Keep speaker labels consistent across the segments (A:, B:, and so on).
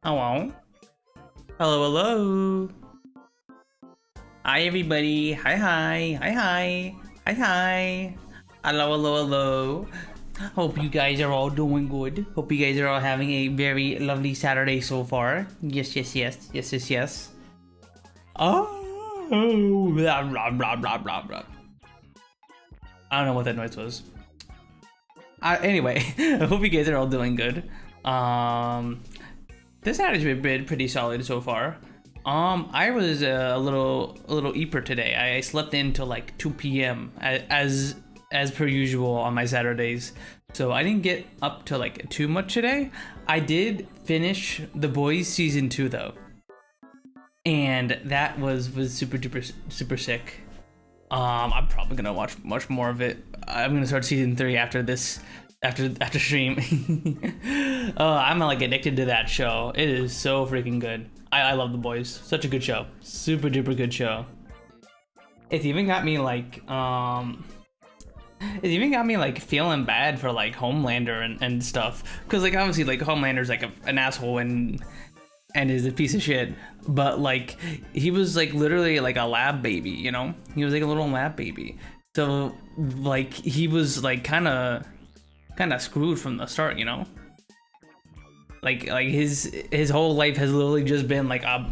A: Hello. Hello, hello. Hi, everybody. Hi, hi. Hi, hi. Hi. Hello, hello, hello. Hope you guys are all doing good. Hope you guys are all having a very lovely Saturday so far. Yes, yes, yes, yes, yes, yes. Oh, blah, blah, blah, blah, blah, blah. I don't know what that noise was. Anyway, I hope you guys are all doing good. This Saturday's been pretty solid so far. I was a little eeper today. I slept in till like 2 p.m. as per usual on my Saturdays. So I didn't get up to like too much today. I did finish The Boys season 2 though, and that was super duper super sick. I'm probably gonna watch much more of it. I'm gonna start season 3 after this, after stream. I'm like addicted to that show. It is so freaking good. I love The Boys. Such a good show. Super duper good show. It's even got me like feeling bad for like Homelander and stuff, because like obviously like Homelander's like an asshole and is a piece of shit, but like he was like literally like a lab baby, you know? He was like a little lab baby. So like he was like kind of screwed from the start, you know? Like his whole life has literally just been like a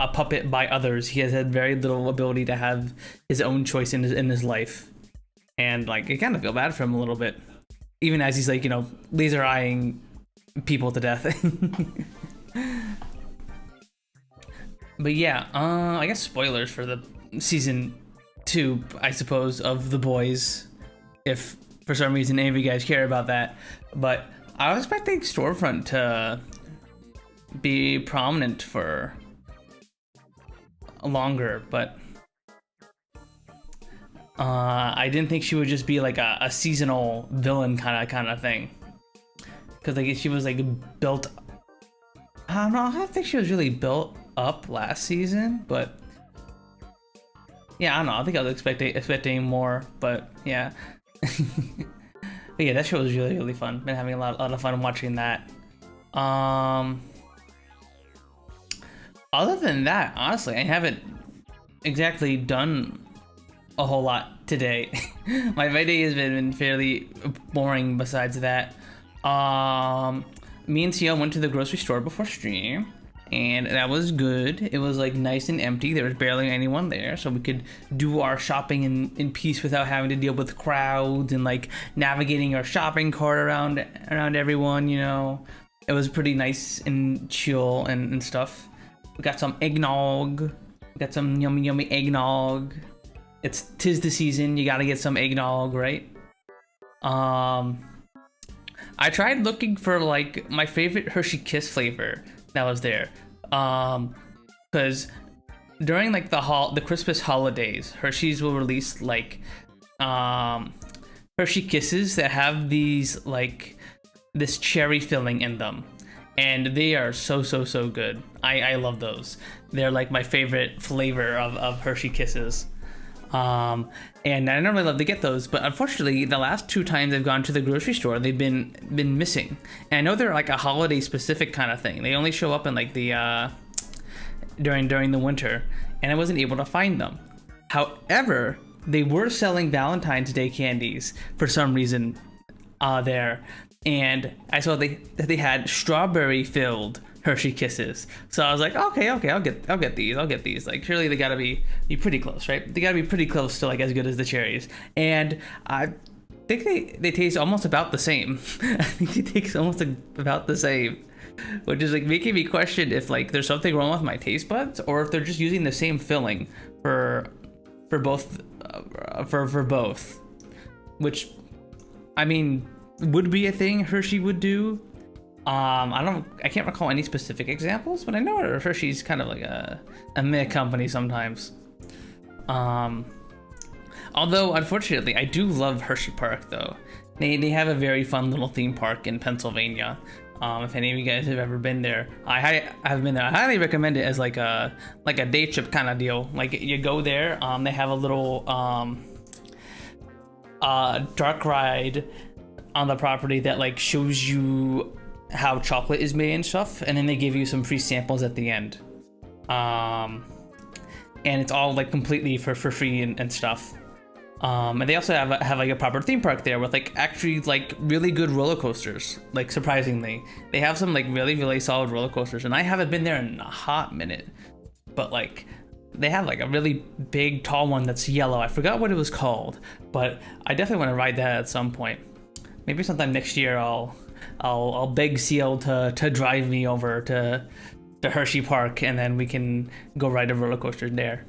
A: puppet by others. He has had very little ability to have his own choice in his life, and like I kind of feel bad for him a little bit, even as he's like, you know, laser eyeing people to death. But yeah, I guess spoilers for the season 2, I suppose, of The Boys, if for some reason any of you guys care about that. But I was expecting Storefront to be prominent for longer, but I didn't think she would just be like a seasonal villain kind of thing, because like she was like built. I don't know. I don't think she was really built up last season, but yeah, I don't know. I think I was expecting more, but yeah. But yeah, that show was really fun. Been having a lot of fun watching that. Other than that, honestly, I haven't exactly done a whole lot today. My day has been fairly boring besides that. Me and T.O. went to the grocery store before stream, and that was good. It was like nice and empty. There was barely anyone there, so we could do our shopping in peace without having to deal with crowds and like navigating our shopping cart around everyone, you know. It was pretty nice and chill and stuff. We got some eggnog. We got some yummy eggnog. Tis the season. You gotta get some eggnog, right? I tried looking for like my favorite Hershey Kiss flavor that was there, because during like the Christmas holidays, Hershey's will release like Hershey Kisses that have these like this cherry filling in them, and they are so good. I love those. They're like my favorite flavor of Hershey Kisses. And I normally love to get those, but unfortunately the last 2 times I've gone to the grocery store, they've been missing. And I know they're like a holiday specific kind of thing. They only show up in like the during the winter, and I wasn't able to find them. However, they were selling Valentine's Day candies for some reason there, and I saw that they had strawberry filled Hershey Kisses. So I was like, okay, I'll get these. Like surely they gotta be pretty close, right? They gotta be pretty close to like as good as the cherries. And I think they taste almost about the same. I think they taste almost about the same, which is like making me question if like there's something wrong with my taste buds, or if they're just using the same filling for both, for both, which I mean would be a thing Hershey would do. I can't recall any specific examples, but I know Hershey's kind of like a meh company sometimes. Although unfortunately, I do love Hershey Park though. They have a very fun little theme park in Pennsylvania. If any of you guys have ever been there, I have been there. I highly recommend it as like a day trip kind of deal. Like you go there, they have a little dark ride on the property that like shows you how chocolate is made and stuff, and then they give you some free samples at the end, and it's all like completely for free and stuff. And they also have like a proper theme park there with like actually like really good roller coasters. Like surprisingly, they have some like really solid roller coasters, and I haven't been there in a hot minute. But like they have like a really big tall one that's yellow. I forgot what it was called, but I definitely want to ride that at some point. Maybe sometime next year I'll beg CL to drive me over to Hershey Park, and then we can go ride a roller coaster there.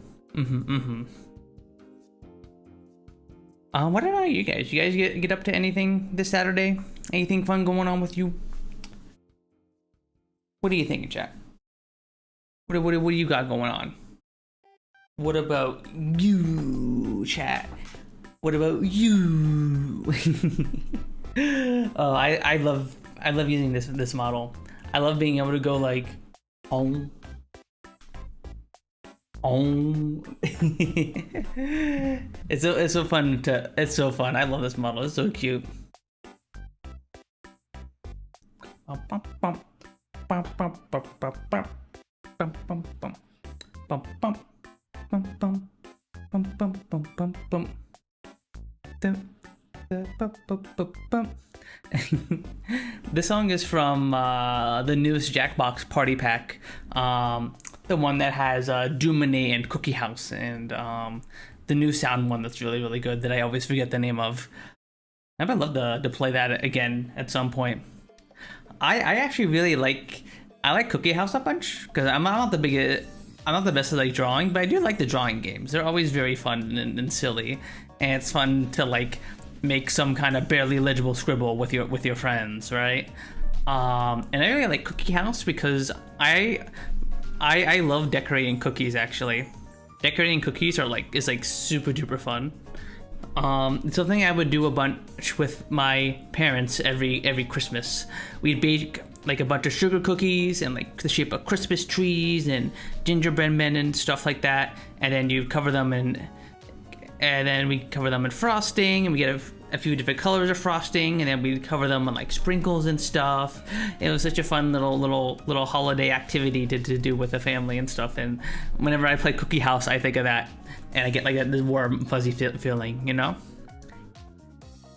A: What about you guys? You guys get up to anything this Saturday? Anything fun going on with you? What are you thinking, chat? What do you got going on? What about you, chat? What about you? Oh, I love using this model. I love being able to go like home. It's so fun it's so fun. I love this model. It's so cute. This song is from the newest Jackbox Party Pack, the one that has Dumine and Cookie House, and the new sound one that's really good that I always forget the name of. I'd love to play that again at some point. I actually really like Cookie House a bunch because I'm not the best at like drawing, but I do like the drawing games. They're always very fun and silly, and it's fun to like make some kind of barely legible scribble with your friends, right? And I really like Cookie House because I love decorating cookies. Actually, decorating cookies is like super duper fun. It's something I would do a bunch with my parents every Christmas. We'd bake like a bunch of sugar cookies and like the shape of Christmas trees and gingerbread men and stuff like that, and then you cover them and then we cover them in frosting, and we get a few different colors of frosting, and then we cover them on like sprinkles and stuff. It was such a fun little holiday activity to do with the family and stuff. And whenever I play Cookie House, I think of that, and I get like this warm fuzzy feeling, you know?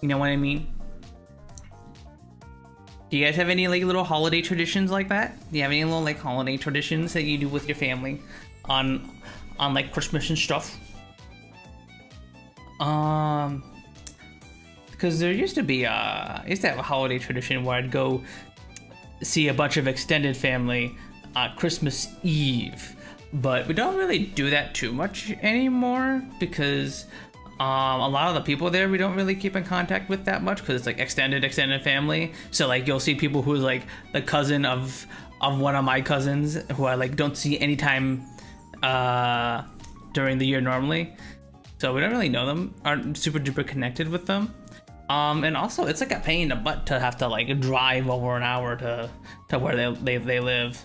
A: You know what I mean? Do you guys have any like little holiday traditions like that? Do you have any little like holiday traditions that you do with your family on like Christmas and stuff? Because there used to have a holiday tradition where I'd go see a bunch of extended family Christmas Eve, but we don't really do that too much anymore because a lot of the people there we don't really keep in contact with that much because it's like extended family. So like you'll see people who's like the cousin of one of my cousins who I like don't see anytime during the year normally. So we don't really know them, aren't super duper connected with them. And also it's like a pain in the butt to have to like drive over an hour to where they live.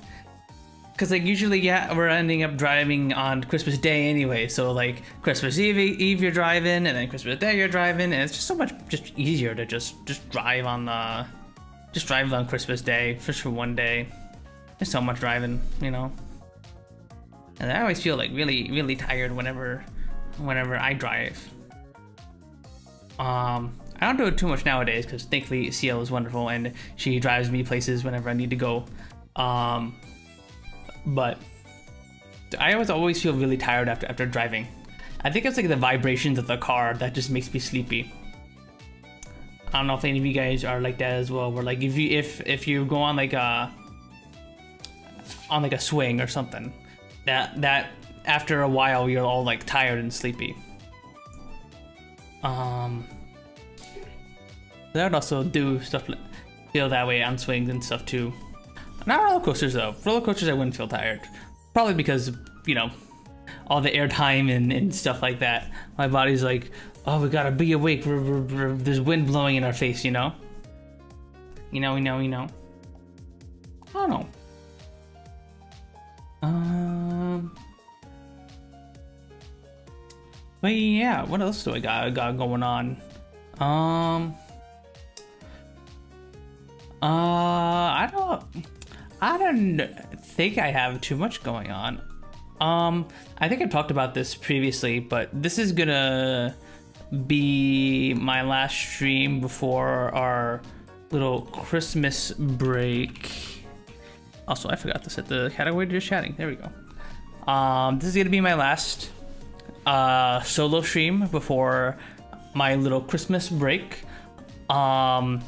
A: Cause like usually, yeah, we're ending up driving on Christmas Day anyway. So like Christmas Eve you're driving, and then Christmas Day you're driving, and it's just so much easier to just drive on Christmas Day just for one day. There's so much driving, you know. And I always feel like really tired whenever I drive. I don't do it too much nowadays because thankfully CL is wonderful and she drives me places whenever I need to go. But I always feel really tired after driving. I think it's like the vibrations of the car that just makes me sleepy. I don't know if any of you guys are like that as well. Where like if you go on like a swing or something, that after a while you're all like tired and sleepy. That would also do stuff feel that way on swings and stuff too. Not roller coasters though. Roller coasters I wouldn't feel tired. Probably because, you know, all the airtime and stuff like that. My body's like, oh, we gotta be awake. There's wind blowing in our face, you know? You know. I don't know. But yeah, what else do I got going on? I don't think I have too much going on. I think I talked about this previously, but this is gonna be my last stream before our little Christmas break. Also, I forgot to set the category to just chatting. There we go. This is gonna be my last solo stream before my little Christmas break. I'm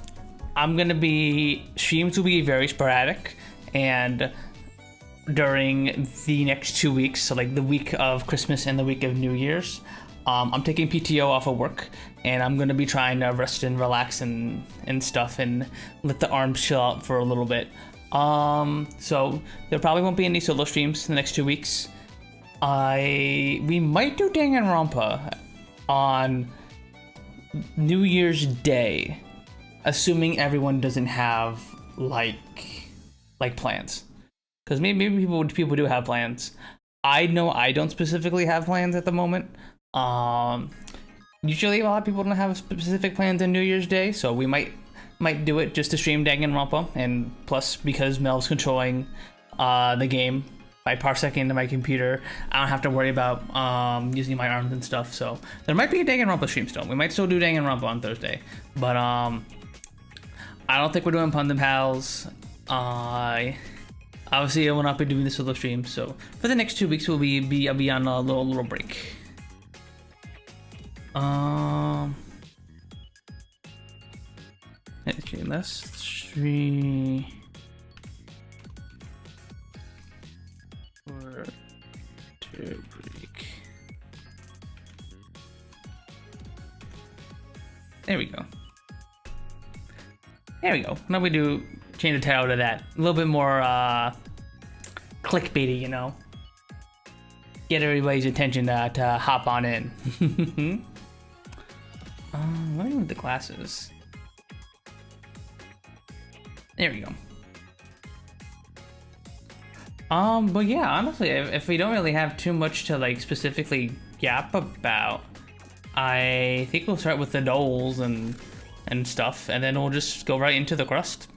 A: gonna be streams will be very sporadic, and during the next 2 weeks, so like the week of Christmas and the week of New Year's, I'm taking PTO off of work, and I'm gonna be trying to rest and relax and stuff, and let the arms chill out for a little bit. So there probably won't be any solo streams in the next 2 weeks. We might do Danganronpa on New Year's Day, assuming everyone doesn't have like plans, because maybe people do have plans. I know I don't specifically have plans at the moment. Usually a lot of people don't have specific plans on New Year's Day, so we might do it just to stream Danganronpa, and plus because Mel's controlling the game by parsecing into my computer, I don't have to worry about using my arms and stuff. So there might be a Danganronpa stream still. We might still do Danganronpa on Thursday, but I don't think we're doing Pundit Pals. Obviously I will not be doing the solo stream, so for the next 2 weeks I'll be on a little break. Let's stream for to break. There we go. There we go. Now we do change the title to that. A little bit more clickbaity, you know. Get everybody's attention to hop on in. Let me move the glasses. There we go. But yeah, honestly, if we don't really have too much to like specifically yap about, I think we'll start with the dolls and stuff, and then we'll just go right into the crust.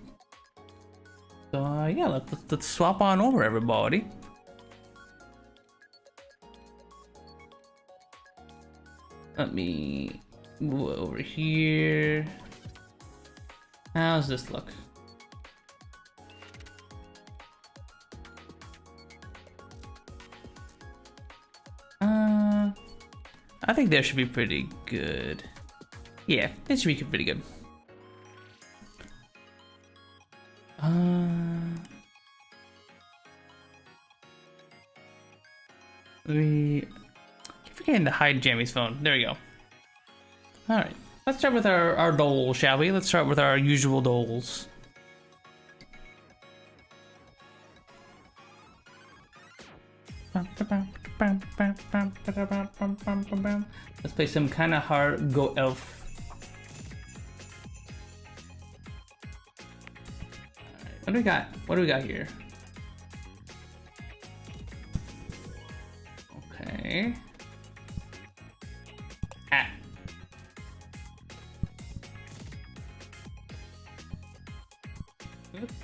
A: So yeah, let's swap on over, everybody. Let me move over here. How's this look? I think that should be pretty good. Yeah, it should be pretty good. We keep forgetting to hide Jammy's phone. There we go. All right, let's start with our dolls, shall we? Let's start with our usual dolls. Let's play some kind of hard Go Elf. What do we got? What do we got here? Okay. Ah. Oops.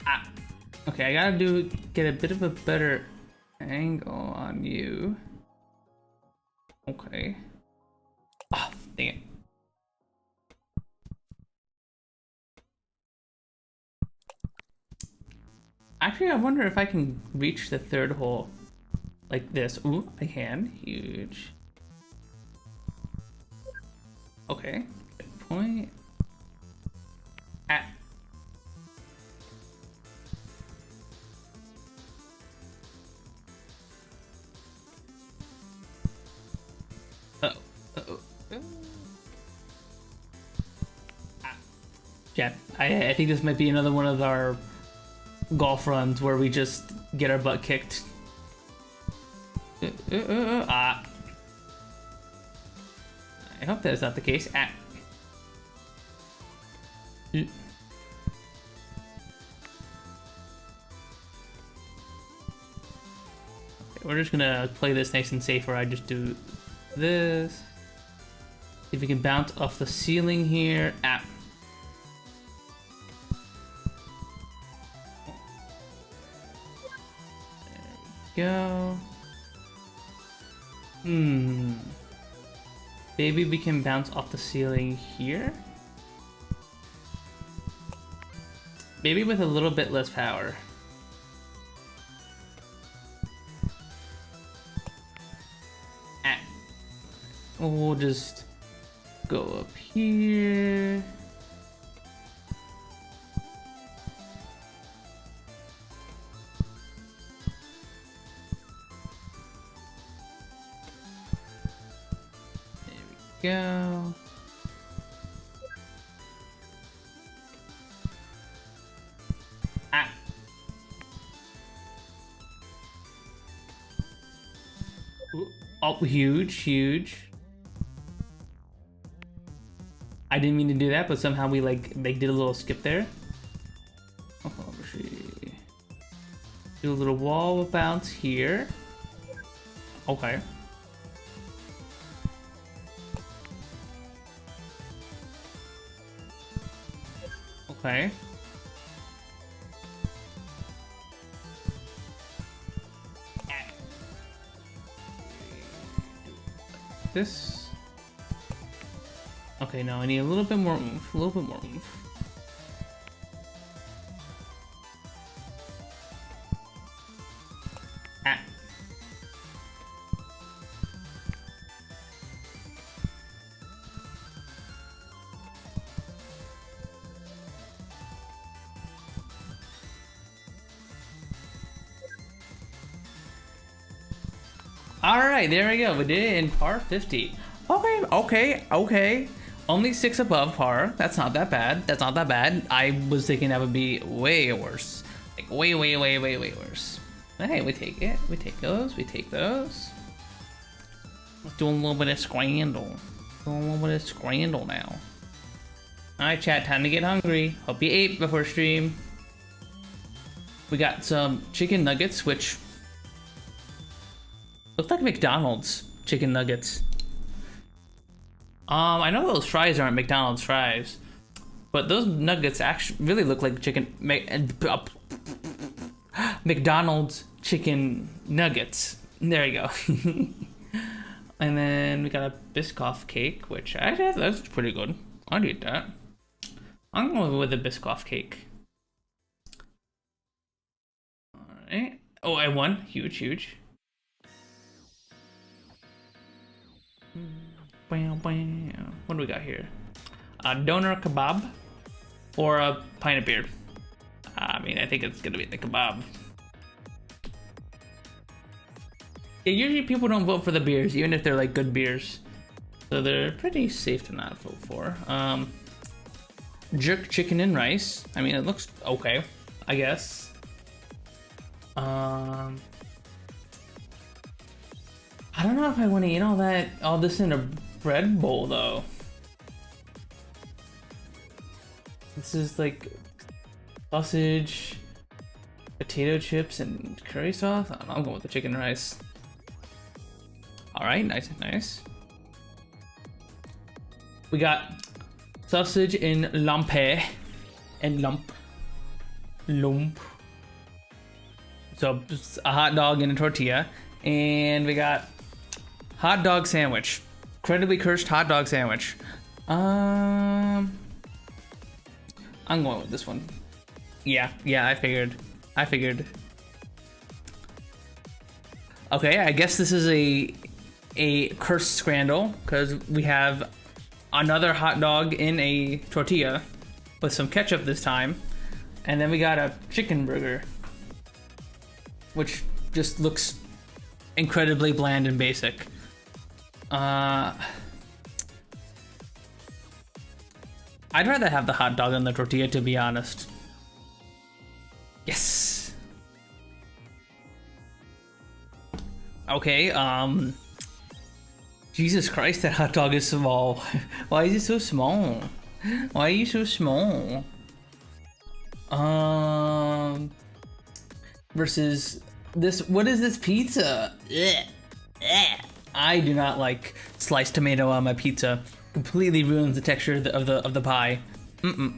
A: Ah. Okay, I gotta get a bit of a better angle on you. Okay. Ah, dang it. Actually, I wonder if I can reach the third hole like this. Ooh, I can. Huge. Okay. Good point. Ah. Yeah, I think this might be another one of our golf runs where we just get our butt kicked. I hope that is not the case. Okay, we're just gonna play this nice and safe where I just do this. See if we can bounce off the ceiling here. Go. Maybe we can bounce off the ceiling here? Maybe with a little bit less power. We'll just go up here. There we go. Oh, huge, huge. I didn't mean to do that, but somehow we they did a little skip there. Do a little wall bounce here. Okay. Okay. This. Okay, now I need a little bit more oomph, a little bit more oomph. Alright, there we go. We did it in par 50. Okay. Only 6 above par. That's not that bad. That's not that bad. I was thinking that would be way worse. Like way worse. But hey, we take it. We take those. We take those. Let's do a little bit of scramble. Now. Alright, chat. Time to get hungry. Hope you ate before stream. We got some chicken nuggets, which look like McDonald's chicken nuggets. I know those fries aren't McDonald's fries, but those nuggets actually really look like McDonald's chicken nuggets. There you go. And then we got a Biscoff cake, which actually that's pretty good. I'd eat that. I'm going with a Biscoff cake. Alright. Oh, I won. Huge. What do we got here? A doner kebab or a pint of beer? I mean, I think it's gonna be the kebab. Yeah, usually people don't vote for the beers, even if they're like good beers. So they're pretty safe to not vote for. Jerk chicken and rice. I mean, it looks okay, I guess. I don't know if I want to eat all this in a bread bowl though. This is like sausage, potato chips, and curry sauce. I don't know, I'm going with the chicken and rice. All right, nice. We got sausage in lumpe and lump. So a hot dog and a tortilla, and we got hot dog sandwich. Incredibly cursed hot dog sandwich. I'm going with this one. Yeah, I figured. Okay, I guess this is a cursed scramble because we have another hot dog in a tortilla with some ketchup this time, and then we got a chicken burger, which just looks incredibly bland and basic. I'd rather have the hot dog than the tortilla, to be honest. Yes. Okay, Jesus Christ, that hot dog is small. Why is it so small? Why are you so small? Versus this, what is this pizza? I do not like sliced tomato on my pizza. Completely ruins the texture of the pie. Do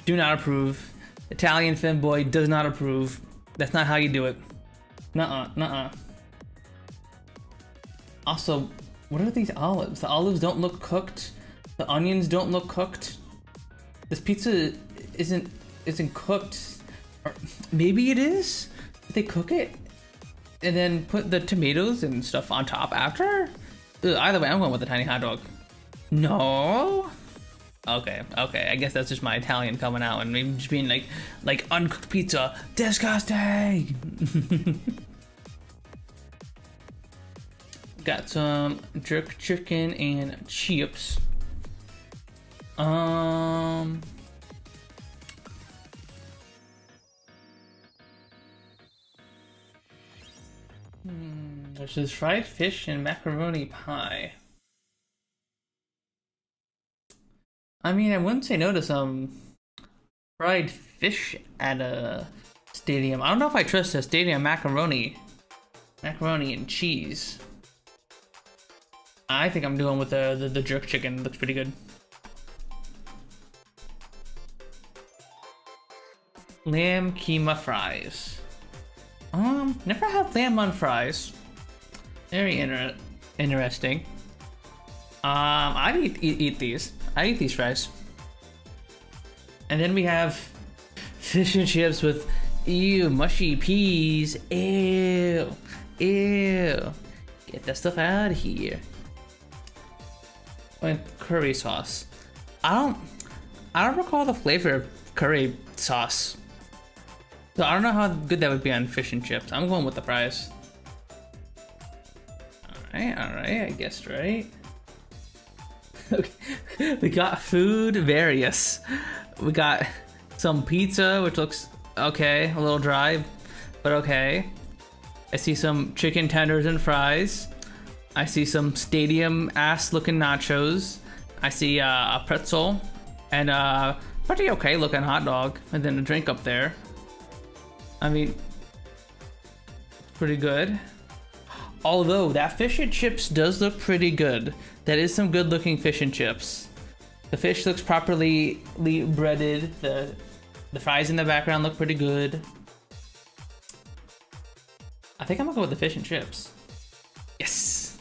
A: not approve. Italian femboy does not approve. That's not how you do it. Nuh-uh. Also, what are these olives? The olives don't look cooked. The onions don't look cooked. This pizza isn't cooked. Or maybe it is? Did they cook it? And then put the tomatoes and stuff on top after? Ugh, either way, I'm going with the tiny hot dog. No? Okay, I guess that's just my Italian coming out and maybe just being like uncooked pizza, disgusting. Got some jerk chicken and chips. There's fried fish and macaroni pie. I mean, I wouldn't say no to some fried fish at a stadium. I don't know if I trust a stadium macaroni and cheese. I think I'm doing with the jerk chicken. Looks pretty good. Lamb keema fries. Never had lamb on fries. Very interesting. I'd eat these. I eat these fries. And then we have fish and chips with mushy peas. Ew. Get that stuff out of here. And curry sauce. I don't recall the flavor of curry sauce. So I don't know how good that would be on fish and chips. I'm going with the fries. Alright, I guessed right. Okay. We got food various. We got some pizza, which looks okay, a little dry, but okay. I see some chicken tenders and fries. I see some stadium ass looking nachos. I see a pretzel and a pretty okay looking hot dog, and then a drink up there. I mean, pretty good. Although that fish and chips does look pretty good. That is some good looking fish and chips. The fish looks properly breaded. The fries in the background look pretty good. I think I'm gonna go with the fish and chips. Yes.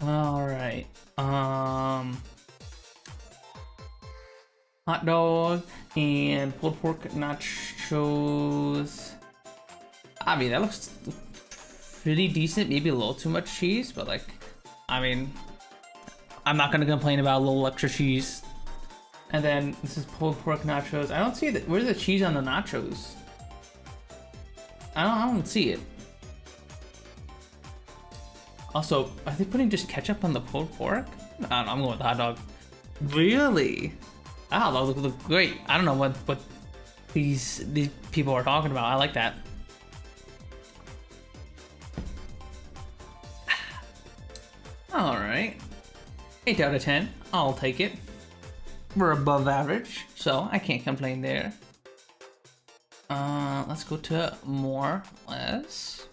A: All right. Hot dog and pulled pork nachos. I mean, that looks pretty decent. Maybe a little too much cheese, but like, I mean, I'm not gonna complain about a little extra cheese. And then this is pulled pork nachos. I don't see it. Where's the cheese on the nachos? I don't see it. Also, are they putting just ketchup on the pulled pork? I don't know, I'm going with the hot dog. Really? That hot dog looks great. I don't know what these people are talking about. I like that. All right, 8 out of 10. I'll take it. We're above average, so I can't complain there. Let's go to more or less.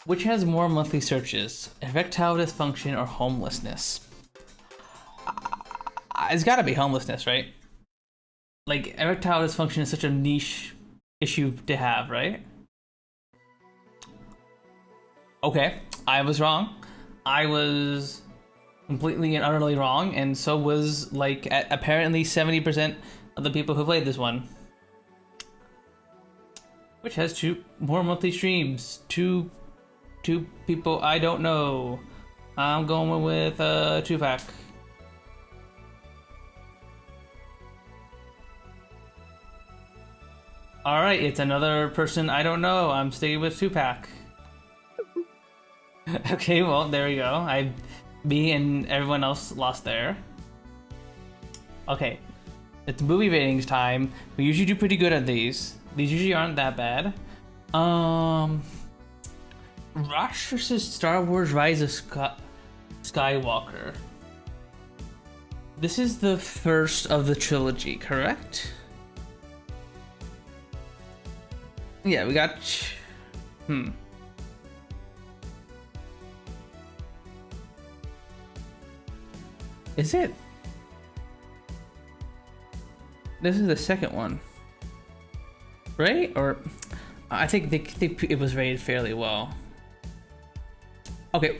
A: Which has more monthly searches, erectile dysfunction or homelessness? It's gotta be homelessness, right? Like, erectile dysfunction is such a niche issue to have, right? Okay, I was wrong. I was completely and utterly wrong, and so was, like, apparently 70% of the people who played this one. Which has 2 more monthly streams. Two people I don't know. I'm going with 2-pack. Alright, it's another person I don't know. I'm sticking with 2-pack. Okay, well, there we go. Me and everyone else lost there. Okay, it's movie ratings time. We usually do pretty good at these. These usually aren't that bad. Rush versus Star Wars Rise of Skywalker. This is the first of the trilogy, correct? Yeah, we got... Is it? This is the second one. right? Or I think it was rated fairly well. Okay,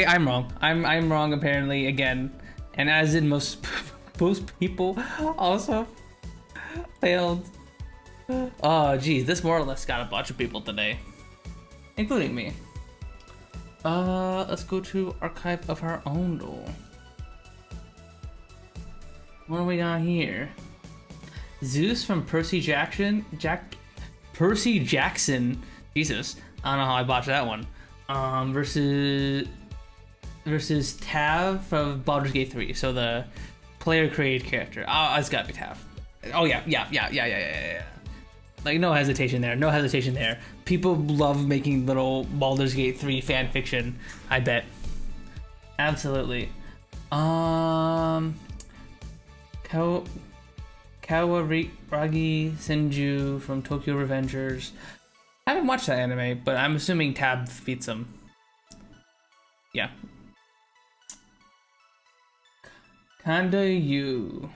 A: I'm wrong. I'm wrong apparently again, and as in most people also failed. Oh geez, this more or less got a bunch of people today, including me. Let's go to Archive of Our Own though. What do we got here? Zeus from Percy Jackson. Percy Jackson. Jesus, I don't know how I botched that one. Versus Tav from Baldur's Gate 3. So the player created character. Oh, it's gotta be Tav. Oh yeah. Like no hesitation there. No hesitation there. People love making little Baldur's Gate 3 fan fiction. I bet. Absolutely. Kawaragi Senju from Tokyo Revengers. I haven't watched that anime, but I'm assuming Tab beats him. Yeah. Kanda Yu.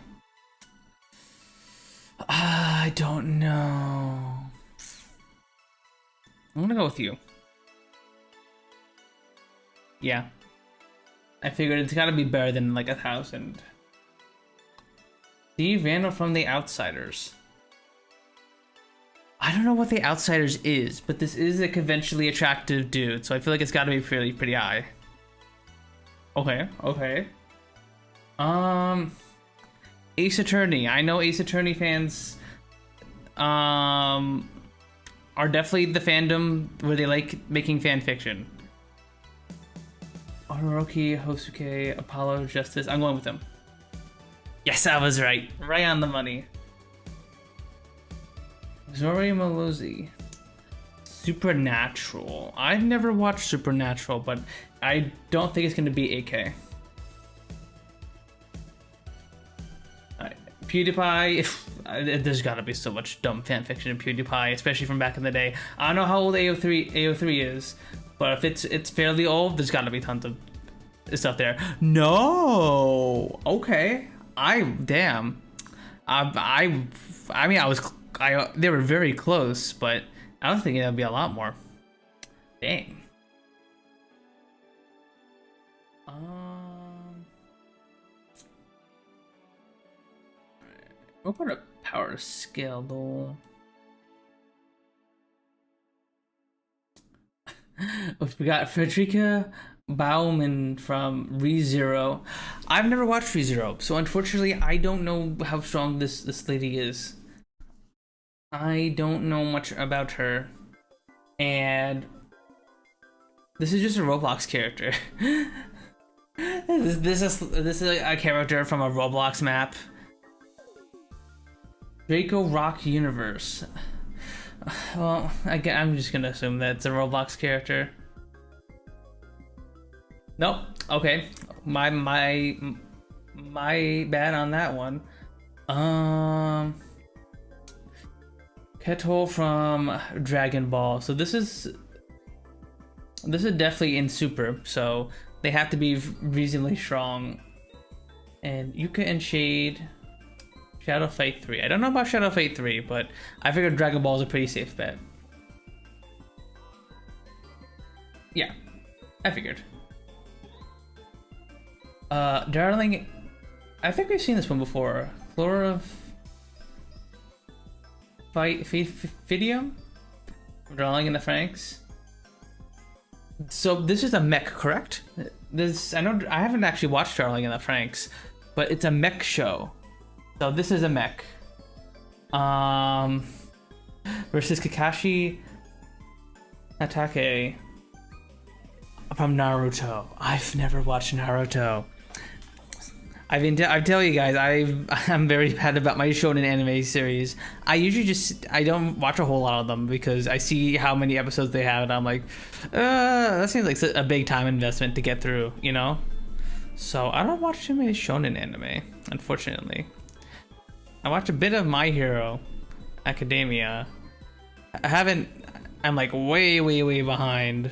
A: I don't know. I'm gonna go with you. Yeah. I figured it's gotta be better than like 1,000. Steve Randall from The Outsiders. I don't know what The Outsiders is, but this is a conventionally attractive dude, so I feel like it's gotta be pretty high. Okay. Ace Attorney. I know Ace Attorney fans are definitely the fandom where they like making fan fiction. Oroki, Hosuke, Apollo, Justice. I'm going with them. Yes, I was right. Right on the money. Zori Malozzi. Supernatural. I've never watched Supernatural, but I don't think it's going to be AK. PewDiePie, there's gotta be so much dumb fanfiction in PewDiePie, especially from back in the day. I don't know how old AO3 is, but if it's fairly old, there's gotta be tons of stuff there. No, okay, damn. I mean, they were very close, but I was thinking that'd be a lot more. Dang. What about a power scale though? We got Frederica Bauman from ReZero. I've never watched ReZero, so unfortunately I don't know how strong this lady is. I don't know much about her. And this is just a Roblox character. This is a character from a Roblox map. Draco Rock Universe. Well, again, I'm just gonna assume that it's a Roblox character. Nope. Okay, my bad on that one. Kettle from Dragon Ball. So this is definitely in Super. So they have to be reasonably strong. And Yuka and Shade. Shadow Fight 3. I don't know about Shadow Fight 3, but I figured Dragon Ball is a pretty safe bet. Yeah, I figured. Darling, I think we've seen this one before. Chlorophydium? Darling in the Franks. So this is a mech, correct? I haven't actually watched Darling in the Franks, but it's a mech show. So this is a mech. Versus Kakashi Atake from Naruto. I've never watched Naruto. I tell you guys, I'm very bad about my shonen anime series. I usually I don't watch a whole lot of them because I see how many episodes they have and I'm like, that seems like a big time investment to get through, you know? So I don't watch too many shonen anime, unfortunately. I watched a bit of My Hero Academia. I'm like way behind.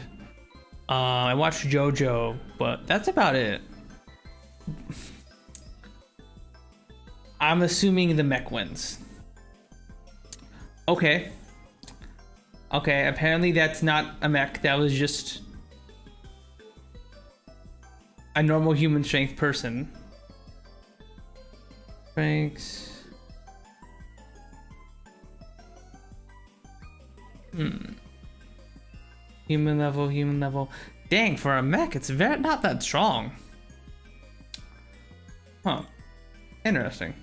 A: I watched JoJo, but that's about it. I'm assuming the mech wins. Okay, Okay, apparently that's not a mech. That was just a normal human strength person. Thanks. Human level, human level. Dang, for a mech, it's not that strong. Huh. Interesting.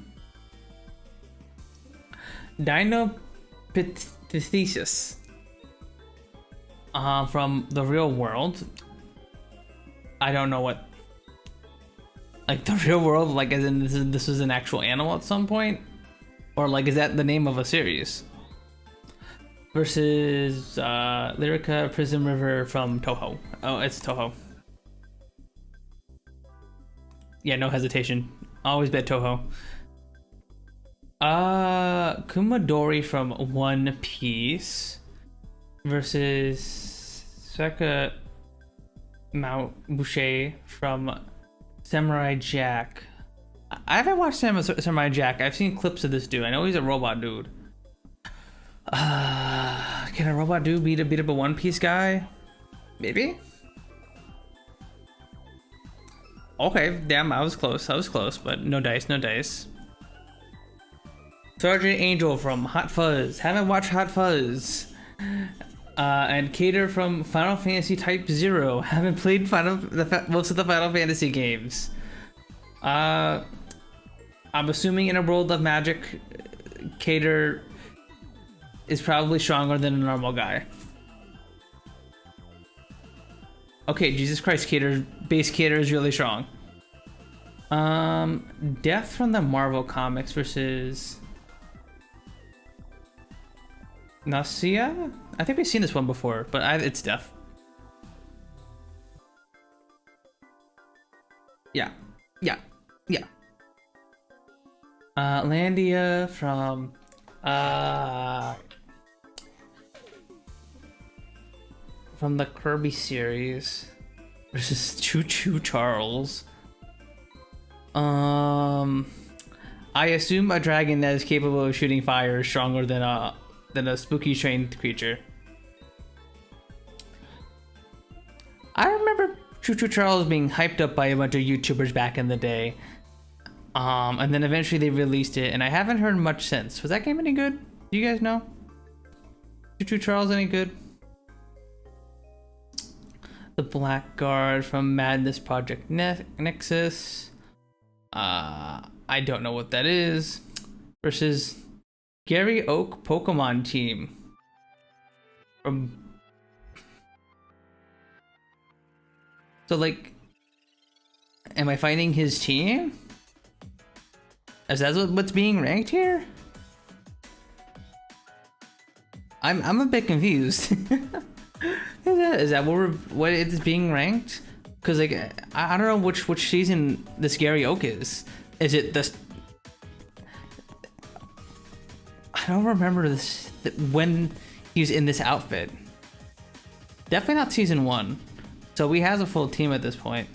A: Dinopithecus. From the real world. I don't know what. Like the real world, like as in this is an actual animal at some point? Or like is that the name of a series? Versus Lyrica Prism River from Toho. Oh, it's Toho. Yeah, no hesitation. Always bet Toho. Kumadori from One Piece versus Seka Mount Boucher from Samurai Jack. I haven't watched Samurai Jack. I've seen clips of this dude. I know he's a robot dude. Can a robot dude beat up a One Piece guy? Maybe? Okay, damn, I was close, but no dice, no dice. Sergeant Angel from Hot Fuzz. Haven't watched Hot Fuzz. And Cater from Final Fantasy Type 0. Haven't played most of the Final Fantasy games. I'm assuming in a world of magic, Cater is probably stronger than a normal guy. Okay, Jesus Christ, base Cater is really strong. Death from the Marvel Comics versus Nasia? I think we've seen this one before, but it's Death. Yeah. Landia from the Kirby series versus Choo Choo Charles. I assume a dragon that is capable of shooting fire is stronger than a spooky trained creature. I remember Choo Choo Charles being hyped up by a bunch of YouTubers back in the day. And then eventually they released it, and I haven't heard much since. Was that game any good? Do you guys know? Choo Choo Charles any good? The Blackguard from Madness Project Nexus. I don't know what that is. Versus Gary Oak Pokemon Team. So like, am I fighting his team? Is that what's being ranked here? I'm a bit confused. Is that what it's being ranked? Because like I don't know which season this Gary Oak is. Is it this? I don't remember this when he was in this outfit. Definitely not season 1. So he has a full team at this point.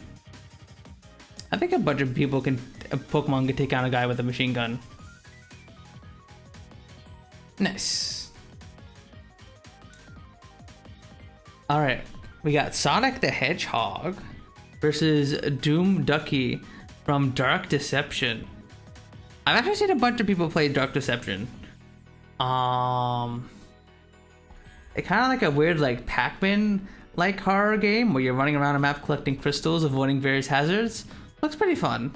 A: I think a bunch of Pokemon can take on a guy with a machine gun. Nice. Alright, we got Sonic the Hedgehog versus Doom Ducky from Dark Deception. I've actually seen a bunch of people play Dark Deception. It's kind of like a weird like Pac-Man like horror game where you're running around a map collecting crystals, avoiding various hazards. Looks pretty fun.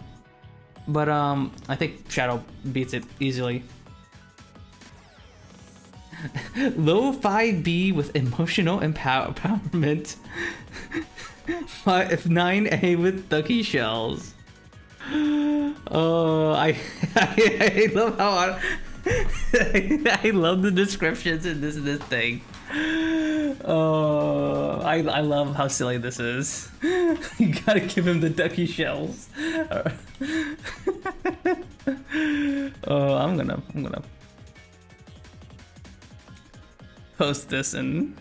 A: But I think Shadow beats it easily. Lo-Fi B with emotional empowerment. 9A with Ducky Shells. Oh, I love how I love the descriptions in this thing. Oh, I love how silly this is. You gotta give him the Ducky Shells. Oh, I'm gonna post this in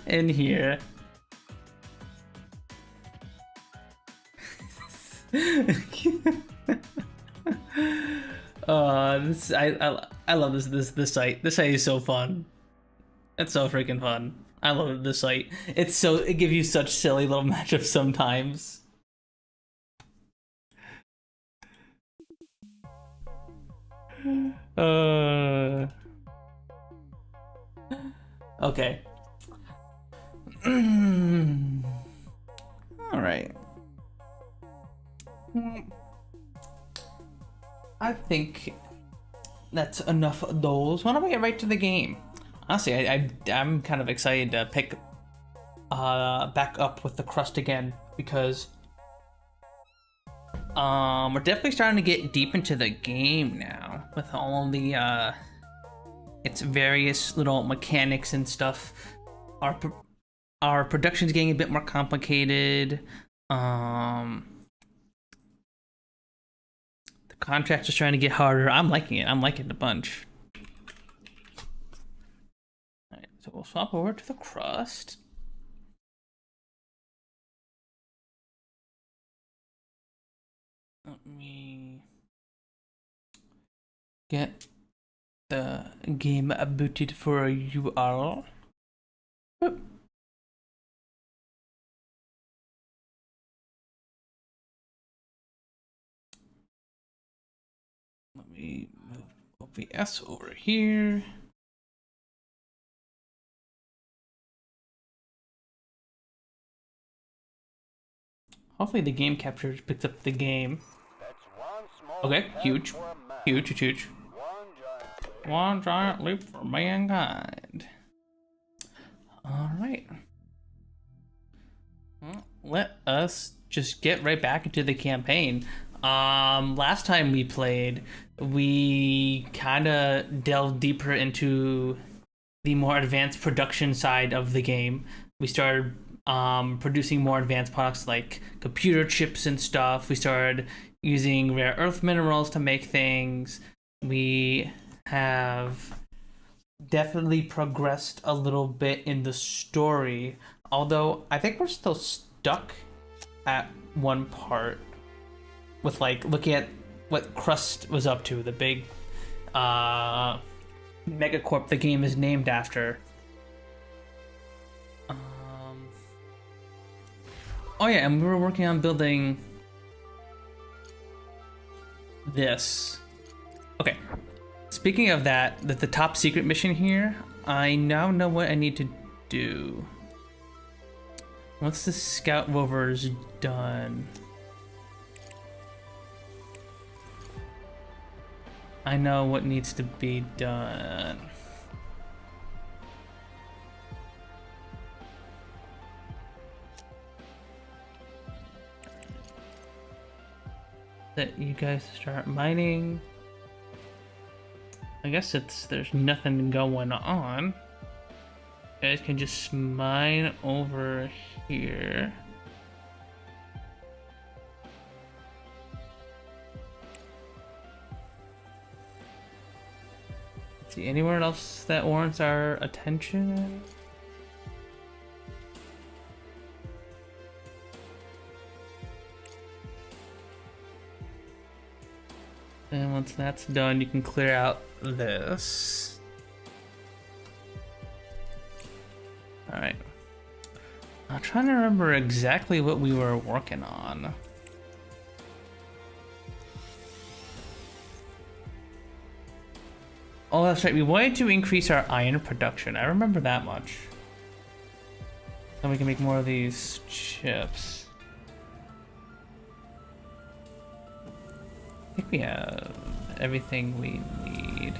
A: here. This I I love this site. This site is so fun. It's so freaking fun. I love this site. It gives you such silly little matchups sometimes. Okay. All right. I think that's enough of those. Why don't we get right to the game? Honestly, I'm kind of excited to pick back up with the Crust again because we're definitely starting to get deep into the game now with all the its various little mechanics and stuff. Our production's getting a bit more complicated. The contracts are trying to get harder. I'm liking it. I'm liking it a bunch. Alright, so we'll swap over to the Crust. Let me get the game booted for a URL. Oop. Let me move OBS over here. Hopefully the game capture picks up the game. Okay, huge. Huge. One giant leap for mankind. Alright. Well, let us just get right back into the campaign. Last time we played, we kind of delved deeper into the more advanced production side of the game. We started producing more advanced products like computer chips and stuff. We started using rare earth minerals to make things. We have definitely progressed a little bit in the story, although I think we're still stuck at one part with like looking at what Crust was up to, the big megacorp the game is named after. Oh yeah, and we were working on building this. Okay, speaking of that, the top secret mission here, I now know what I need to do. Once the scout rover is done, I know what needs to be done. That you guys start mining. I guess there's nothing going on. You guys can just mine over here. Let's see, anywhere else that warrants our attention? And once that's done, you can clear out this. Alright. I'm trying to remember exactly what we were working on. Oh, that's right. We wanted to increase our iron production. I remember that much. Then we can make more of these chips. I think we have everything we need.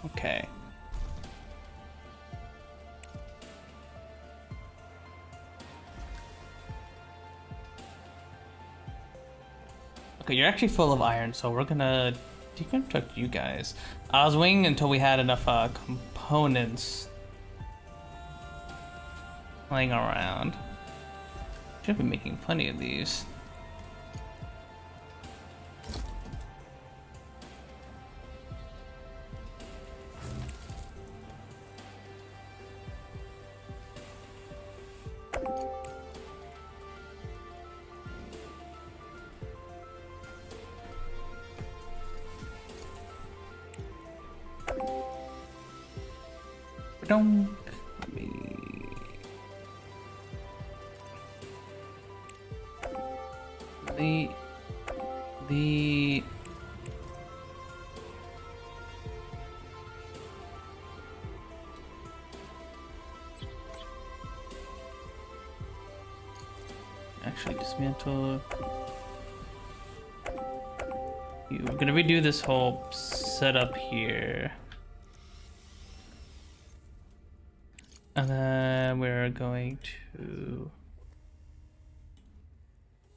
A: Okay. Okay, you're actually full of iron, so we're gonna deconstruct you guys. I was waiting until we had enough components lying around. Should be making plenty of these. Don't the actually dismantle. We're gonna redo this whole setup here. And then we're going to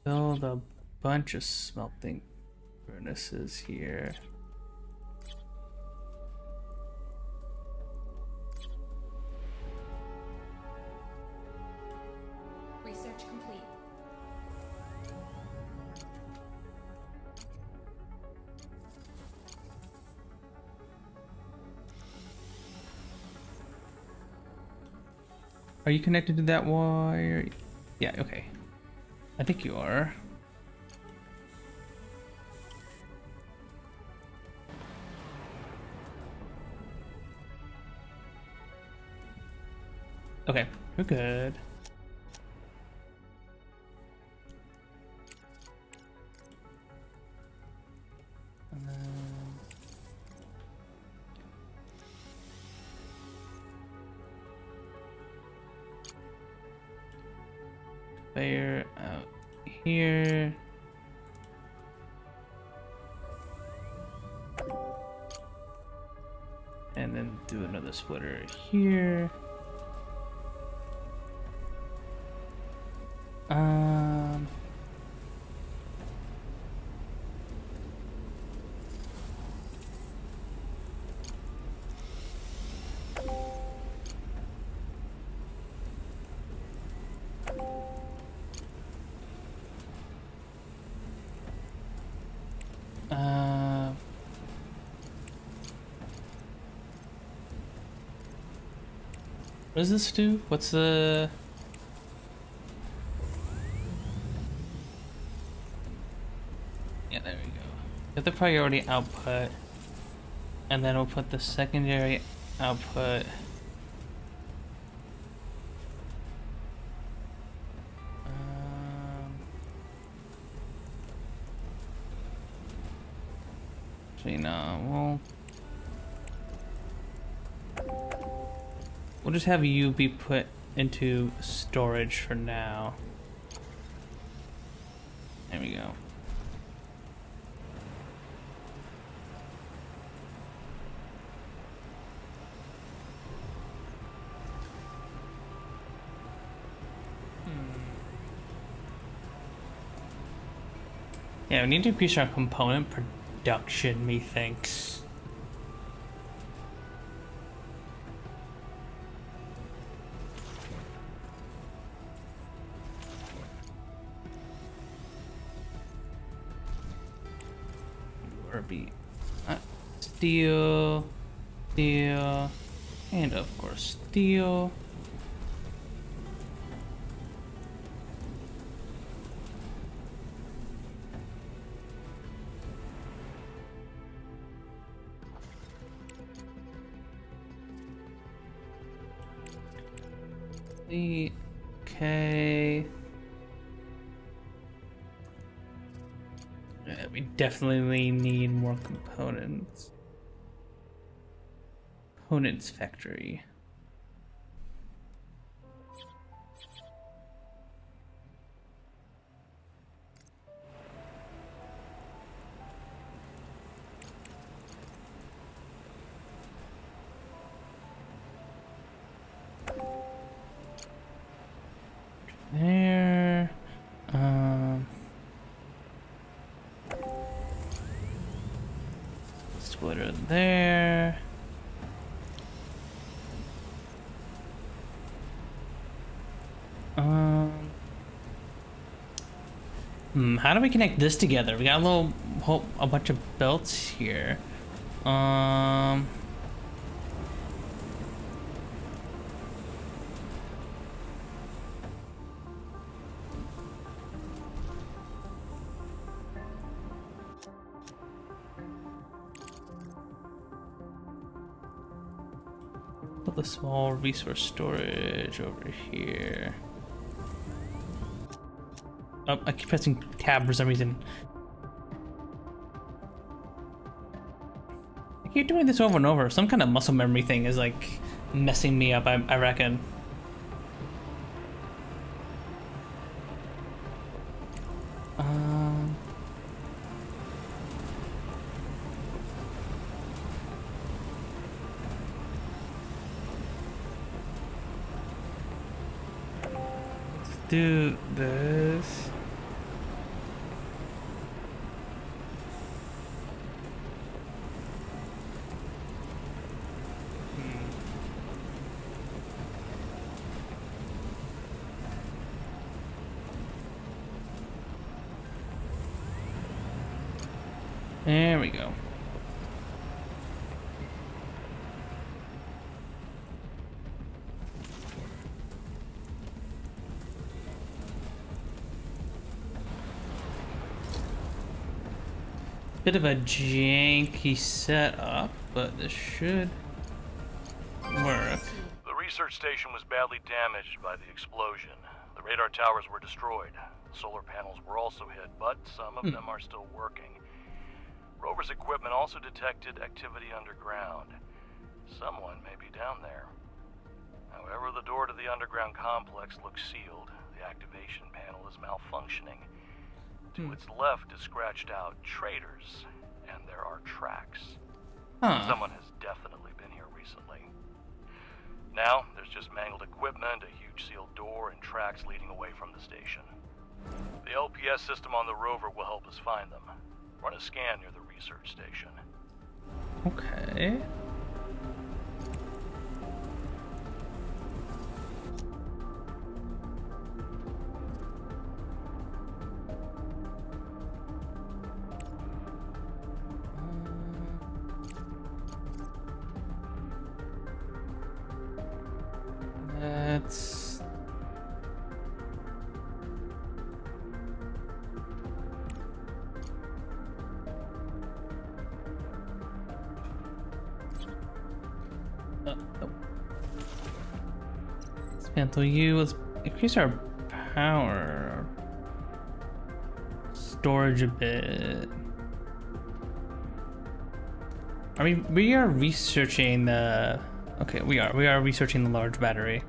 A: build a bunch of smelting furnaces here.
B: Research complete.
A: Are you connected to that wire? Yeah, okay. I think you are. Okay, we're good. And then... Conveyor out here. And then do another splitter here. What does this do? What's the... Yeah, there we go. Get the priority output, and then we'll put the secondary output. Actually, no, we'll just have you be put into storage for now. There we go. Yeah, we need to increase our component production, methinks. Steel, steel, and of course steel. Okay. Yeah, we definitely need more components. Components factory. There. Splitter there. How do we connect this together? We got a bunch of belts here. Put the small resource storage over here. Oh, I keep pressing tab for some reason. I keep doing this over and over. Some kind of muscle memory thing is like messing me up, I reckon. Let's do this. There we go. Bit of a janky setup, but this should work.
C: The research station was badly damaged by the explosion. The radar towers were destroyed. The solar panels were also hit, but some of them are still working. Rover's equipment also detected activity underground. Someone may be down there. However, the door to the underground complex looks sealed. The activation panel is malfunctioning. To its left is scratched out "Traitors," and there are tracks. Someone has definitely been here recently. Now, there's just mangled equipment, a huge sealed door, and tracks leading away from the station. The LPS system on the rover will help us find them. Run a scan near the research station.
A: Okay. Let's... Dismantle you. Let's increase our power. Storage a bit. We are researching the... Okay, we are researching the large battery.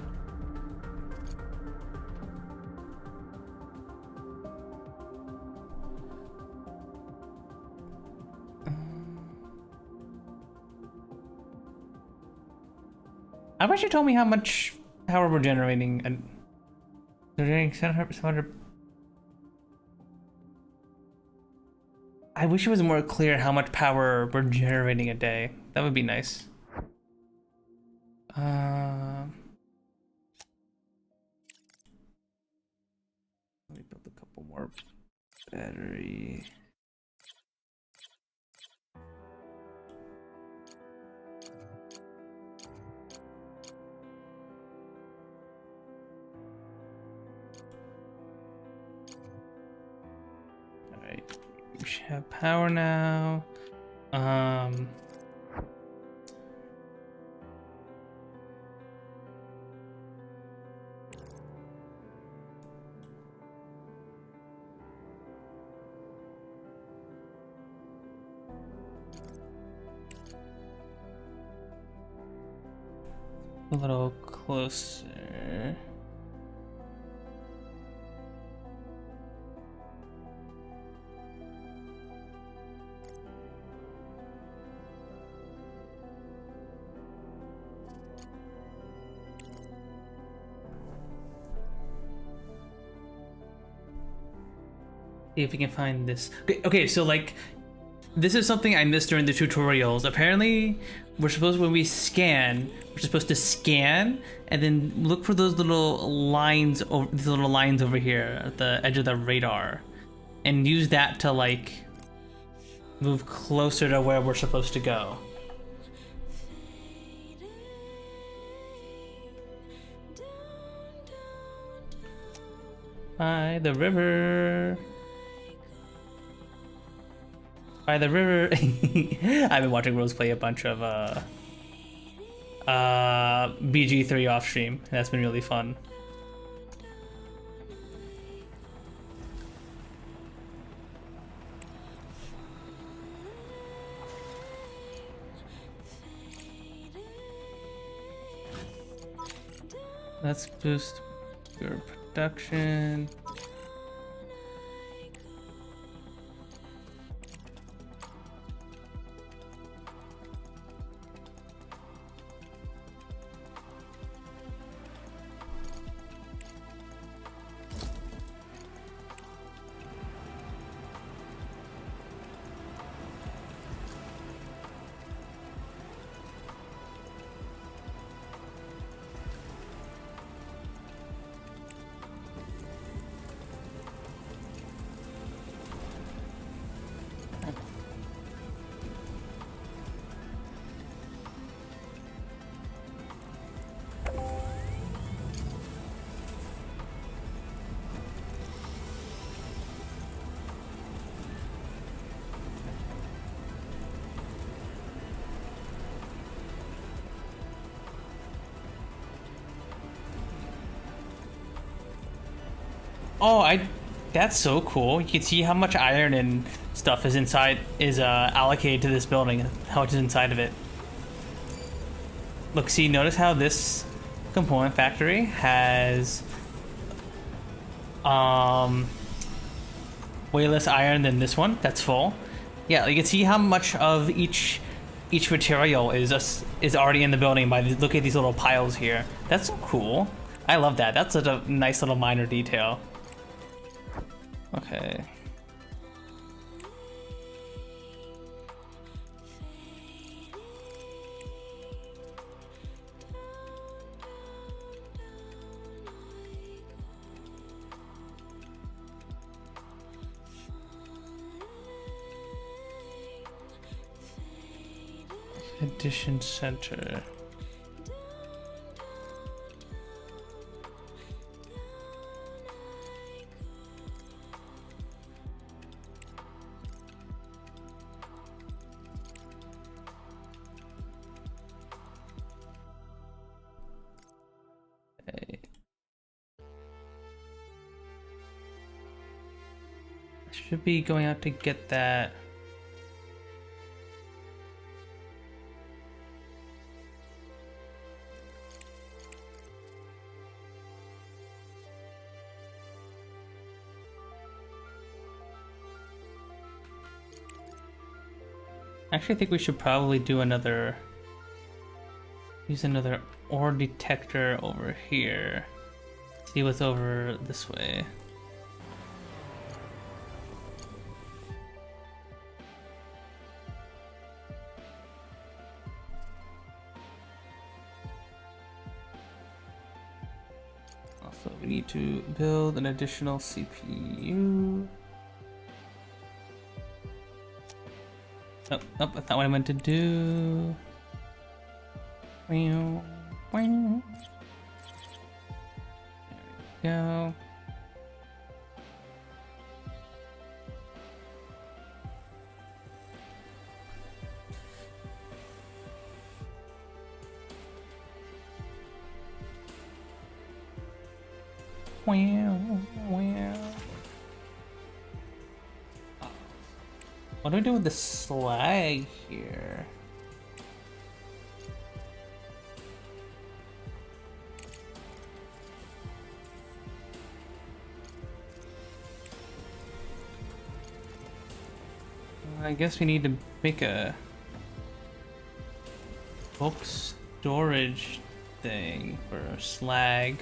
A: I wish you told me how much power we're generating. And they're generating 700. I wish it was more clear how much power we're generating a day. That would be nice. Let me build a couple more battery. All right, we should have power now. A little closer. See if we can find this. Okay, so like this is something I missed during the tutorials. Apparently, when we scan, we're supposed to scan and then look for those little lines, these little lines over here at the edge of the radar, and use that to like move closer to where we're supposed to go. By the river. By the river. I've been watching Rose play a bunch of BG3 off stream. That's been really fun. Let's boost your production. Oh, that's so cool. You can see how much iron and stuff is allocated to this building, how much is inside of it. Look, see, notice how this component factory has way less iron than this one that's full. Yeah, you can see how much of each material is already in the building by look at these little piles here. That's so cool. I love that. That's such a nice little minor detail. Okay. Edition center. Should be going out to get that. Actually, I think we should probably do use another ore detector over here. See what's over this way. Also, we need to build an additional CPU. Oh, nope, that's not what I meant to do. There we go. What do we do with the slag here? I guess we need to make a bulk storage thing for slag.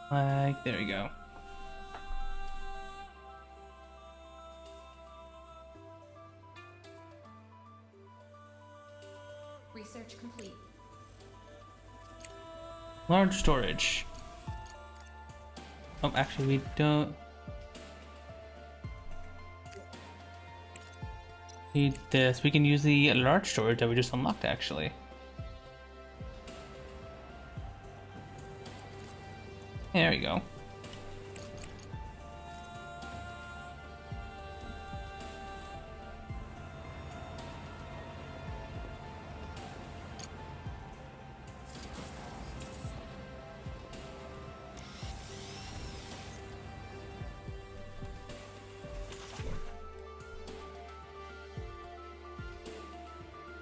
A: Like, there we go.
B: Research complete.
A: Large storage. Oh, actually, we don't need this. We can use the large storage that we just unlocked, actually. There we go.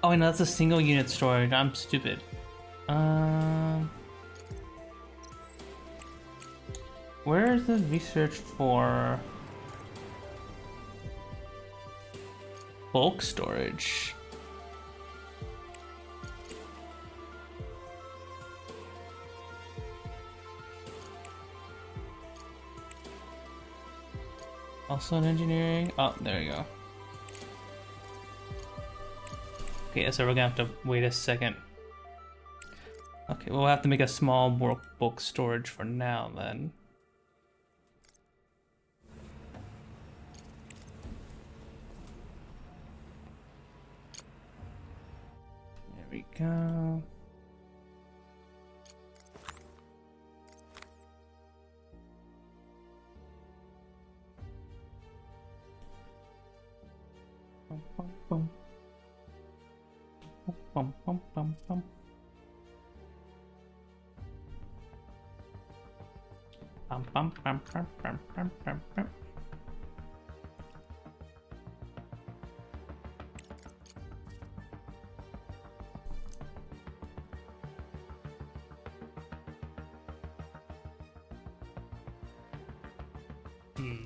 A: Oh, I know that's a single unit storage. I'm stupid. Where's the research for bulk storage? Also in engineering. Oh, there you go. Okay, so we're gonna have to wait a second. Okay, we'll have to make a small bulk storage for now then. There we go. Bum, bum, bum. Bum, bum, bum, bum. Bum, bum, bum, bum, bum, bum, bum, bum.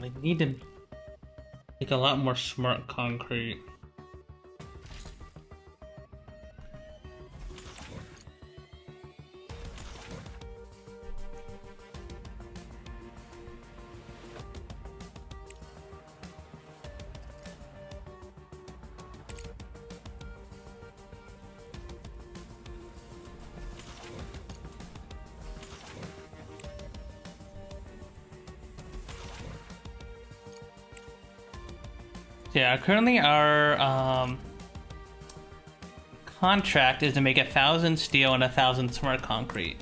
A: We need to make a lot more smart concrete. Yeah, currently our contract is to make 1,000 steel and 1,000 smart concrete.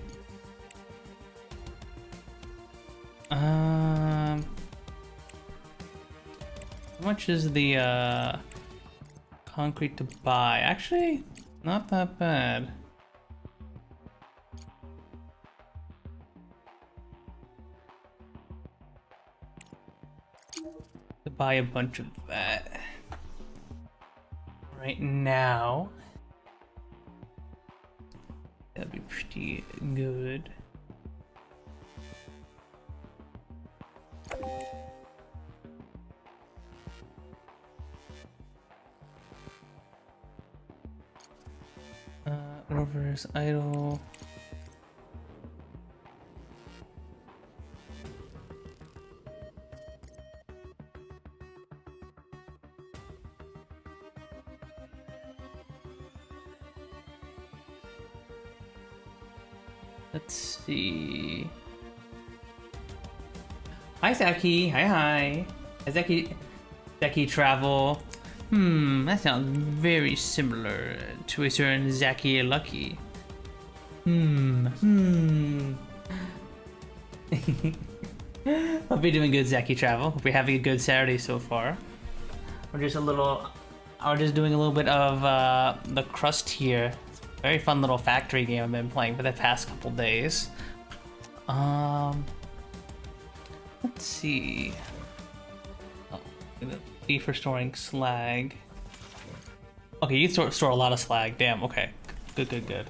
A: How much is the concrete to buy? Actually, not that bad. To buy a bunch of that right now. That'd be pretty good. Rover's idle. Let's see. Hi, Zaki. Hi. Zaki travel. That sounds very similar to a certain Zaki Lucky. Hope you're doing good, Zaki travel. Hope you're having a good Saturday so far. We're just doing a little bit of the Crust here. Very fun little factory game I've been playing for the past couple days. Let's see. Oh, B for storing slag. Okay, you can store a lot of slag. Damn. Okay. Good. Yeah,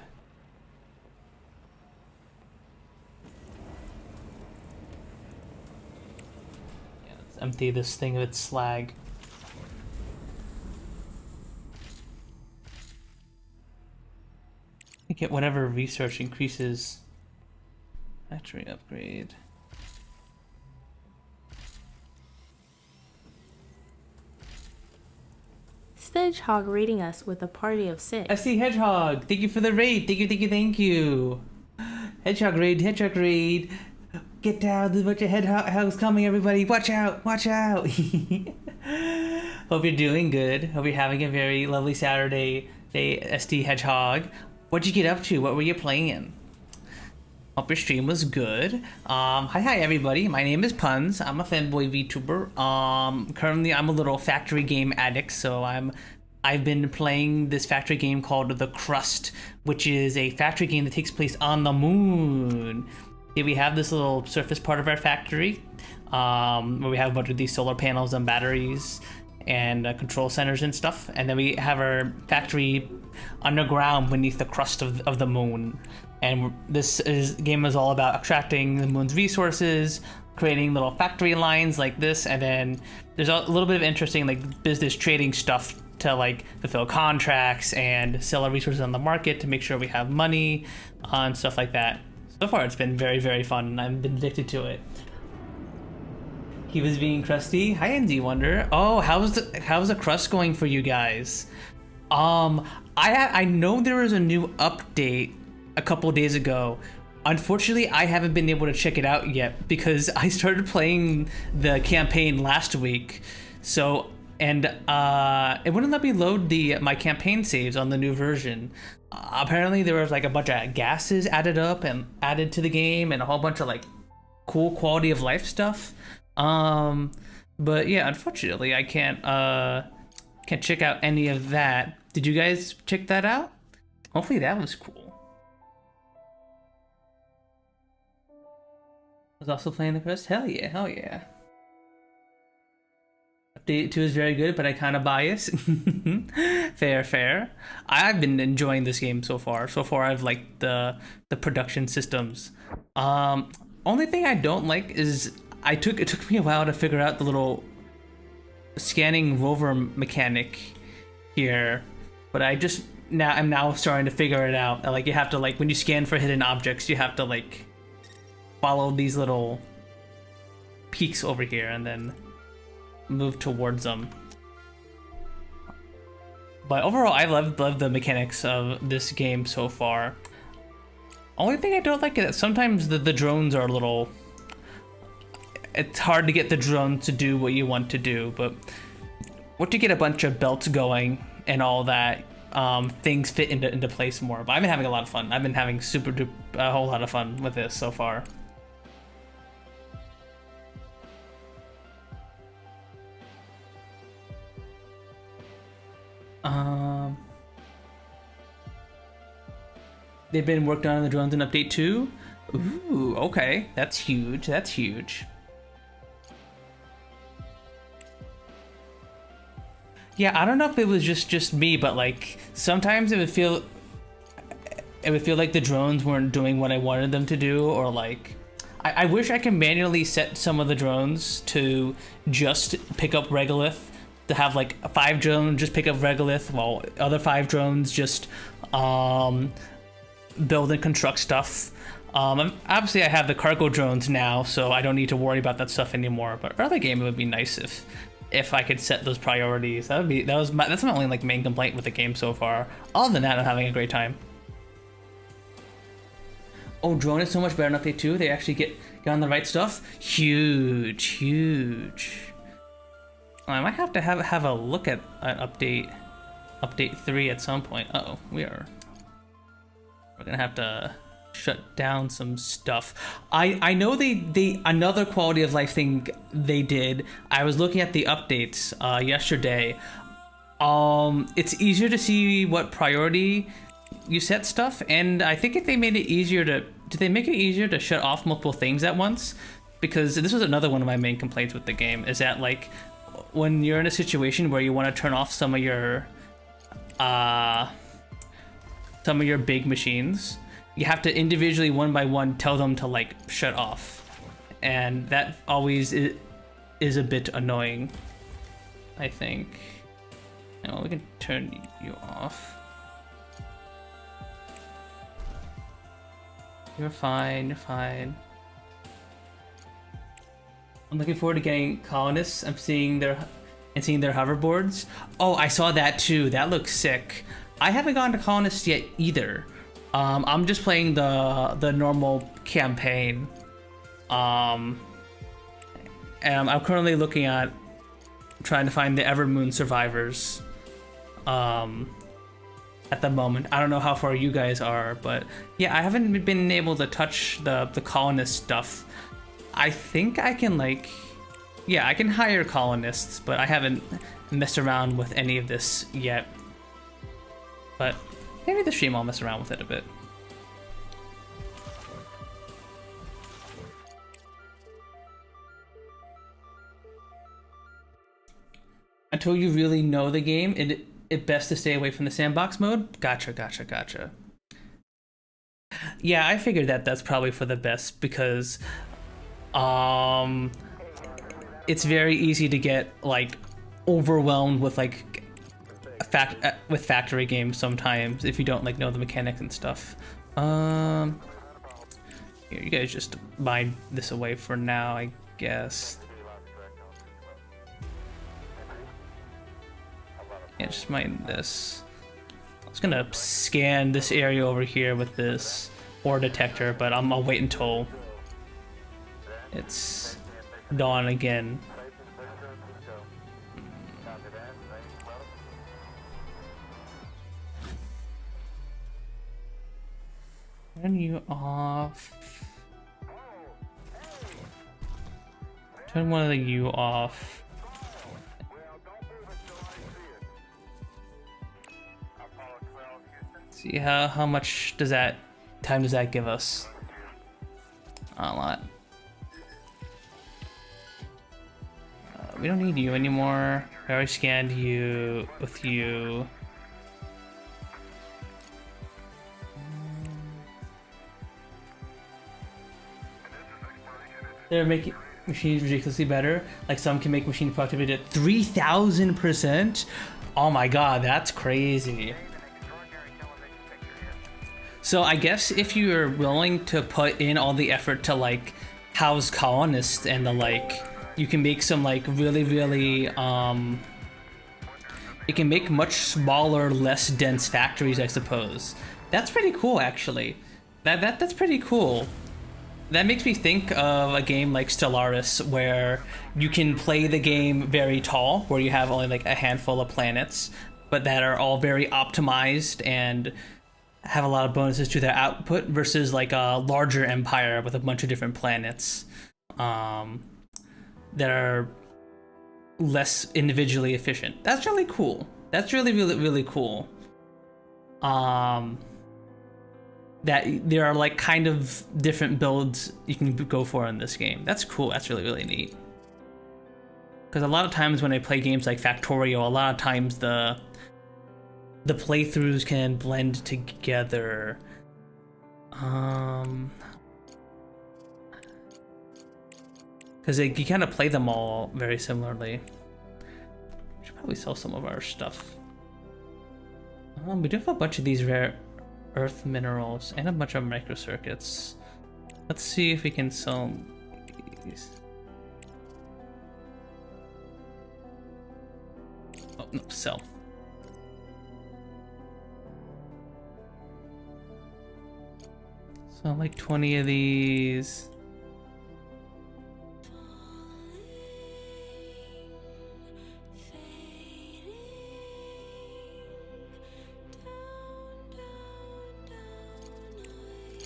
A: let's empty this thing of its slag. Get whatever research increases. Factory upgrade.
D: It's the Hedgehog raiding us with a party of 6.
A: I see Hedgehog. Thank you for the raid. Thank you, thank you, thank you. Hedgehog raid, Hedgehog raid. Get down, there's a bunch of hedgehogs coming, everybody. Watch out, watch out. Hope you're doing good. Hope you're having a very lovely Saturday day, SD Hedgehog. What'd you get up to? What were you playing? Hope your stream was good. Hi everybody. My name is Puns. I'm a fanboy VTuber. Currently I'm a little factory game addict, so I've been playing this factory game called The Crust, which is a factory game that takes place on the moon. Here we have this little surface part of our factory, where we have a bunch of these solar panels and batteries and control centers and stuff, and then we have our factory underground beneath the crust of the moon. And this game is all about extracting the moon's resources, creating little factory lines like this, and then there's a little bit of interesting like business trading stuff to like fulfill contracts and sell our resources on the market to make sure we have money and stuff like that. So far it's been very, very fun and I've been addicted to it. He was being crusty. Hi ND Wonder. Oh, how's the crust going for you guys? I know there was a new update a couple days ago. Unfortunately, I haven't been able to check it out yet because I started playing the campaign last week. So, and it wouldn't let me load my campaign saves on the new version. Apparently there was like a bunch of gases added to the game and a whole bunch of like cool quality of life stuff. But yeah, unfortunately I can't check out any of that. Did you guys check that out? Hopefully that was cool. I was also playing the Crust. Hell yeah, hell yeah. Update 2 is very good, but I kind of bias. Fair. I've been enjoying this game so far. So far, I've liked the production systems. Only thing I don't like is it took me a while to figure out the little scanning rover mechanic here, but I'm now starting to figure it out. Like you have to like when you scan for hidden objects, you have to like follow these little peaks over here and then move towards them. But overall, I love the mechanics of this game so far. Only thing I don't like is that sometimes the drones are a little... It's hard to get the drone to do what you want to do, but once you get a bunch of belts going and all that, things fit into place more. But I've been having a lot of fun. I've been having a whole lot of fun with this so far. They've been worked on the drones in update 2. Ooh, okay, that's huge. That's huge. Yeah, I don't know if it was just me, but like sometimes it would feel like the drones weren't doing what I wanted them to do, or like I wish I could manually set some of the drones to just pick up regolith, to have like 5 drones just pick up regolith while other 5 drones just build and construct stuff. Obviously I have the cargo drones now, so I don't need to worry about that stuff anymore, but for other game it would be nice if I could set those priorities. That's my only like main complaint with the game so far. Other than that, I'm having a great time. Oh, drone is so much better in update 2. They actually get on the right stuff. Huge. I might have to have a look at update 3 at some point. We're gonna have to shut down some stuff. I know they another quality of life thing they did. I was looking at the updates yesterday. It's easier to see what priority you set stuff, and I think if they made it easier to did they make it easier to shut off multiple things at once? Because this was another one of my main complaints with the game, is that like when you're in a situation where you want to turn off some of your big machines, you have to individually one by one tell them to like shut off, and that always is a bit annoying, I think. Well, we can turn you off. You're fine. I'm looking forward to getting colonists. I'm seeing and seeing their hoverboards. Oh, I saw that too. That looks sick. I haven't gone to Colonists yet either. I'm just playing the normal campaign. And I'm currently looking at trying to find the Evermoon survivors. At the moment, I don't know how far you guys are, but yeah, I haven't been able to touch the colonist stuff. I think I can like, yeah, I can hire colonists, but I haven't messed around with any of this yet. But maybe the stream I'll mess around with it a bit. Until you really know the game, it's best to stay away from the sandbox mode. Gotcha. Yeah, I figured that's probably for the best because it's very easy to get like overwhelmed with like with factory games sometimes if you don't like know the mechanics and stuff. Here, you guys just mine this away for now, I guess. Yeah, just mine this. I was gonna scan this area over here with this ore detector, but I'll wait until it's dawn again. Turn you off. Turn one of you off. See how much time does that give us? A lot. We don't need you anymore. I already scanned you with you. They're making machines ridiculously better. Like some can make machine productivity at 3,000%. Oh my god, that's crazy. So I guess if you're willing to put in all the effort to like house colonists and the like, you can make some like really it can make much smaller, less dense factories, I suppose. That's pretty cool, actually. That's pretty cool. That makes me think of a game like Stellaris, where you can play the game very tall, where you have only like a handful of planets, but that are all very optimized and have a lot of bonuses to their output, versus like a larger empire with a bunch of different planets that are less individually efficient. That's really cool. That's really cool. That there are like kind of different builds you can go for in this game. That's cool. That's really neat. Because a lot of times when I play games like Factorio, a lot of times the playthroughs can blend together. Because you kind of play them all very similarly. We should probably sell some of our stuff. We do have a bunch of these rare earth minerals and a bunch of microcircuits. Let's see if we can sell these. Oh, no, sell. So like 20 of these.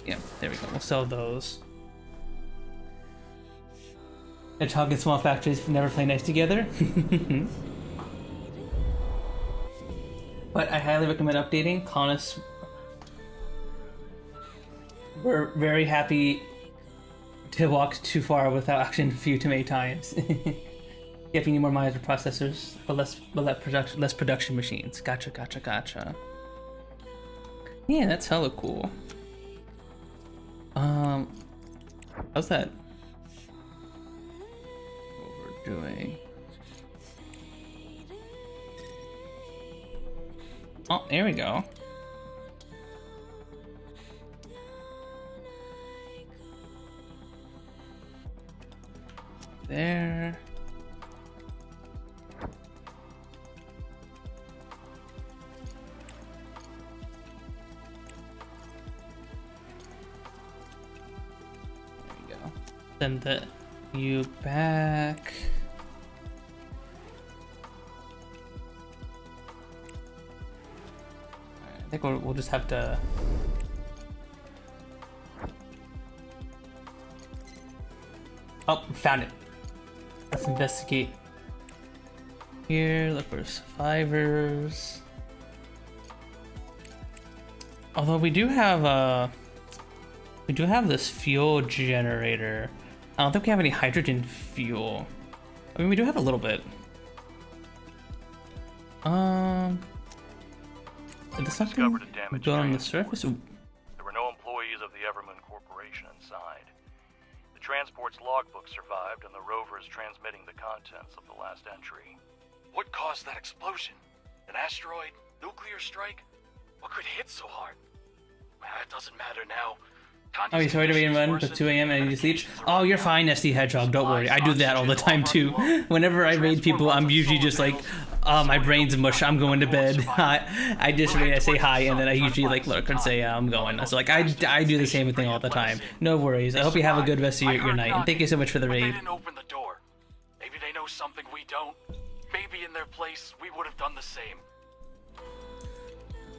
A: Yeah, there we go. We'll sell those. Hedgehog and small factories never play nice together. But I highly recommend updating. Colonists were very happy to walk too far without action a few too many times. Yep, you need more miners and processors, but less production machines. Gotcha. Yeah, that's hella cool. How's that? What we're doing? Oh, there we go. There. Send you back. I think we'll just have to. Oh, found it. Let's investigate. Here, look for survivors. Although we do have this fuel generator. I don't think we have any hydrogen fuel. I mean, we do have a little bit. Is this something
C: Discovered a damaged
A: built on the
C: transport.
A: surface? Ooh.
C: There were no employees of the Evermoon Corporation inside. The transport's logbook survived, and the rover is transmitting the contents of the last entry.
E: What caused that explosion? An asteroid? Nuclear strike? What could hit so hard? It doesn't matter now.
A: Oh, you're sorry to be in run till 2 a.m. and I need to sleep? Oh, you're fine, SD Hedgehog, don't worry. I do that all the time too. Whenever I raid people, I'm usually just like, oh, my brain's mush, I'm going to bed. I just raid, I say hi, and then I usually like look and say, I'm going. So like, I do the same thing all the time. No worries. I hope you have a good rest of your night, and thank you so much for the
E: They
A: raid.
E: didn't open the door. Maybe they know something we don't. Maybe in their place, we would have done the same.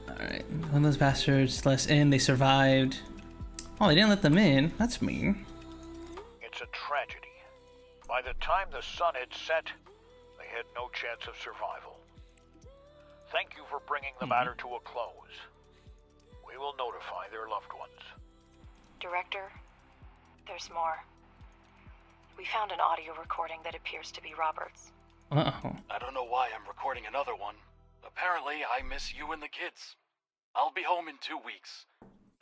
A: Alright, one of those bastards let us in, they survived. Oh, they didn't let them in. That's mean.
F: It's a tragedy. By the time the sun had set, they had no chance of survival. Thank you for bringing the matter to a close. We will notify their loved ones.
G: Director, there's more. We found an audio recording that appears to be Robert's.
A: Uh-oh.
E: I don't know why I'm recording another one. Apparently, I miss you and the kids. I'll be home in 2 weeks.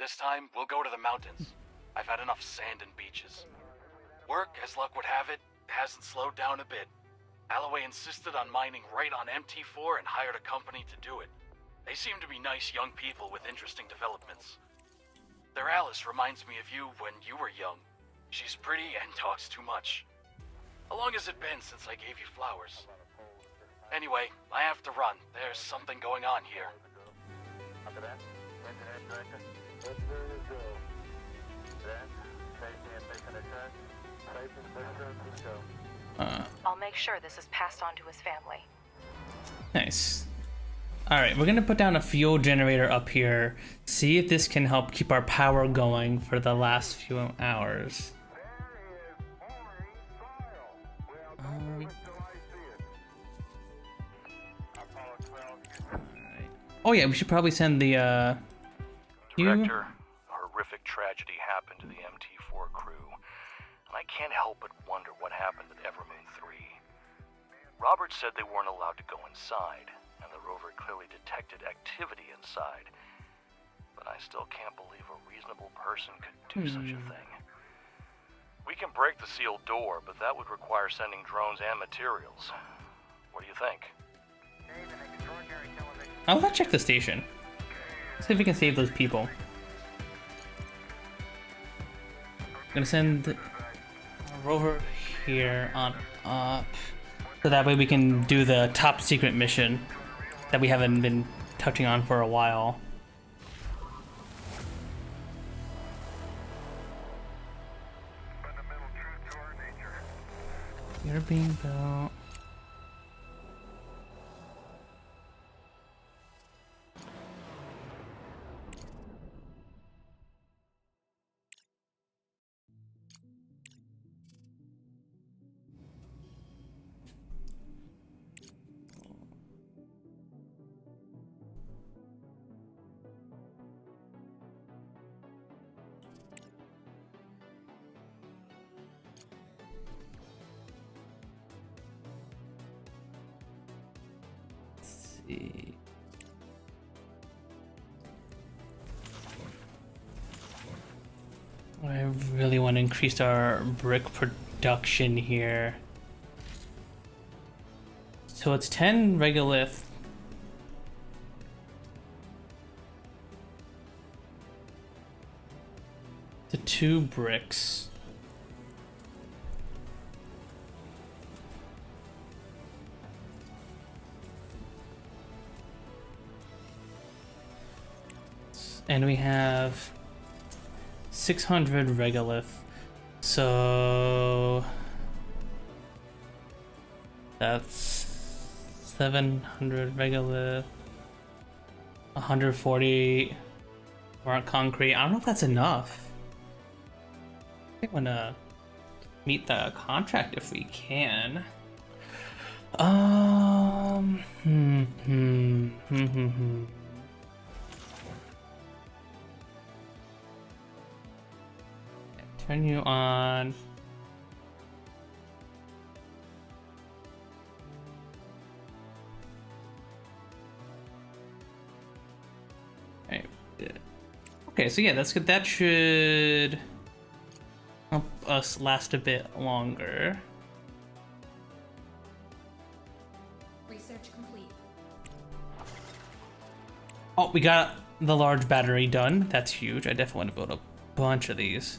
E: This time, we'll go to the mountains. I've had enough sand and beaches. Work, as luck would have it, hasn't slowed down a bit. Alloway insisted on mining right on MT4 and hired a company to do it. They seem to be nice young people with interesting developments. Their Alice reminds me of you when you were young. She's pretty and talks too much. How long has it been since I gave you flowers? Anyway, I have to run. There's something going on here.
G: I'll make sure this is passed on to his family.
A: Nice. Alright, we're gonna put down a fuel generator up here. See if this can help keep our power going for the last few hours. Oh yeah, we should probably send the
C: Director, a horrific tragedy happened to the MT4 crew, and I can't help but wonder what happened at Evermoon 3. Robert said they weren't allowed to go inside, and the rover clearly detected activity inside. But I still can't believe a reasonable person could do such a thing. We can break the sealed door, but that would require sending drones and materials. What do you think?
A: I'll go check the station. See if we can save those people. I'm gonna send a rover here on up, so that way we can do the top secret mission that we haven't been touching on for a while. You're being built. See. I really want to increase our brick production here. So it's 10 regolith. To 2 bricks. And we have 600 regolith So that's 700 regolith, 140 more concrete. I don't know if that's enough. I want to meet the contract if we can. Turn you on. Okay, so yeah, that's good. That should help us last a bit longer.
B: Research complete.
A: Oh, we got the large battery done. That's huge. I definitely want to build a bunch of these.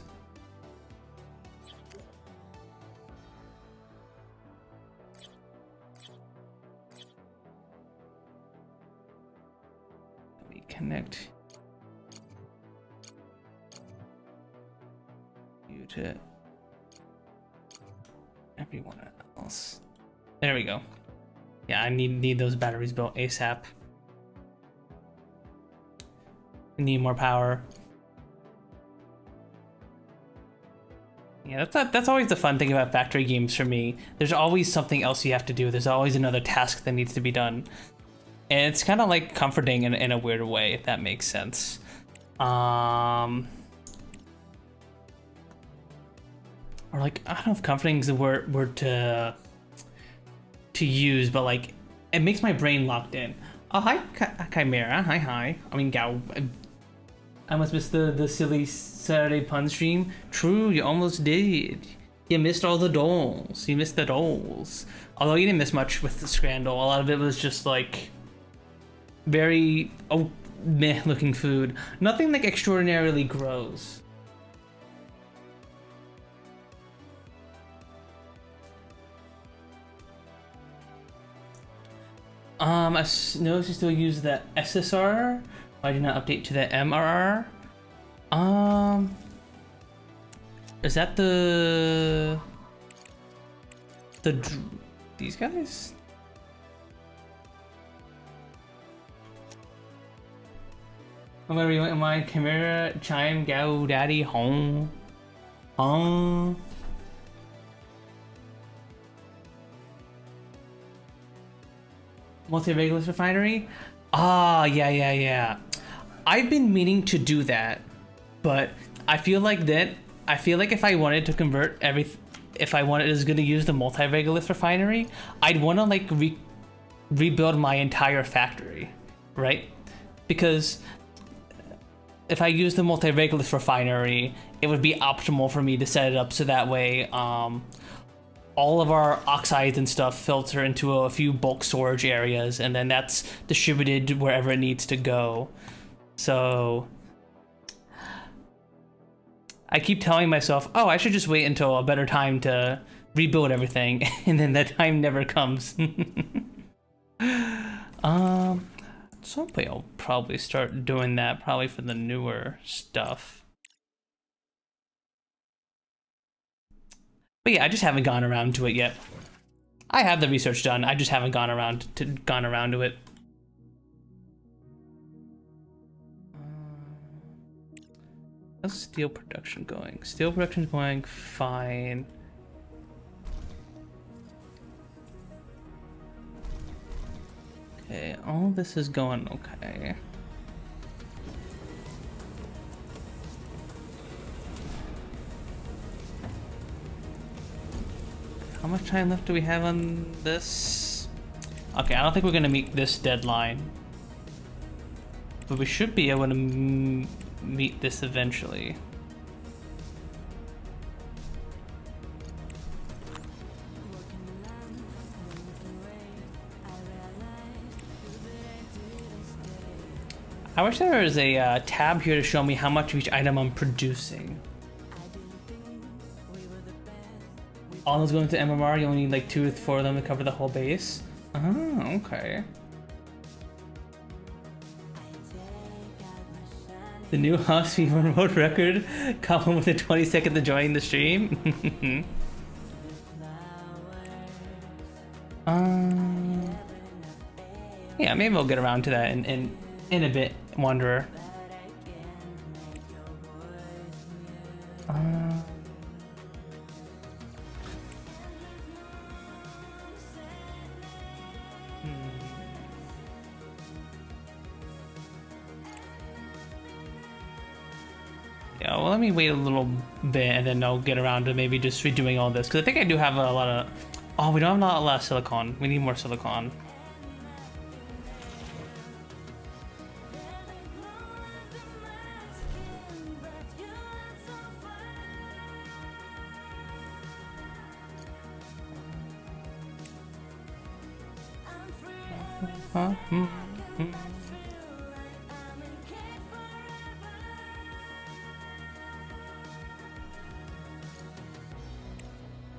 A: Let me connect you to everyone else. There we go. Yeah, I need those batteries built ASAP. Need more power. Yeah, that's always the fun thing about factory games for me. There's always something else you have to do. There's always another task that needs to be done. And it's kind of like comforting in a weird way, if that makes sense. Or like, I don't know if comforting is the word to use, but like, it makes my brain locked in. Oh, hi, Chimera. Hi. I mean, Gao. I must miss the silly Saturday pun stream. True, you almost did. You missed all the dolls. You missed the dolls. Although you didn't miss much with the Scrandal. A lot of it was just like very meh looking food. Nothing like extraordinarily gross. I noticed you still use the SSR. Why did not update to the MRR? Is that these guys? Whatever you want, my Chimera, Chime, Gao, Daddy, home. Multi-regulus refinery? Ah, yeah. I've been meaning to do that, but I feel like if I wanted to convert if I was going to use the multi-regolith refinery, I'd want to like rebuild my entire factory, right? Because if I use the multi-regolith refinery, it would be optimal for me to set it up so that way all of our oxides and stuff filter into a few bulk storage areas, and then that's distributed wherever it needs to go. So I keep telling myself, oh, I should just wait until a better time to rebuild everything, and then that time never comes. At some point I'll probably start doing that, probably for the newer stuff. But yeah, I just haven't gone around to it yet. I have the research done, I just haven't gone around to it. How's steel production going? Steel production's going fine. Okay, all this is going okay. How much time left do we have on this? Okay, I don't think we're gonna meet this deadline, but we should be able to meet this eventually. I wish there was a tab here to show me how much of each item I'm producing. All those going to MMR, you only need like 2 or 4 of them to cover the whole base. Oh, okay. The new House FIFA World Record caught home within 20 seconds of joining the stream. Yeah, maybe we'll get around to that in a bit, Wanderer. Yeah, well, let me wait a little bit and then I'll get around to maybe just redoing all this. Because I think I do have a lot of... Oh, we don't have a lot of silicon. We need more silicon. Huh?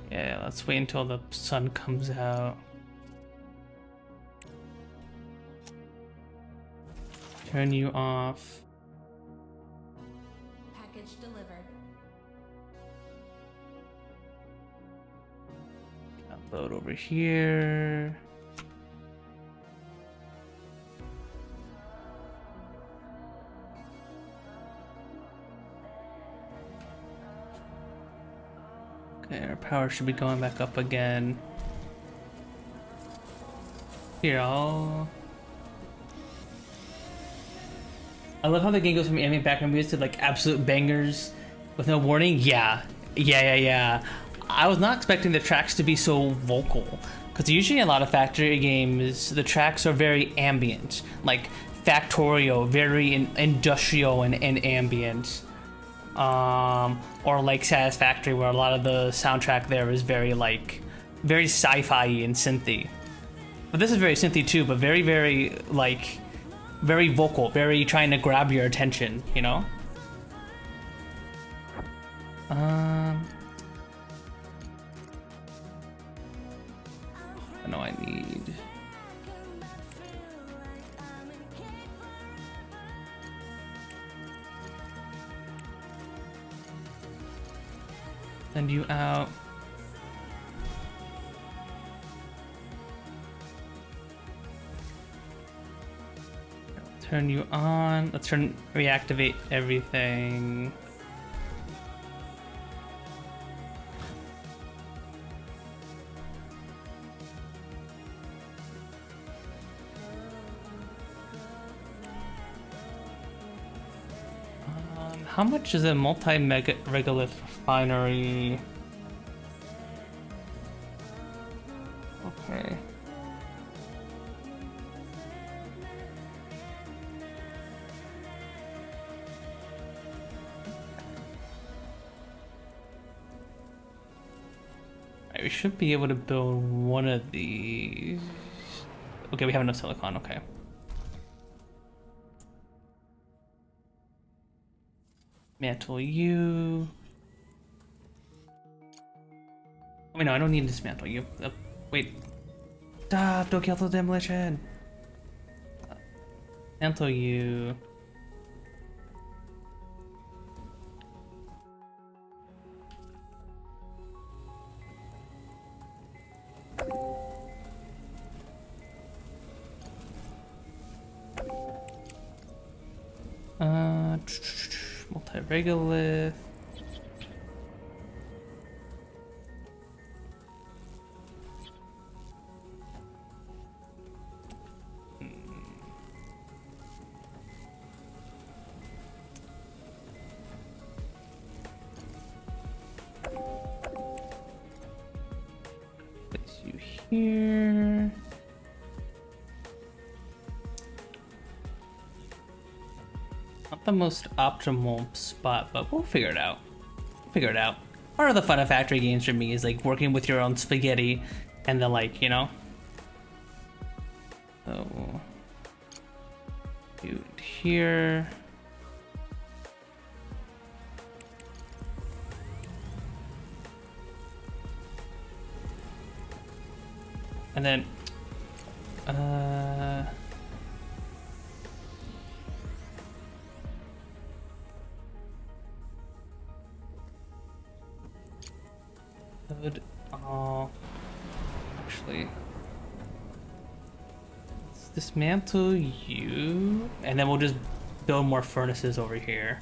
A: Yeah, let's wait until the sun comes out. Turn you off.
B: Package delivered.
A: Upload over here. Okay, our power should be going back up again. Here, I love how the game goes from ambient background music to like absolute bangers with no warning. Yeah. I was not expecting the tracks to be so vocal, because usually in a lot of factory games the tracks are very ambient, like Factorio, very industrial and ambient. Or like Satisfactory, where a lot of the soundtrack there is very sci-fi and synthy. But this is very synthy too, but very vocal, very trying to grab your attention, you know? I know I need... Send you out. Turn you on. Let's reactivate everything. How much is a multi-megalith refinery? Okay. Alright, we should be able to build one of these. Okay, we have enough silicon, okay. Mantle you. Oh, wait, no, I don't need to dismantle you. Wait. Stop! Don't kill the demolition! Mantle you. Multi-regolith. Place you here. Not the most optimal spot, but we'll figure it out. Part of the fun of factory games for me is like working with your own spaghetti and the like, you know? So, do it here. And then, Good. Actually, let's dismantle you, and then we'll just build more furnaces over here.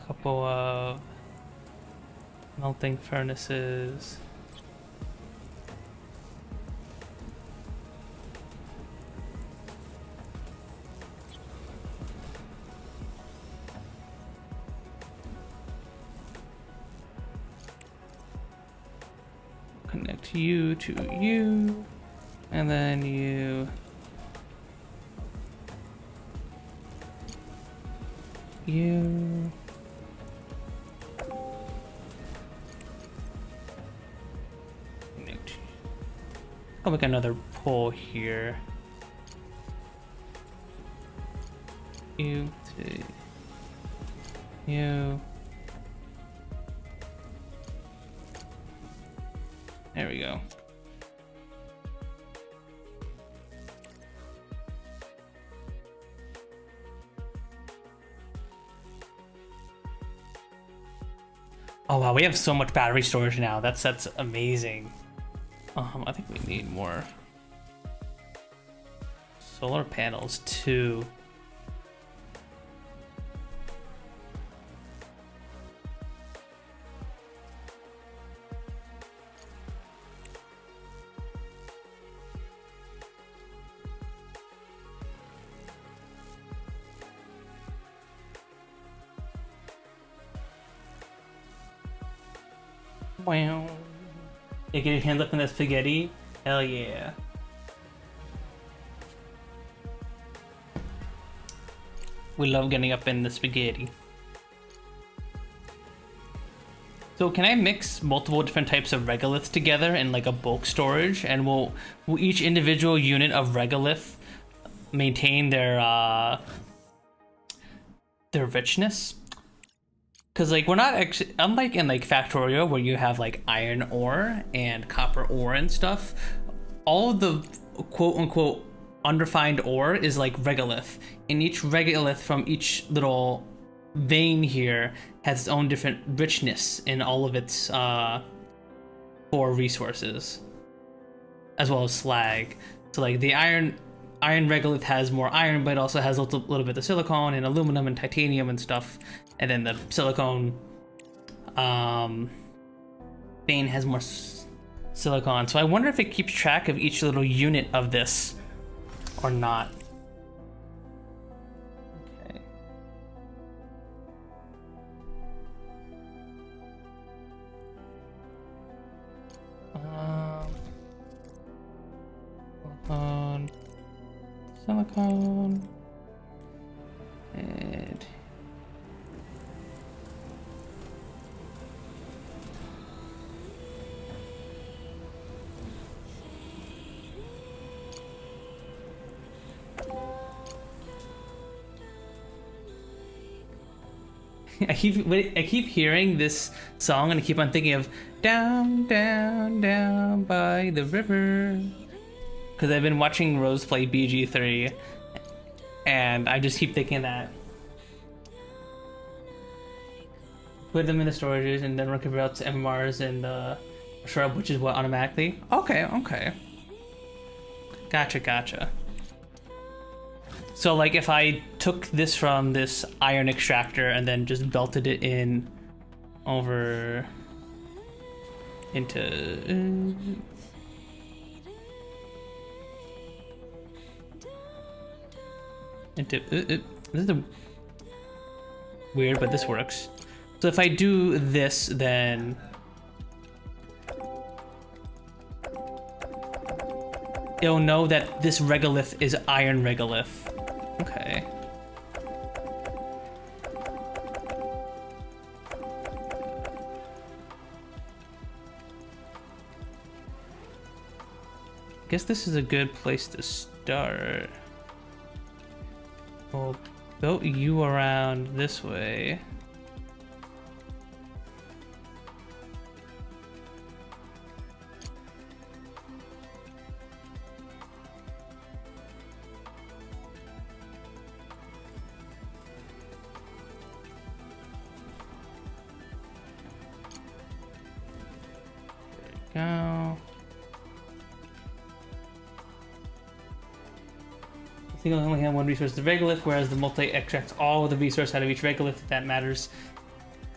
A: Couple of melting furnaces. Connect you to you, and then you. You. I'll make another pole here. You to you. There we go. Oh wow, we have so much battery storage now. That's amazing. I think we need more solar panels too. Wow. Yeah, get your hands up in that spaghetti. Hell yeah. We love getting up in the spaghetti. So can I mix multiple different types of regoliths together in like a bulk storage, and will each individual unit of regolith maintain their richness? Because like we're not actually, unlike in like Factorio where you have like iron ore and copper ore and stuff, all of the quote unquote unrefined ore is like regolith, and each regolith from each little vein here has its own different richness in all of its ore resources, as well as slag. So like the iron regolith has more iron, but it also has a little bit of silicon and aluminum and titanium and stuff. And then the silicone vein has more silicon. So I wonder if it keeps track of each little unit of this or not. Okay. Silicone. And I keep hearing this song and I keep on thinking of down, down, down by the river, because I've been watching Rose play BG3 and I just keep thinking that. Put them in the storages and then recover out to MMRs and shrub, which is what automatically. Okay. Gotcha. So like if I took this from this iron extractor and then just belted it in over into this is weird, but this works. So if I do this, then it'll know that this regolith is iron regolith. Okay. Guess this is a good place to start. We'll Go you around this way. Go. I think I only have one resource, the regolith, whereas the multi extracts all of the resource out of each regolith, if that matters.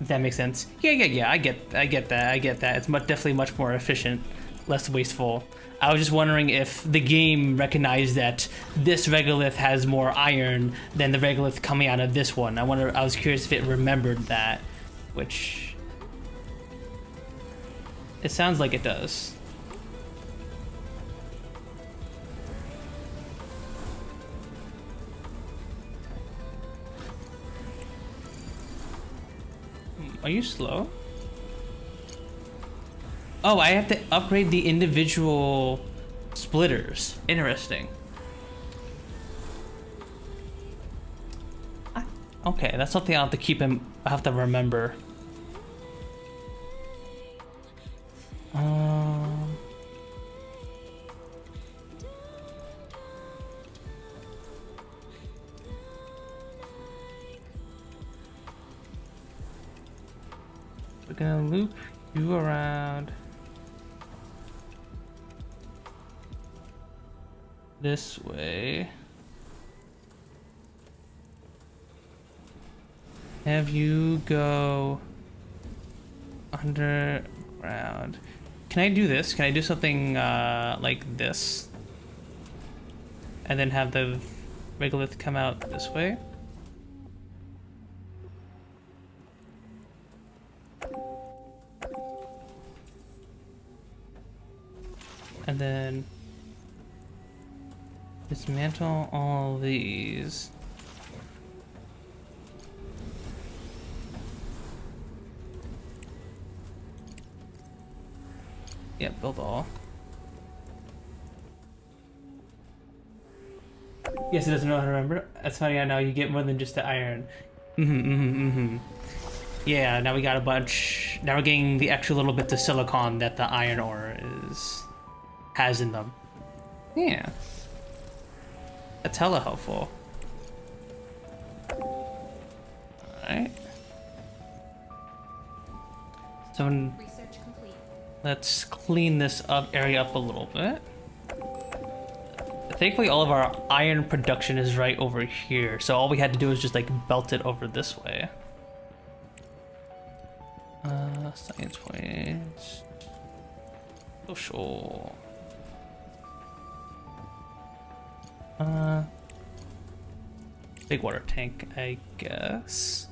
A: If that makes sense. Yeah. I get that. It's definitely much more efficient, less wasteful. I was just wondering if the game recognized that this regolith has more iron than the regolith coming out of this one. I was curious if it remembered that, which it sounds like it does. Are you slow? Oh, I have to upgrade the individual splitters. Interesting. Okay, that's something I'll have to keep in. I have to remember. We're gonna loop you around this way. Have you go underground. Can I do this? Can I do something like this? And then have the regolith come out this way? And then dismantle all these. Yeah, build all. Yes, it doesn't know how to remember. That's funny. I know you get more than just the iron. Yeah, now we got a bunch. Now we're getting the extra little bits of silicon that the iron ore has in them. Yeah, that's hella helpful. All right. So
B: Research complete.
A: let's clean this area up a little bit. Thankfully, all of our iron production is right over here, so all we had to do was just like belt it over this way. Science points. Social. Big water tank, I guess.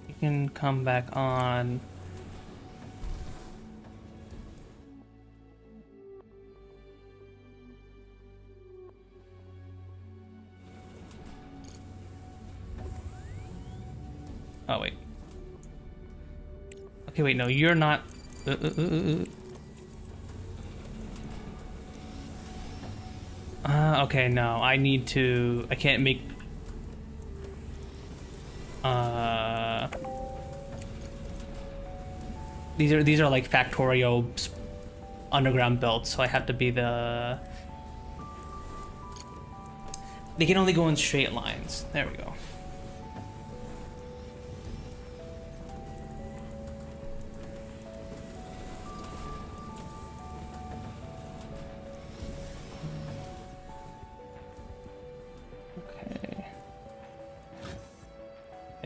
A: You can come back on. Oh, wait. Okay, wait, no, you're not... okay, no, I need to... I can't make... These are like Factorio underground belts, so I have to be the... They can only go in straight lines. There we go.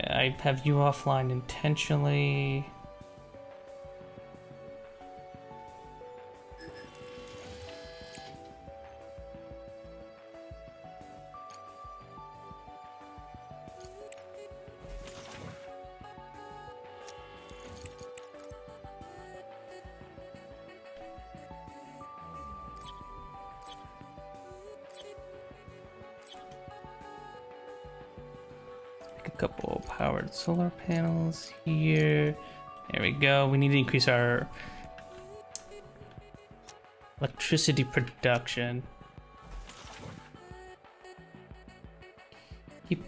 A: I have you offline intentionally. A couple powered solar panels here. There we go. We need to increase our Electricity production. Keep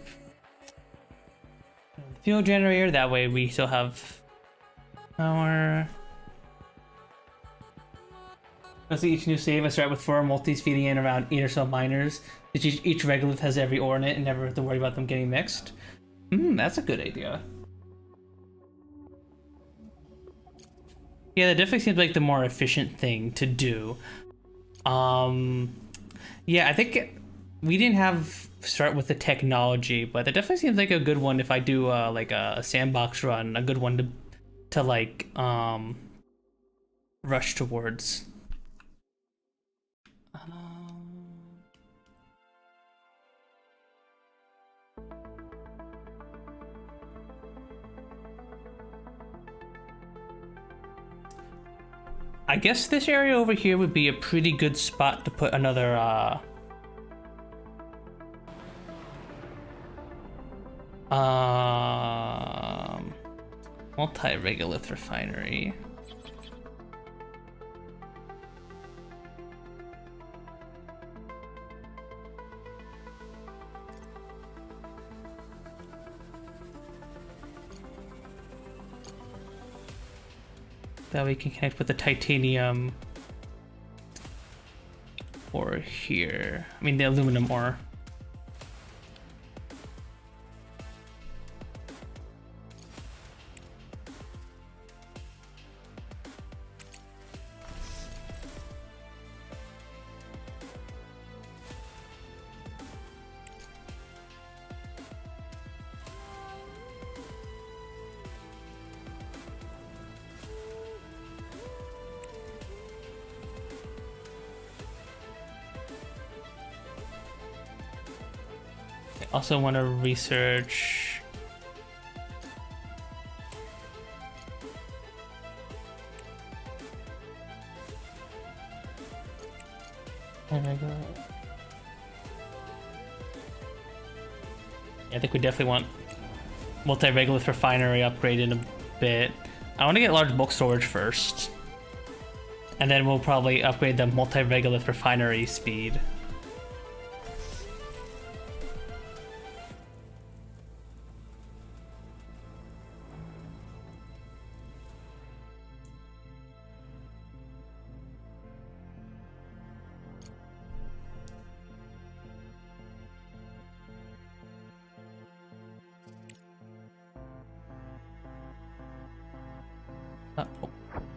A: the fuel generator, that way we still have power. Let's see, each new save I start with 4 multis feeding in around 8 or so miners. Each regolith has every ore in it and never have to worry about them getting mixed. That's a good idea. Yeah, that definitely seems like the more efficient thing to do. Yeah, I think we didn't have start with the technology, but that definitely seems like a good one if I do like a sandbox run, a good one to like rush towards. I guess this area over here would be a pretty good spot to put another multi-regolith refinery. That we can connect with the titanium ore here. I mean the aluminum ore. Also want to research I think we definitely want multi-regolith refinery upgrade in a bit. I want to get large bulk storage first, and then we'll probably upgrade the multi-regolith refinery speed.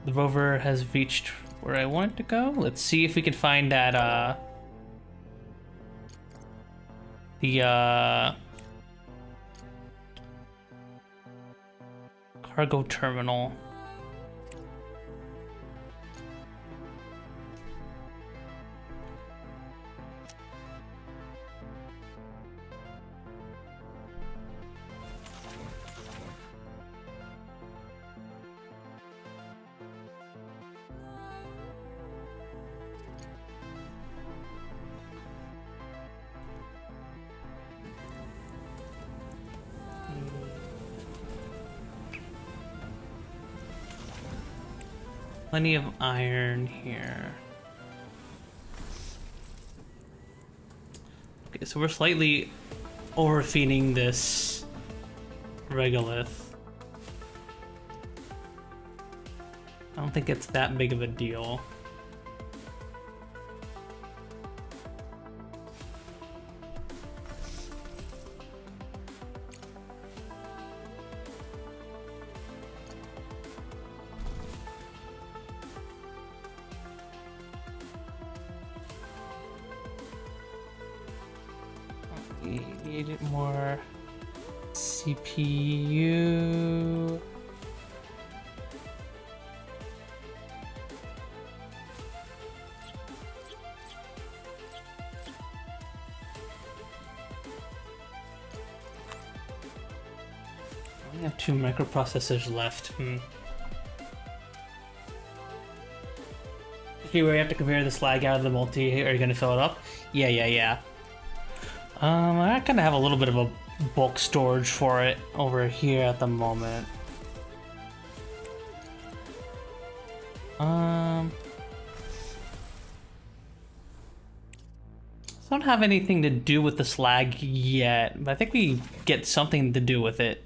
A: The rover has reached where I want it to go. Let's see if we can find that the cargo terminal. Plenty of iron here. Okay, so we're slightly overfeeding this regolith. I don't think it's that big of a deal. Needed more CPU. I only have 2 microprocessors left. Okay, where you have to convert the slag out of the multi. Are you gonna fill it up? Yeah. I kind of have a little bit of a bulk storage for it over here at the moment. don't have anything to do with the slag yet, but I think we get something to do with it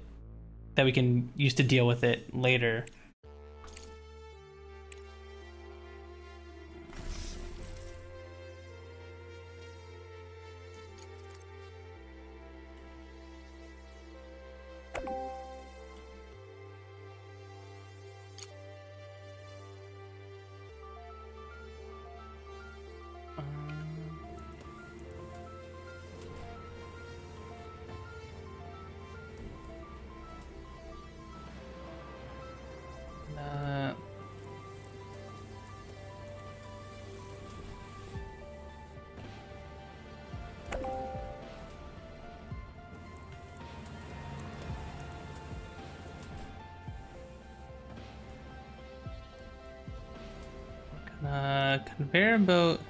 A: that we can use to deal with it later. Conveyor belt.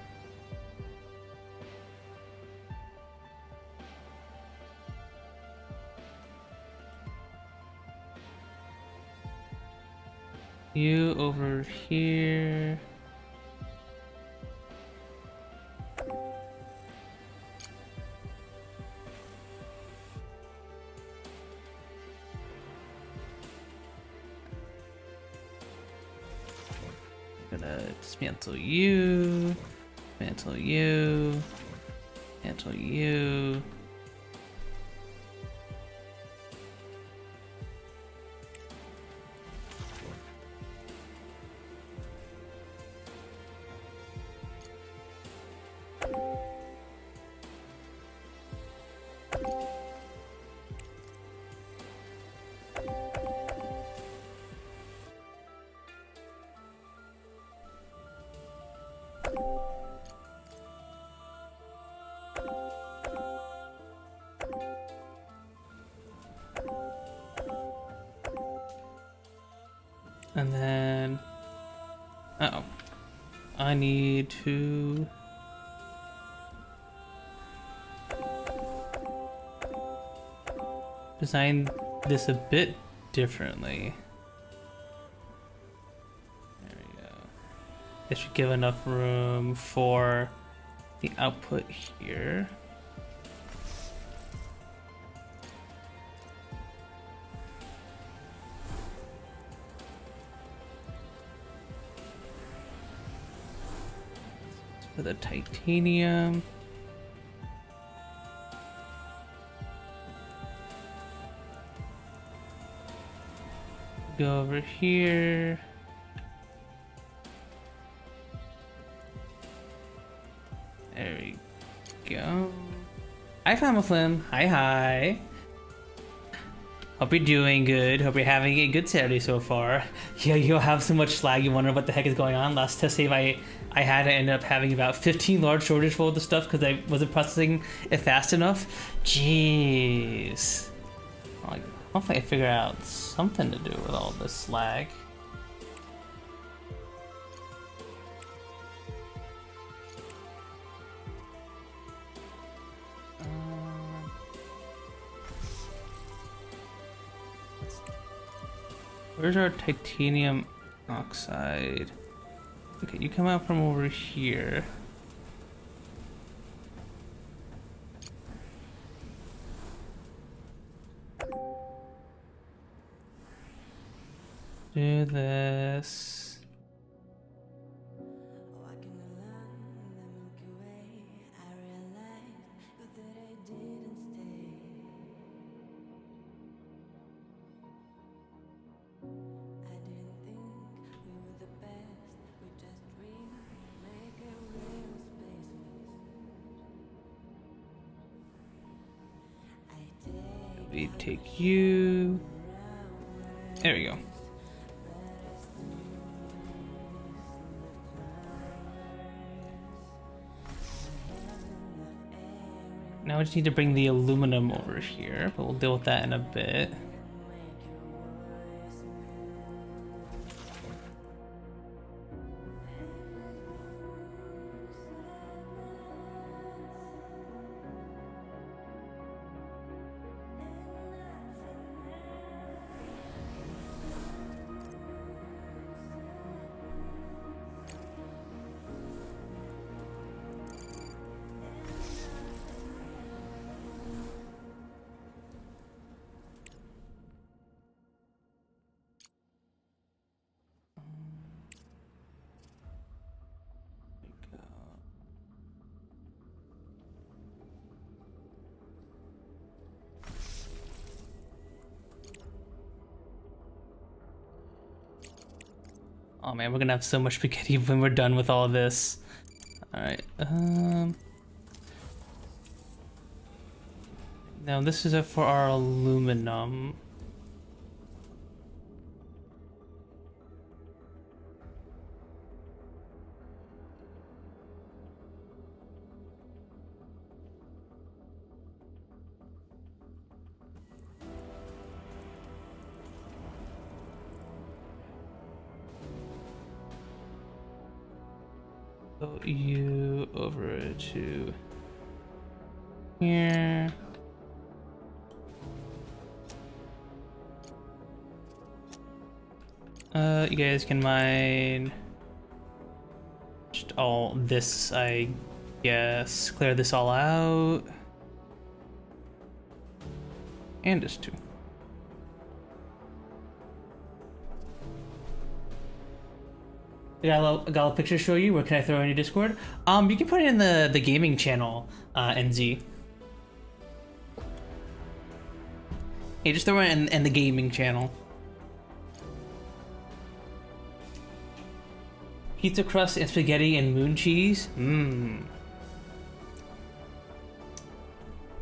A: You over here. Gonna dismantle you, dismantle you, dismantle you. And then, uh-oh, I need to design this a bit differently. There we go. This should give enough room for the output here. For the titanium. Go over here. There we go. Hi, Famaflim. Hi. Hope you're doing good. Hope you're having a good Saturday so far. Yeah, you'll have so much slag, you wonder what the heck is going on. Last test save I had to end up having about 15 large storage full of the stuff because I wasn't processing it fast enough. Jeez. Like, hopefully I figure out something to do with all this slag. Where's our titanium oxide? Okay, you come out from over here. Do this. We take you. There we go. Now we just need to bring the aluminum over here, but we'll deal with that in a bit. Oh man, we're gonna have so much spaghetti when we're done with all of this. All right. Now this is it for our aluminum. So you over to here. You guys can mine just all this, I guess. Clear this all out. And this too. I got a picture to show you. Where can I throw it in your Discord? You can put it in the gaming channel, NZ. Yeah, just throw it in the gaming channel. Pizza crust and spaghetti and moon cheese. Mmm.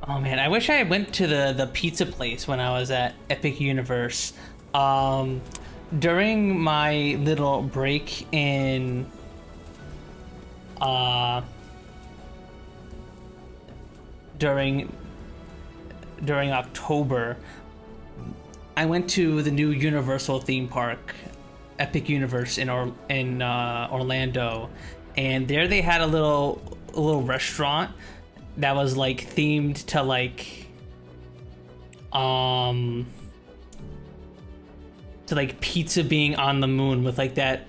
A: Oh man, I wish I went to the pizza place when I was at Epic Universe. During my little break in during October, I went to the new Universal theme park, Epic Universe in Orlando, and there they had a little restaurant that was like themed to like pizza being on the moon with like that.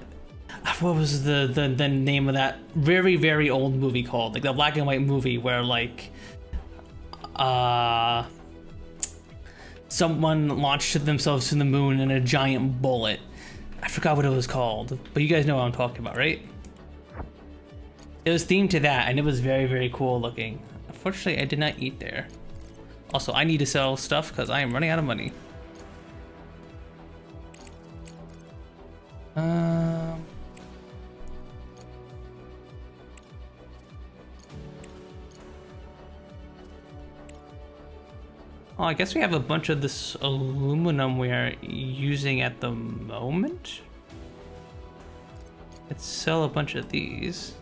A: What was the name of that very, very old movie called? Like the black and white movie where like someone launched themselves to the moon in a giant bullet. I forgot what it was called, but you guys know what I'm talking about, right? It was themed to that, and it was very, very cool looking. Unfortunately, I did not eat there. Also, I need to sell stuff because I am running out of money. Oh, I guess we have a bunch of this aluminum we are using at the moment. Let's sell a bunch of these.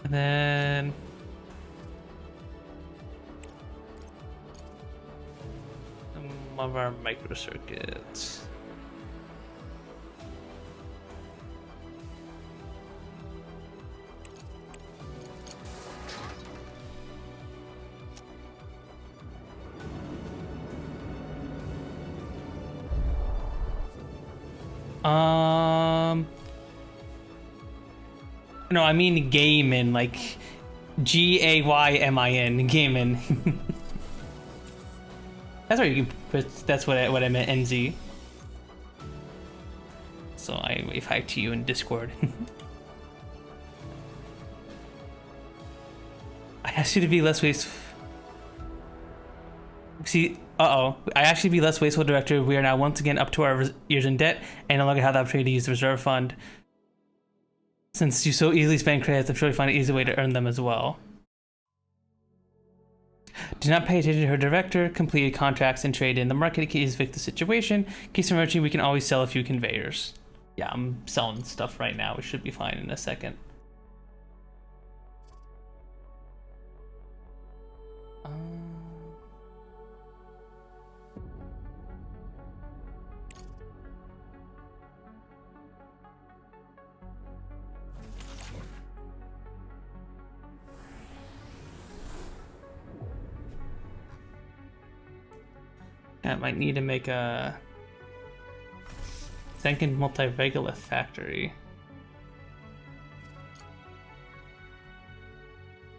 A: And then some of our microcircuits. No, I mean Gaiman, like Gaymin, Gaiman. That's what you can put. That's what I meant. NZ. So I wave hi to you in Discord. I asked you to be less wasteful. See, I asked you to be less wasteful, Director. We are now once again up to our ears in debt, and no longer have the opportunity to use the reserve fund. Since you so easily spend credits, I'm sure you find an easy way to earn them as well. Do not pay attention to her, Director. Completed contracts and trade in the market can easily fix the situation. In case of emergency, we can always sell a few conveyors. Yeah, I'm selling stuff right now. We should be fine in a second. I might need to make a second multi-regolith factory.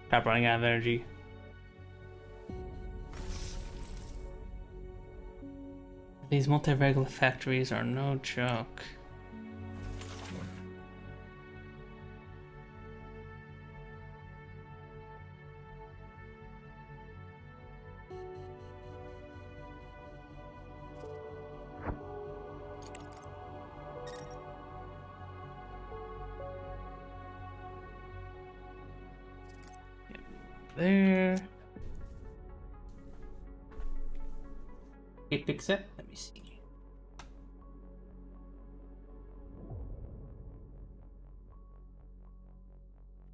A: Crap, running out of energy. These multi-regolith factories are no joke. there. Epic set. Let me see.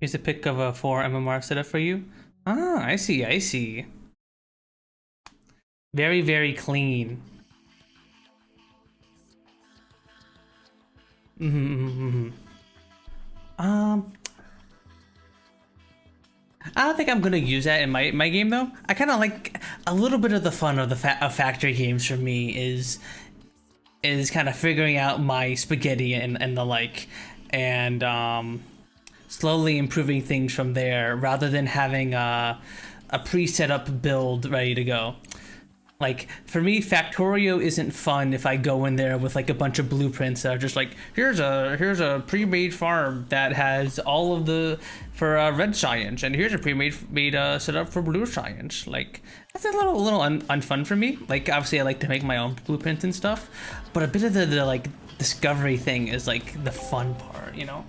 A: Here's a pic of a 4 MMR setup for you. Ah, I see, I see. Very, very clean. I don't think I'm gonna use that in my game though. I kind of like a little bit of the fun of the factory games for me is kind of figuring out my spaghetti and the like, and slowly improving things from there rather than having a pre-set up build ready to go. Like, for me, Factorio isn't fun if I go in there with like a bunch of blueprints that are just like, here's a pre-made farm that has all of the for red giants, and here's a pre-made setup for blue giants. Like, that's a little unfun for me. Like, obviously I like to make my own blueprints and stuff, but a bit of the like discovery thing is like the fun part, you know?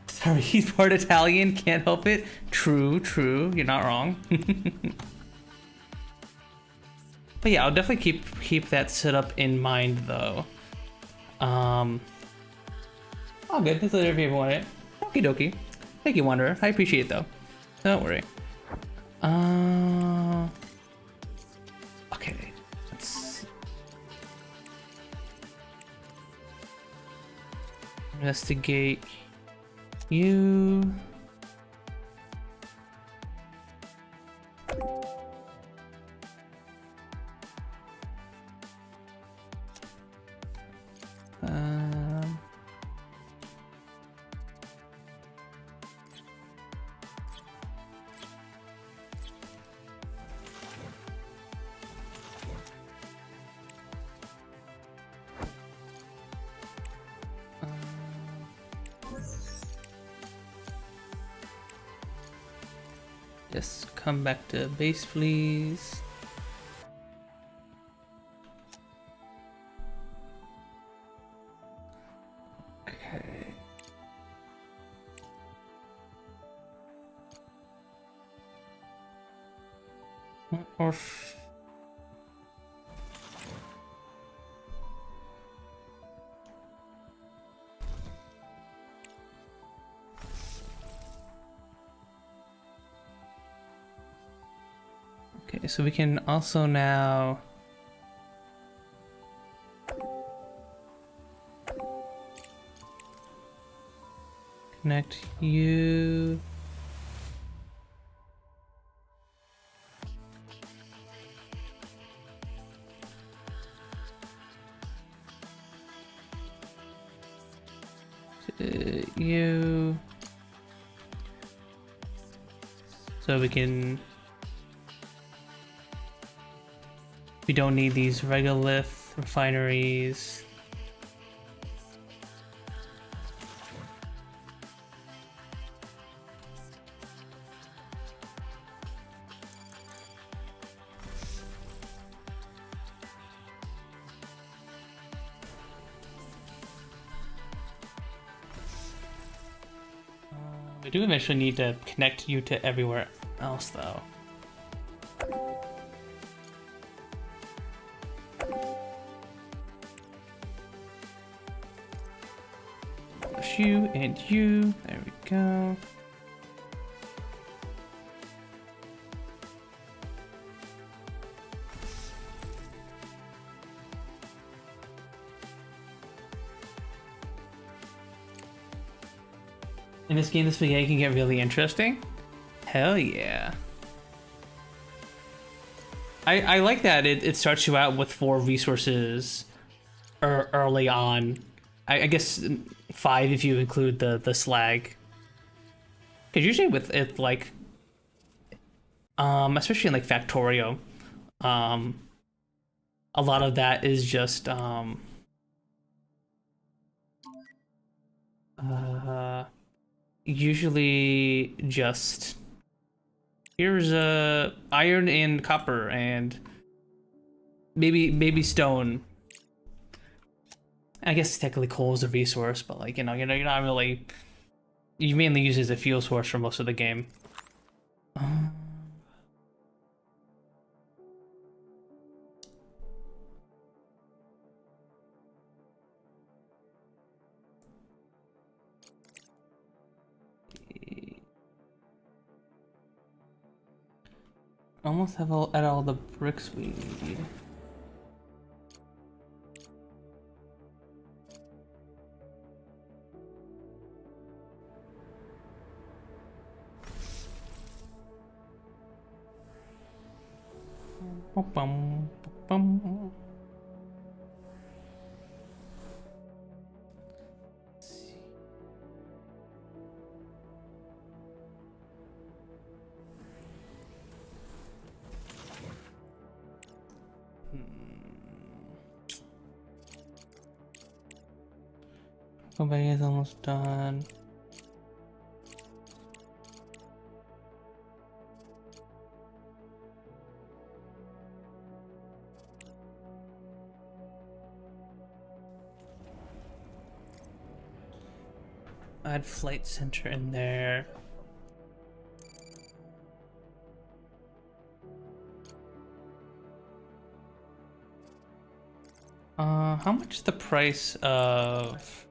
A: Sorry, he's part Italian, can't help it. True, you're not wrong. But yeah, I'll definitely keep that setup in mind though. Oh good, that's literally if you want it. Okie dokie. Thank you, Wanderer. I appreciate it though. Don't worry. Okay. Let's see. Investigate you. Just come back to base, please. Okay. Okay, so we can also now connect you. To you. So we can. We don't need these regolith refineries. We do eventually need to connect you to everywhere else though. You and you. There we go. In this game, the spaghetti can get really interesting. Hell yeah. I like that it starts you out with 4 resources early on. I guess 5 if you include the slag. Because usually with it, like, especially in like Factorio, a lot of that is just usually just here's iron and copper and maybe stone. I guess technically coal is a resource, but like, you're not really. You mainly use it as a fuel source for most of the game. almost have all the bricks we need. Bum, bum. Bay is almost done. Add flight center in there. How much is the price of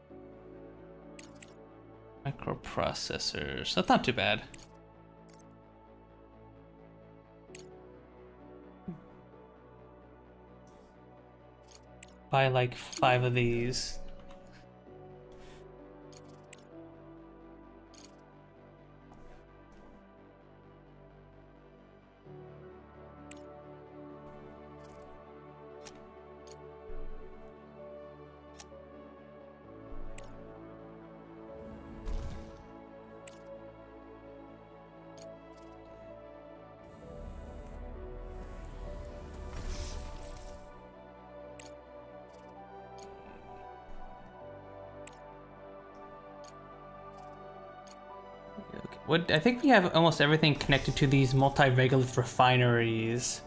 A: microprocessors? That's not too bad. Buy like 5 of these. What I think we have almost everything connected to these multi-regolith refineries.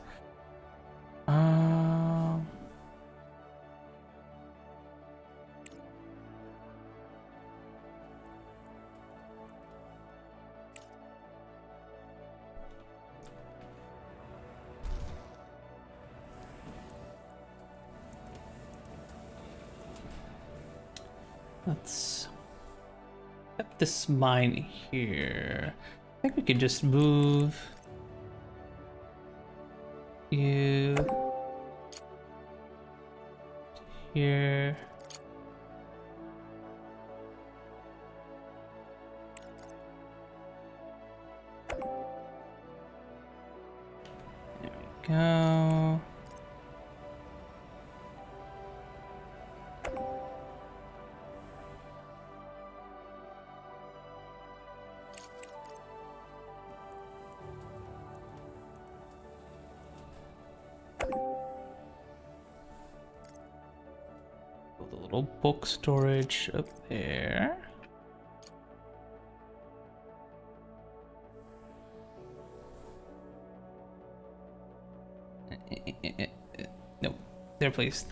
A: Let's set this mine here. I think we could just move you to here. There we go. The little book storage up there. Nope. There, please.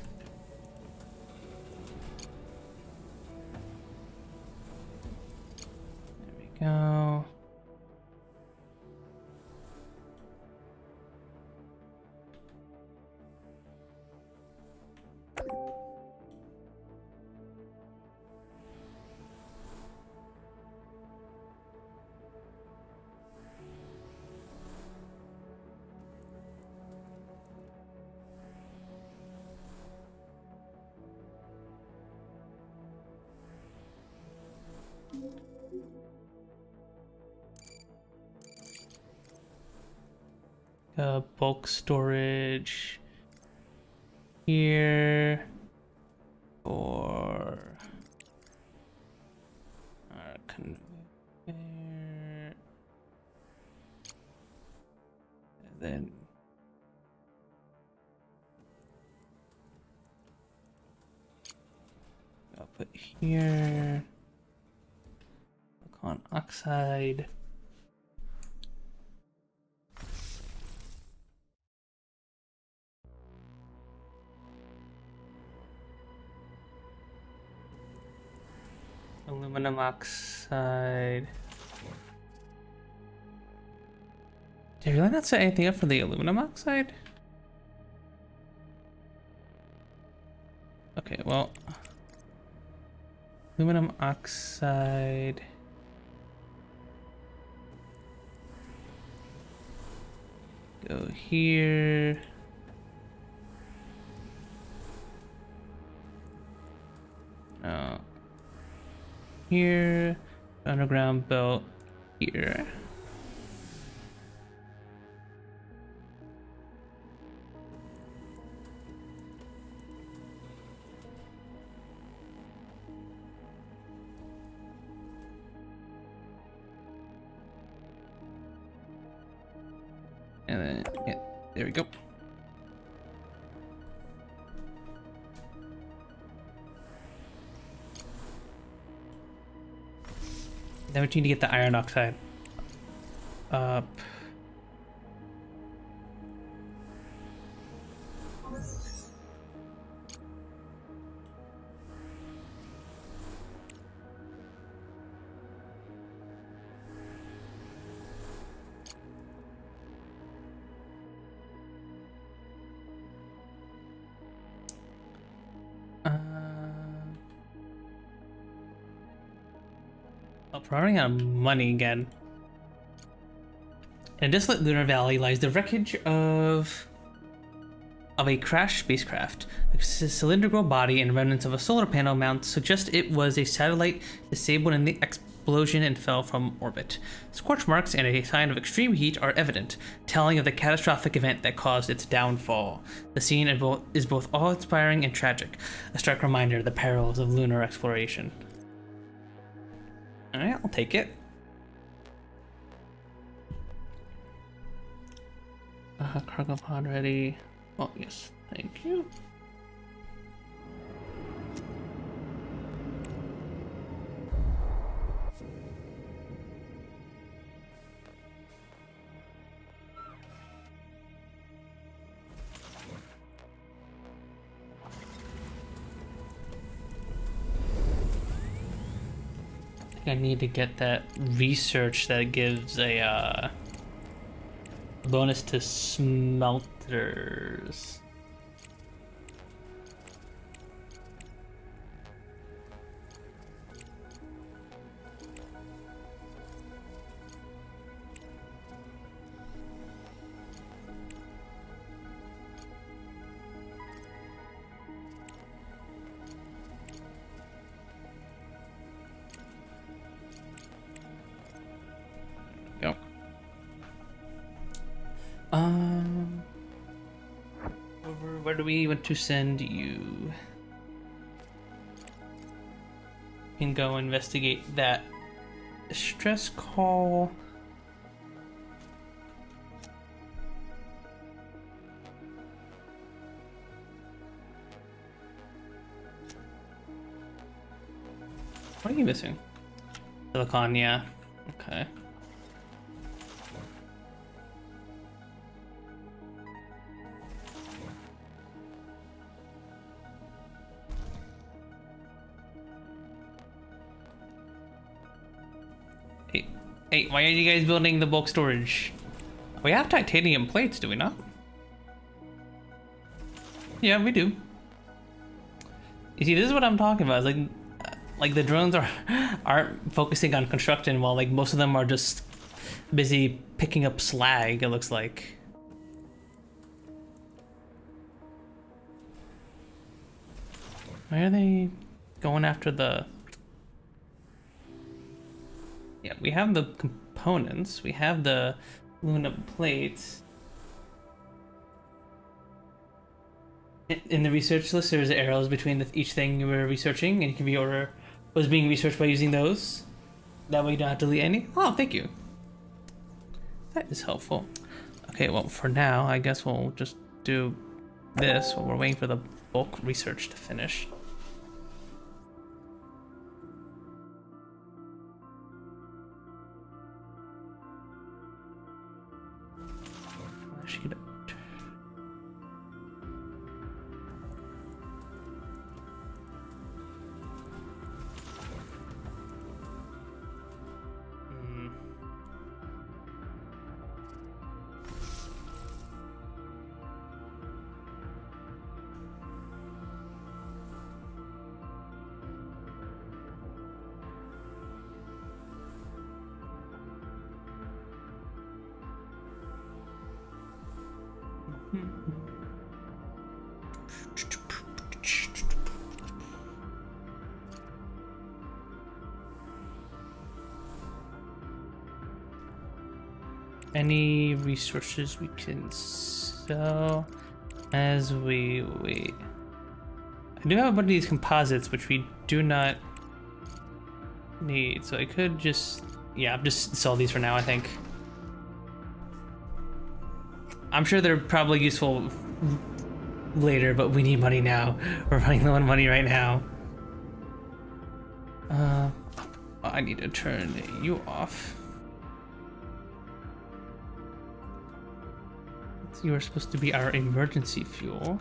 A: There we go. Bulk storage here for our conveyor, and then I'll put here silicon oxide. Aluminum oxide. Did I really not set anything up for the aluminum oxide? Okay, well, aluminum oxide. Go here. Here. Underground belt here. And then, yeah, there we go. Then we need to get the iron oxide up. Oh, we're running out of money again. In a desolate lunar valley lies the wreckage of a crashed spacecraft. The cylindrical body and remnants of a solar panel mount suggest it was a satellite disabled in the explosion and fell from orbit. Scorch marks and a sign of extreme heat are evident, telling of the catastrophic event that caused its downfall. The scene is both awe-inspiring and tragic, a stark reminder of the perils of lunar exploration. Alright, I'll take it. Cargo pod ready. Oh, yes, thank you. I need to get that research that gives a bonus to smelters. Go. Where do we want to send you? You can go investigate that stress call. What are you missing? Silicon, yeah. Okay. Hey, why are you guys building the bulk storage? We have titanium plates, do we not? Yeah, we do. You see, this is what I'm talking about. It's like the drones aren't focusing on construction, while like most of them are just busy picking up slag. It looks like. Why are they going after the? Yeah, we have the components. We have the aluminum plates. In the research list, there's arrows between each thing you were researching, and you can reorder was being researched by using those. That way you don't have to delete any. Oh, thank you. That is helpful. Okay, well, for now, I guess we'll just do this while we're waiting for the bulk research to finish. Any resources we can sell as we wait. I do have a bunch of these composites, which we do not need, so I could just, yeah, just sell these for now, I think. I'm sure they're probably useful later, but we need money now. We're running low on money right now. I need to turn you off. You are supposed to be our emergency fuel.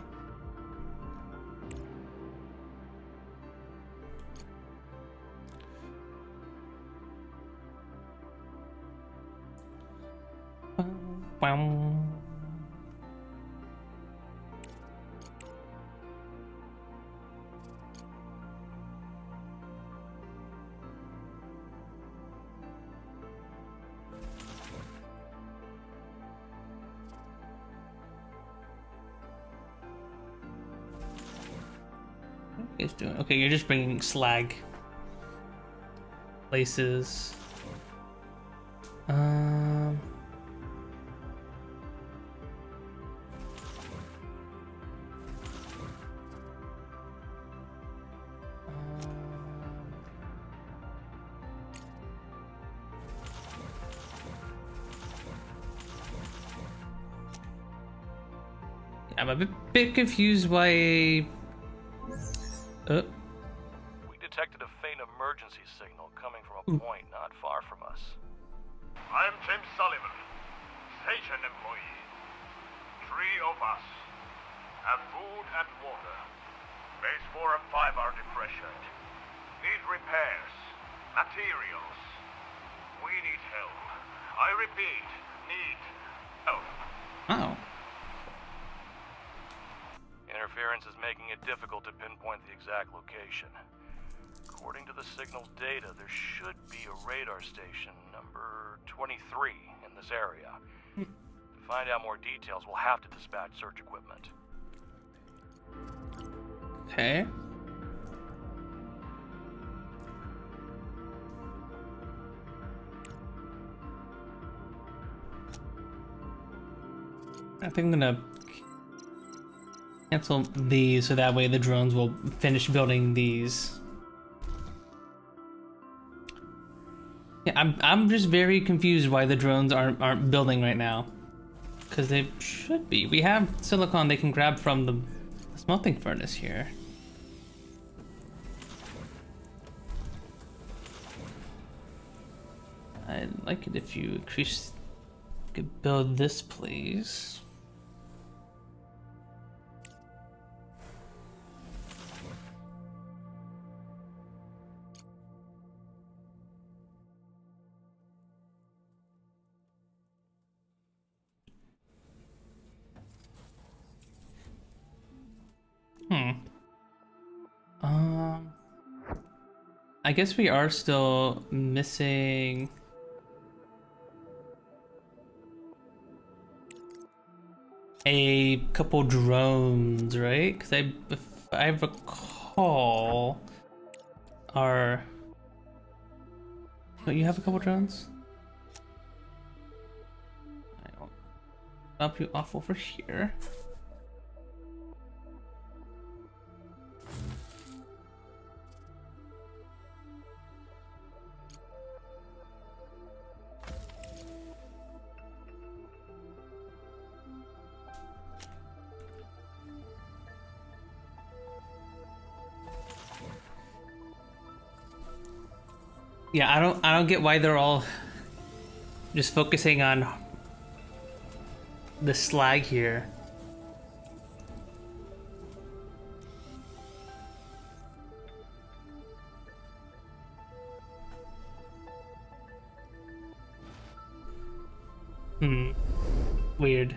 A: Wow. What are you guys doing? Okay, you're just bringing slag places. I'm a bit confused why.
C: We detected a faint emergency signal coming from a point not far from us.
F: I'm James Sullivan, station employee. 3 of us have food and water. Base 4 and 5 are depressured. Need repairs, materials. We need help. I repeat, need help.
A: Oh.
C: Interference is making it difficult to pinpoint the exact location. According to the signal's data, there should be a radar station number 23 in this area. To find out more details, we'll have to dispatch search equipment.
A: Okay. I think I'm gonna cancel these so that way the drones will finish building these. Yeah, I'm just very confused why the drones aren't building right now. Because they should be. We have silicon they can grab from the smelting furnace here. I'd like it if you increase, could build this, please. I guess we are still missing a couple drones, right? Because if I recall, don't you have a couple drones? I'll drop you off over here. Yeah, I don't get why they're all just focusing on the slag here. Weird.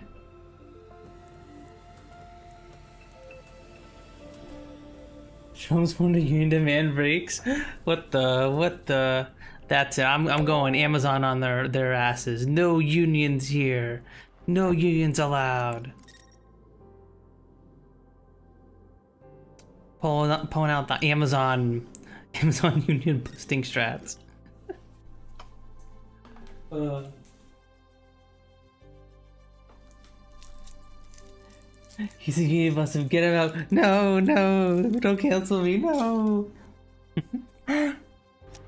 A: Trump's when the union demand breaks. What the? That's it. I'm going Amazon on their asses. No unions here. No unions allowed. pulling out the Amazon Union boosting strats. He's a union buster. Get him out. No, don't cancel me. No.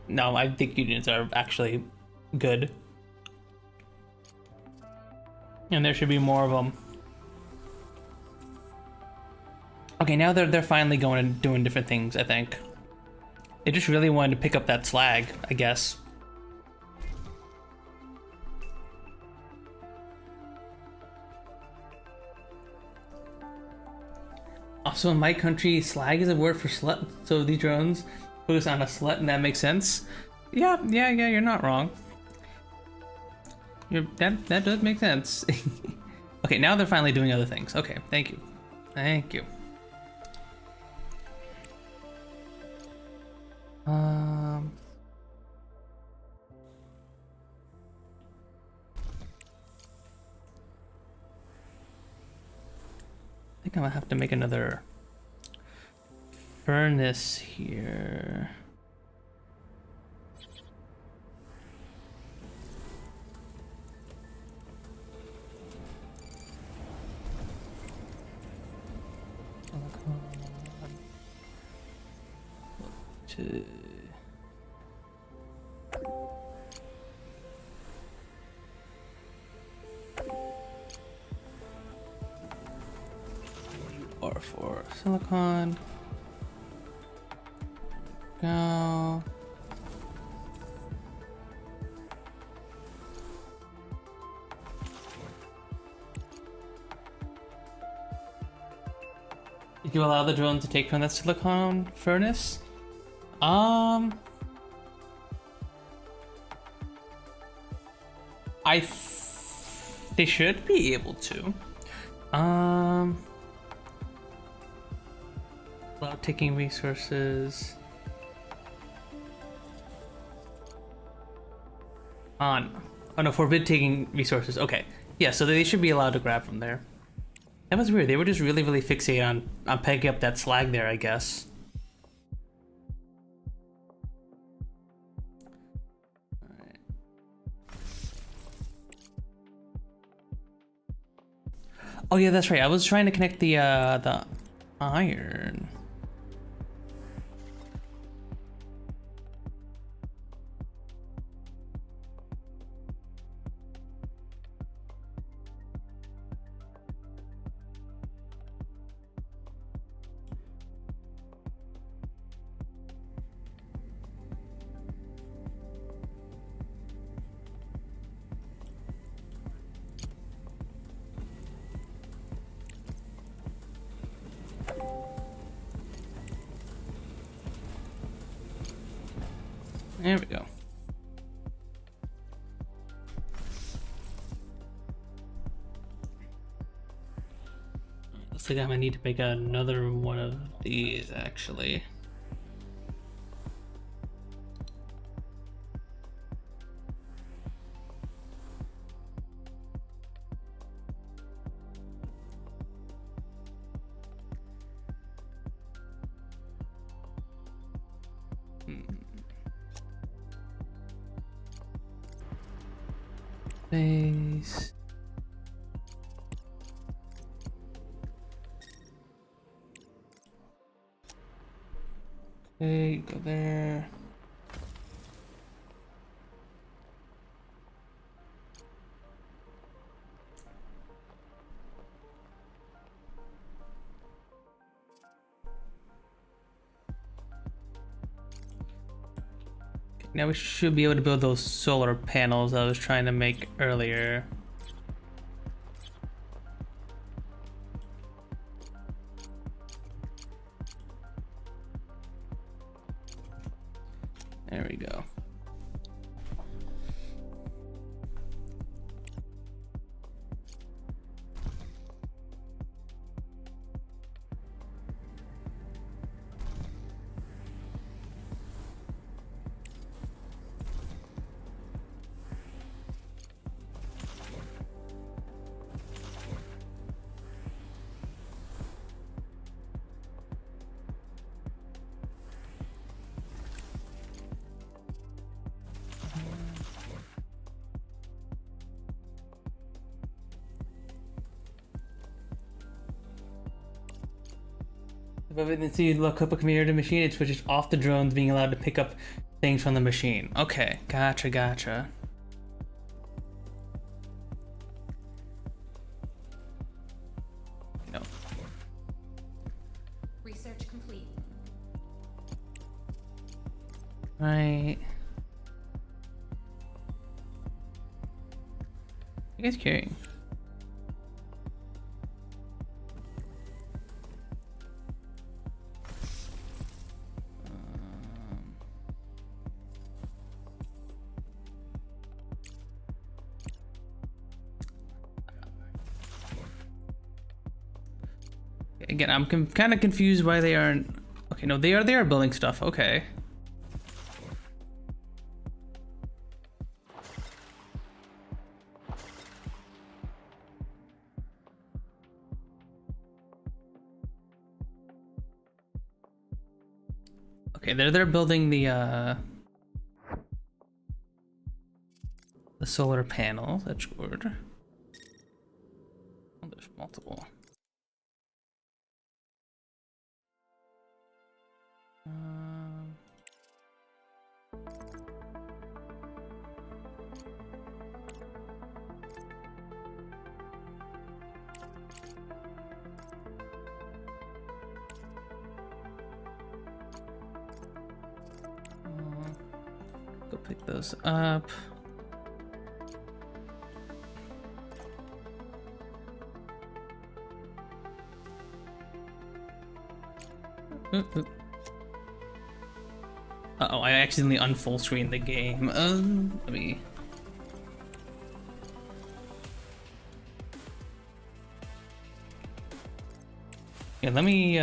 A: No, I think unions are actually good. And there should be more of them. Okay, now they're finally going and doing different things, I think. They just really wanted to pick up that slag, I guess. Also, in my country, slag is a word for slut, so these drones focus on a slut, and that makes sense. Yeah, you're not wrong. That does make sense. Okay, now they're finally doing other things. Okay, thank you. Thank you. I think I'm gonna have to make another furnace here. R4 silicon. Go. Did you allow the drone to take from that silicon furnace? They should be able to. Without taking resources. On. Oh no, forbid taking resources. Okay. Yeah, so they should be allowed to grab from there. That was weird. They were just really fixated on picking up that slag there, I guess. Alright. Oh yeah, that's right. I was trying to connect the iron. There we go. Looks like I might need to make another one of these, actually. Base. Okay, go there. Now we should be able to build those solar panels I was trying to make earlier. There we go. If everything see you look up a computer to machine, it switches off the drones being allowed to pick up things from the machine. Okay, gotcha. No.
B: Research complete.
A: Right. What are you guys carrying? Again, I'm kind of confused why they aren't. Okay, no, they are building stuff. Okay. Okay, they're building the solar panels. That's good. Oh, there's multiple. Go pick those up. Uh-oh, I accidentally unfull screened the game. Let me... Yeah, let me,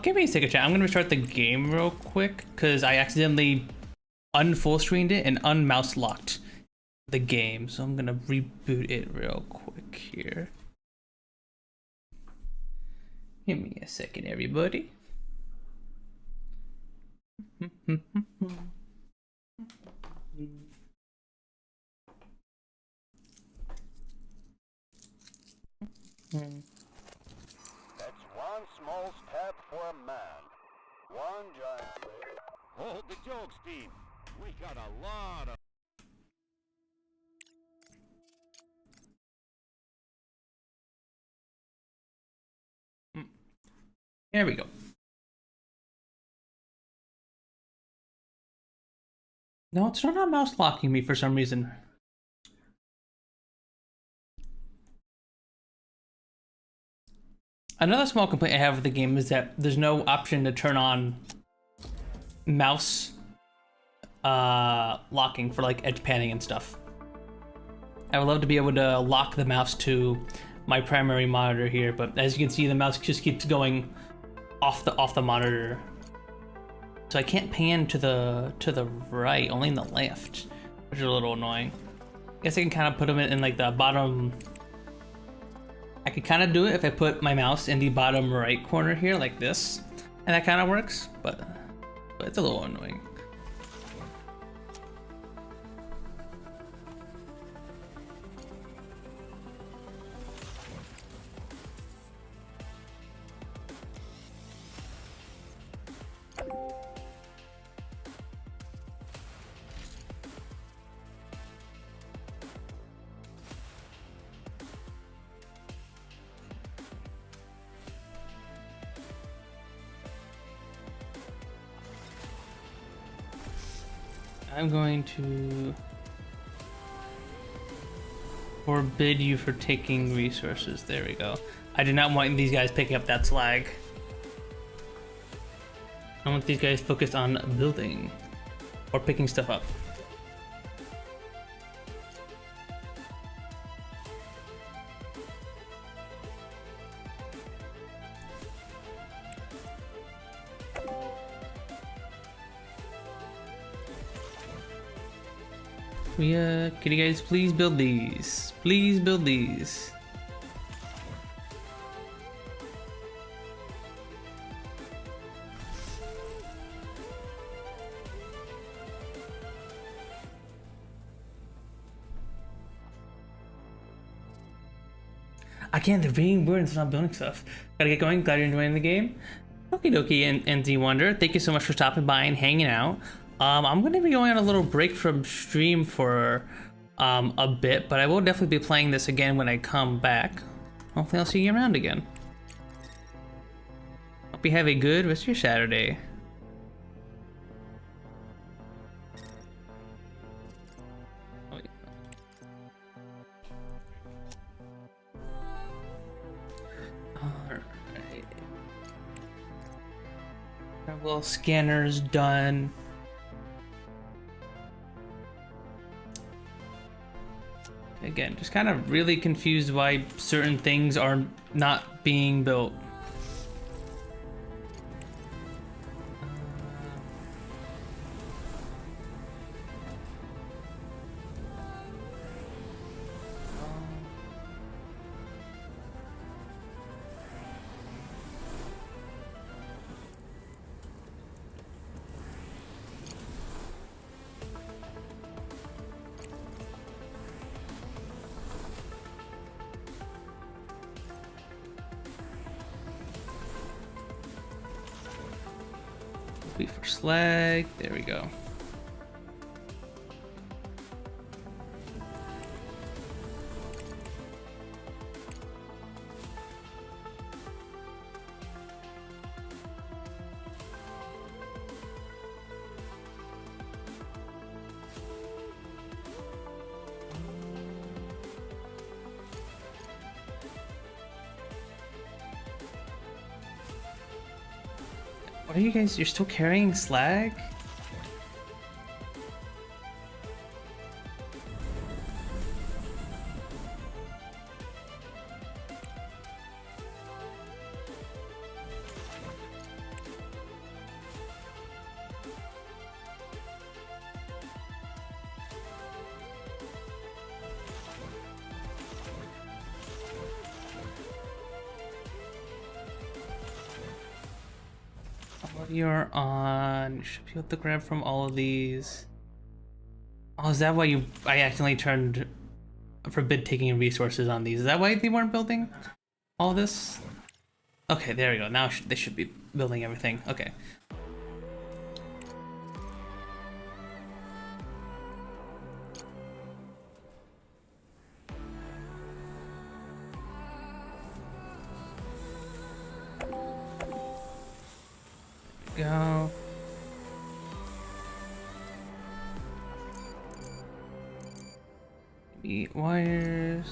A: give me a second, chat. I'm gonna restart the game real quick, because I accidentally unfull screened it and unmouse locked the game. So I'm gonna reboot it real quick here. Give me a second, everybody.
H: That's one small step for a man, one giant leap. Hold the jokes, team. We got a lot of...
A: There we go. No, it's not mouse locking me for some reason. Another small complaint I have with the game is that there's no option to turn on mouse locking for like edge panning and stuff. I would love to be able to lock the mouse to my primary monitor here, but as you can see, the mouse just keeps going off the monitor. So I can't pan to the right, only in the left, which is a little annoying. I guess I can kind of put them in like the bottom. I could kind of do it if I put my mouse in the bottom right corner here, like this, and that kind of works. But it's a little annoying. I'm going to forbid you for taking resources. There we go. I do not want these guys picking up that slag. I want these guys focused on building or picking stuff up. Can you guys please build these? Please build these. I can't. They're being weird and it's not building stuff. Gotta get going. Glad you're enjoying the game. Okie dokie, and D Wonder. Thank you so much for stopping by and hanging out. I'm gonna be going on a little break from stream for a bit, but I will definitely be playing this again when I come back. Hopefully I'll see you around again. Hope you have a good rest of your Saturday. Well, scanner's done. Again, just kind of really confused why certain things are not being built. Wait for slag. There we go. What are you guys? You're still carrying slag? You're on. You should be able to grab from all of these. Oh, is that why I accidentally turned forbid taking resources on these? Is that why they weren't building all this? Okay, there we go. Now they should be building everything. Okay. Go. Eat wires.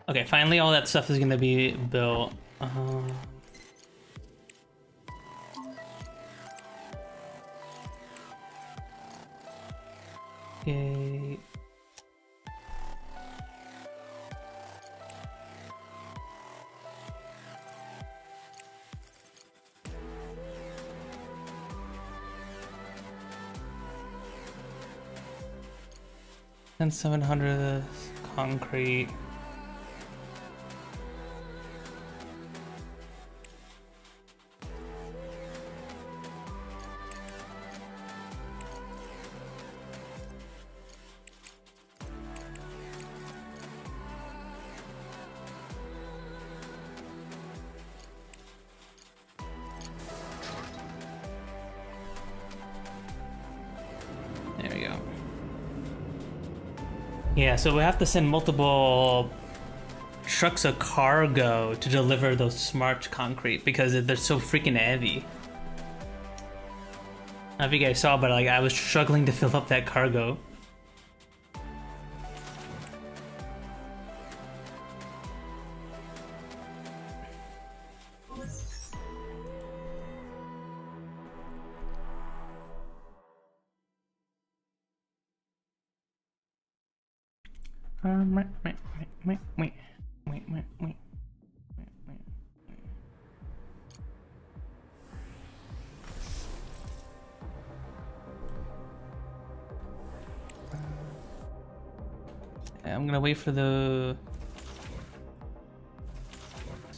A: Okay, finally all that stuff is gonna be built. Okay. And 700 concrete. Yeah, so we have to send multiple trucks of cargo to deliver those smart concrete because they're so freaking heavy. I don't know if you guys saw, but like I was struggling to fill up that cargo. I'm gonna wait for the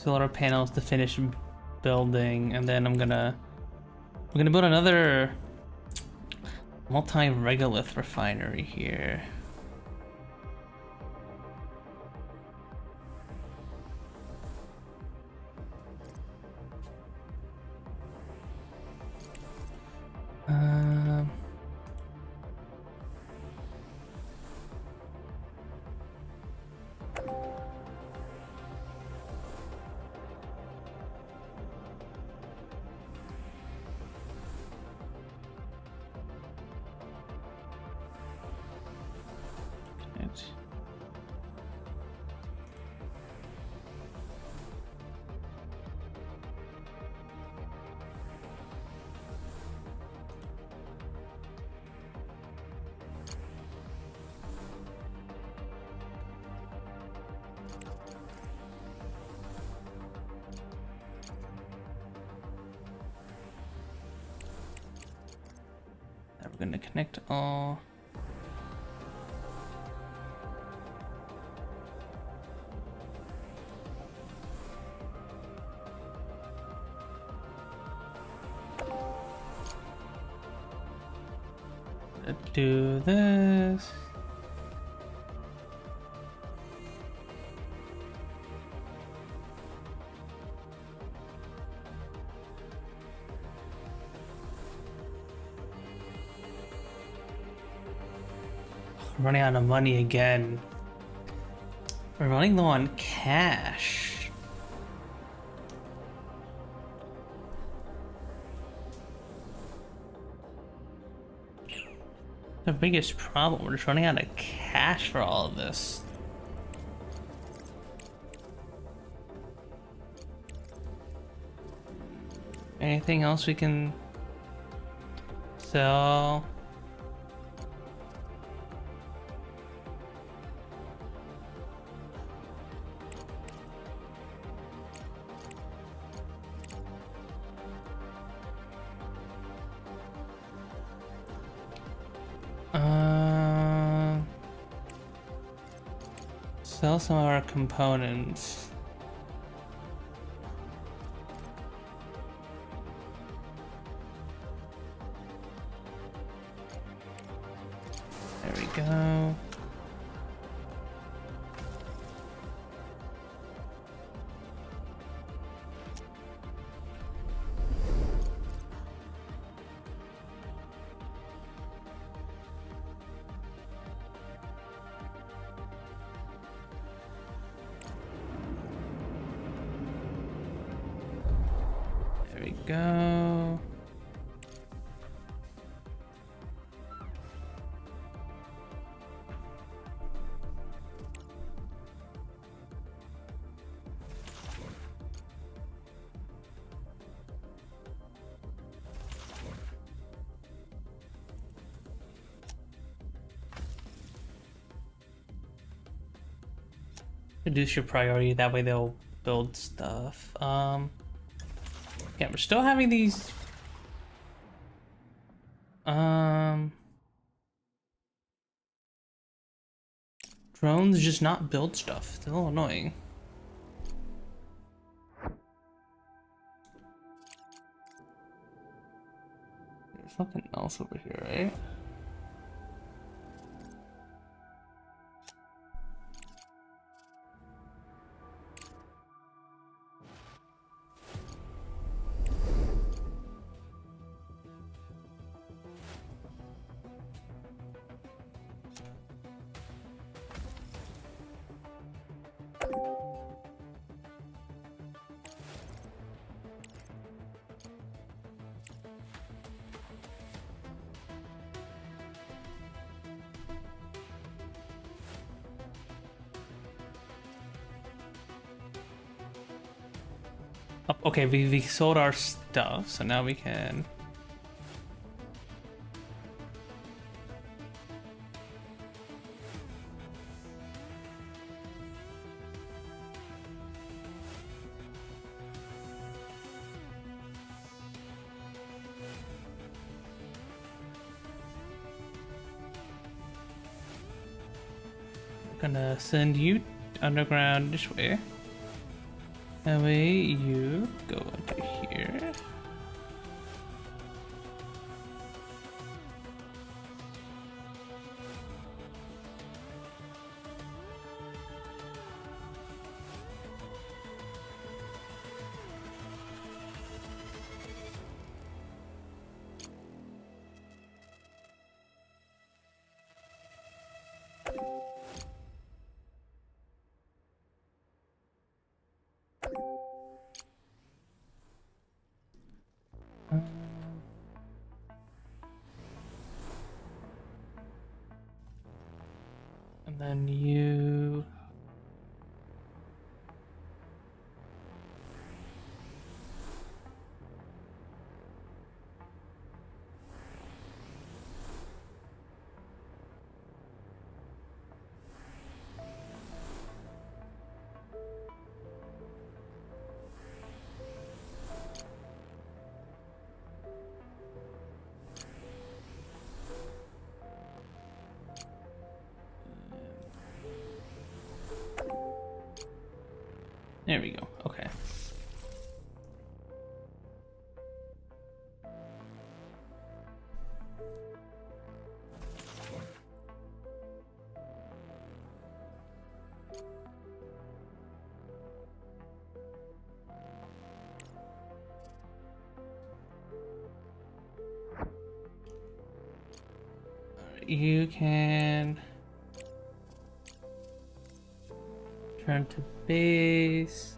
A: solar panels to finish building, and then we're gonna build another multi-regolith refinery here. We're gonna connect all. Let's do this. Running out of money again. We're running low on cash. The biggest problem, we're just running out of cash for all of this. Anything else we can sell? Sell some of our components. There we go. Go. Reduce your priority, that way they'll build stuff. Yeah, we're still having these. Drones just not build stuff. It's a little annoying. There's something else over here, right? Okay, we sold our stuff, so now we can. We're gonna send you underground this way. That way you go into here. And then you... There we go. Okay. You can turn to base.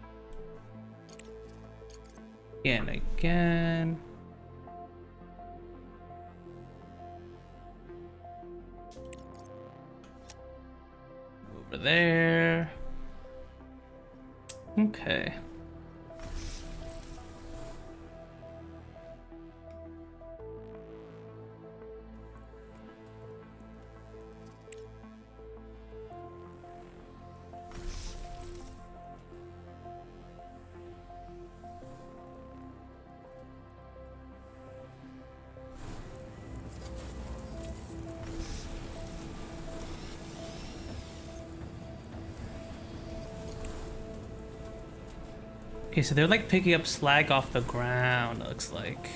A: And again. Over there. Okay. Okay, so they're like picking up slag off the ground, it looks like.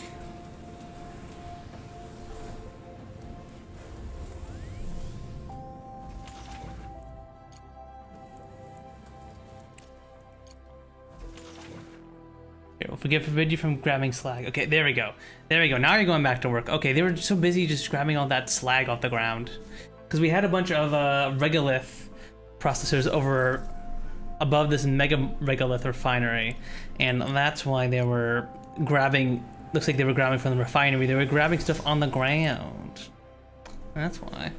A: Here, we'll forbid you from grabbing slag. Okay, there we go. There we go. Now you're going back to work. Okay, they were so busy just grabbing all that slag off the ground. Because we had a bunch of regolith processors over above this mega regolith refinery, and that's why they were grabbing, looks like they were grabbing from the refinery. They were grabbing stuff on the ground. That's why.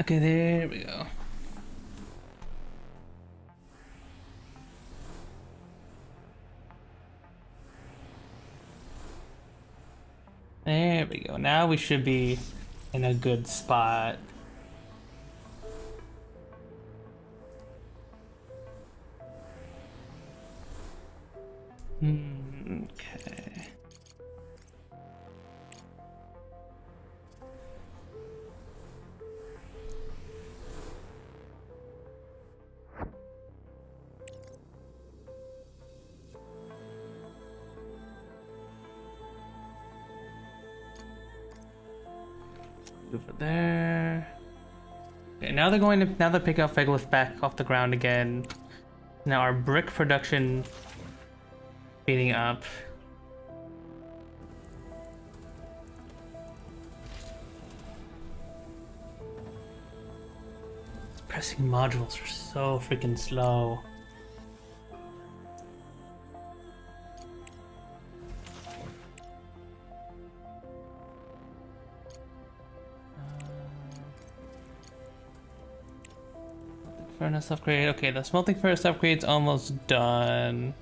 A: Okay, there we go. There we go. Now we should be in a good spot. Okay. Over there. Okay, now they're picking up regolith back off the ground again. Now our brick production speeding up. Pressing modules are so freaking slow. Furnace upgrade. Okay, the smelting furnace upgrade's almost done.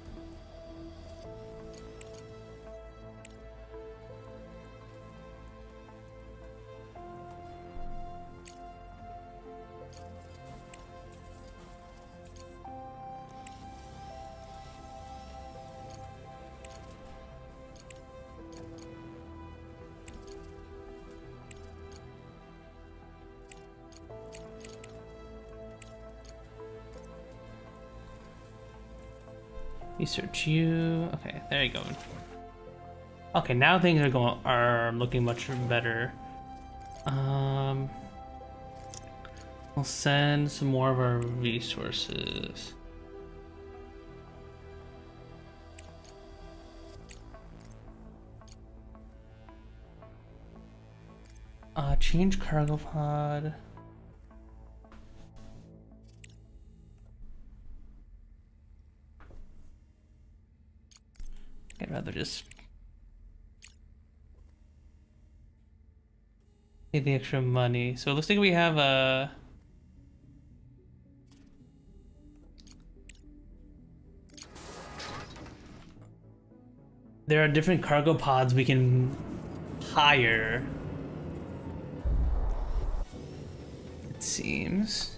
A: Research you. Okay, there you go. Okay, now things are looking much better. We'll send some more of our resources. Change cargo pod. I'd rather just pay the extra money. So it looks like we have a there are different cargo pods we can hire. It seems.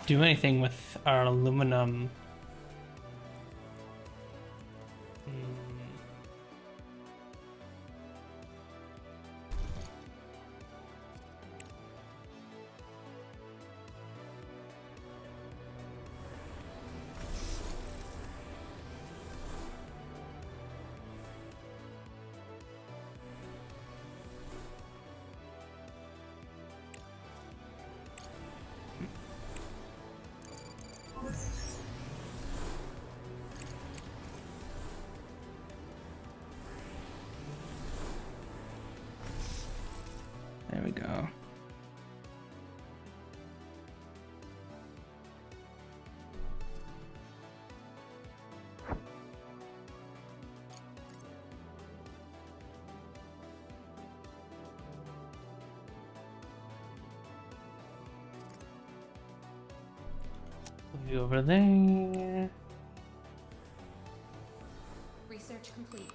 A: Do anything with our aluminum. There we go. Move you over there.
B: Research complete.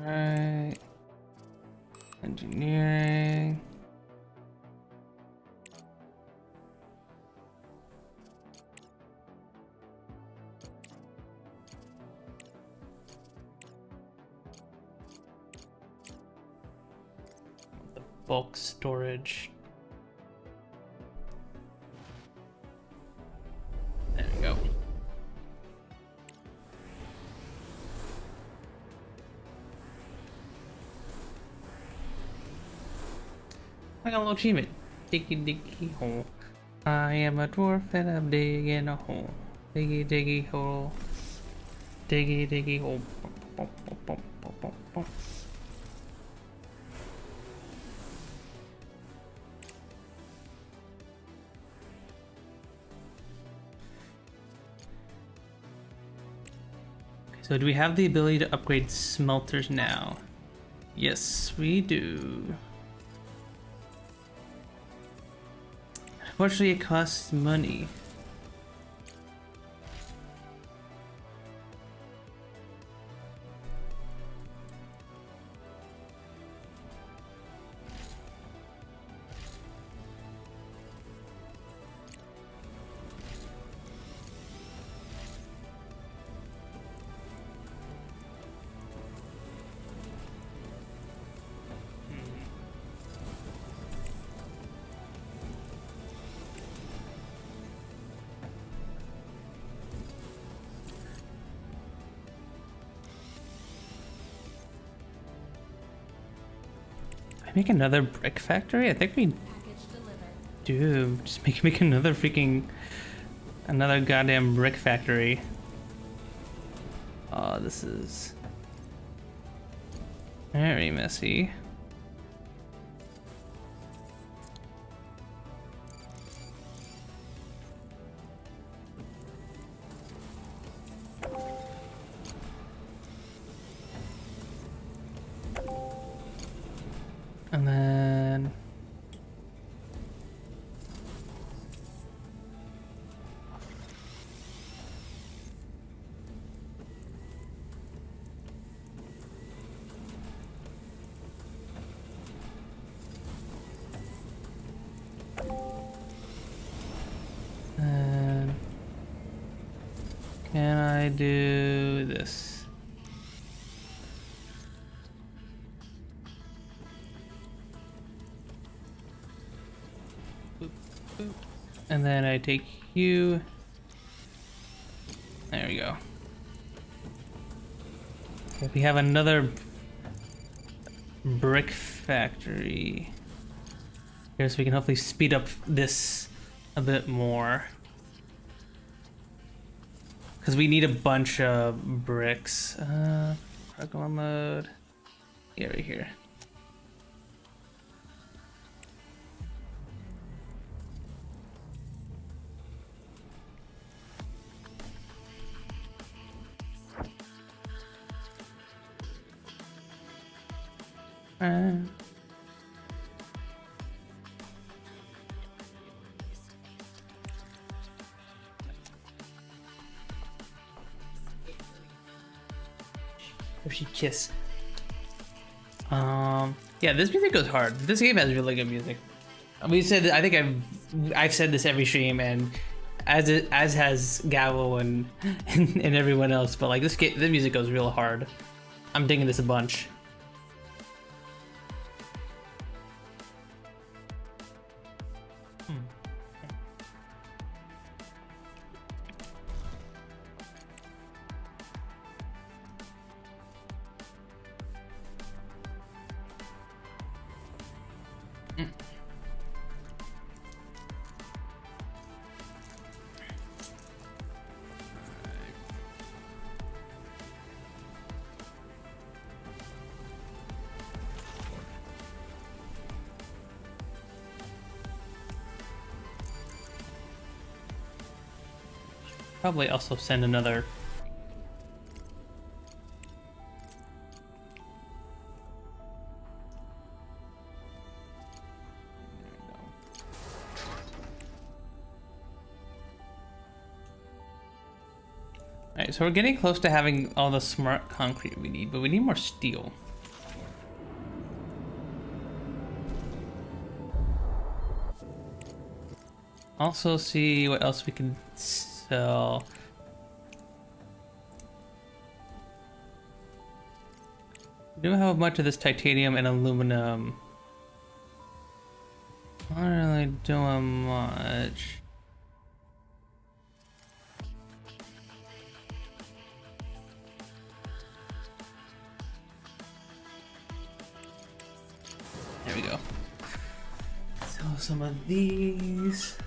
A: Alright. Engineering. The bulk storage. There we go. I got a little achievement. Diggy diggy hole. I am a dwarf and I'm digging a hole. Diggy diggy hole. Diggy diggy hole. Bum, bum, bum, bum, bum, bum. So do we have the ability to upgrade smelters now? Yes, we do. Unfortunately, it costs money. Make another brick factory? I think we do. Just make another another goddamn brick factory. Oh, this is very messy. And can I do this? Boop, boop. And then I take you. There we go. Okay, we have another brick factory here, so we can hopefully speed up this a bit more. Because we need a bunch of bricks. Regular mode. Yeah, right here. She kiss. Yeah, this music goes hard. This game has really good music. We said, I think I've said this every stream, and as has Gabo and and everyone else. But like this music goes real hard. I'm digging this a bunch. Probably also send another. Alright, so we're getting close to having all the smart concrete we need, but we need more steel. Also see what else we can sell. We don't have a bunch of this titanium and aluminum. Not really doing much. There we go. Sell some of these.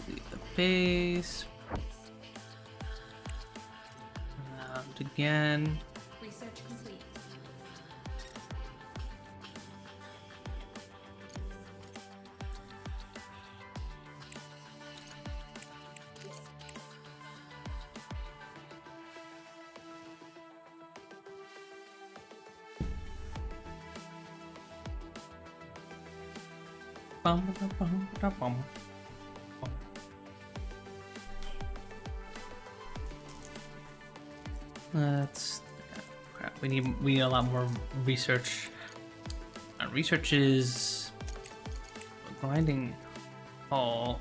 A: Delete the base. Again.
B: Research complete.
A: Bum, bum, bum, bum, bum. That's crap. We need a lot more research. Research is grinding all.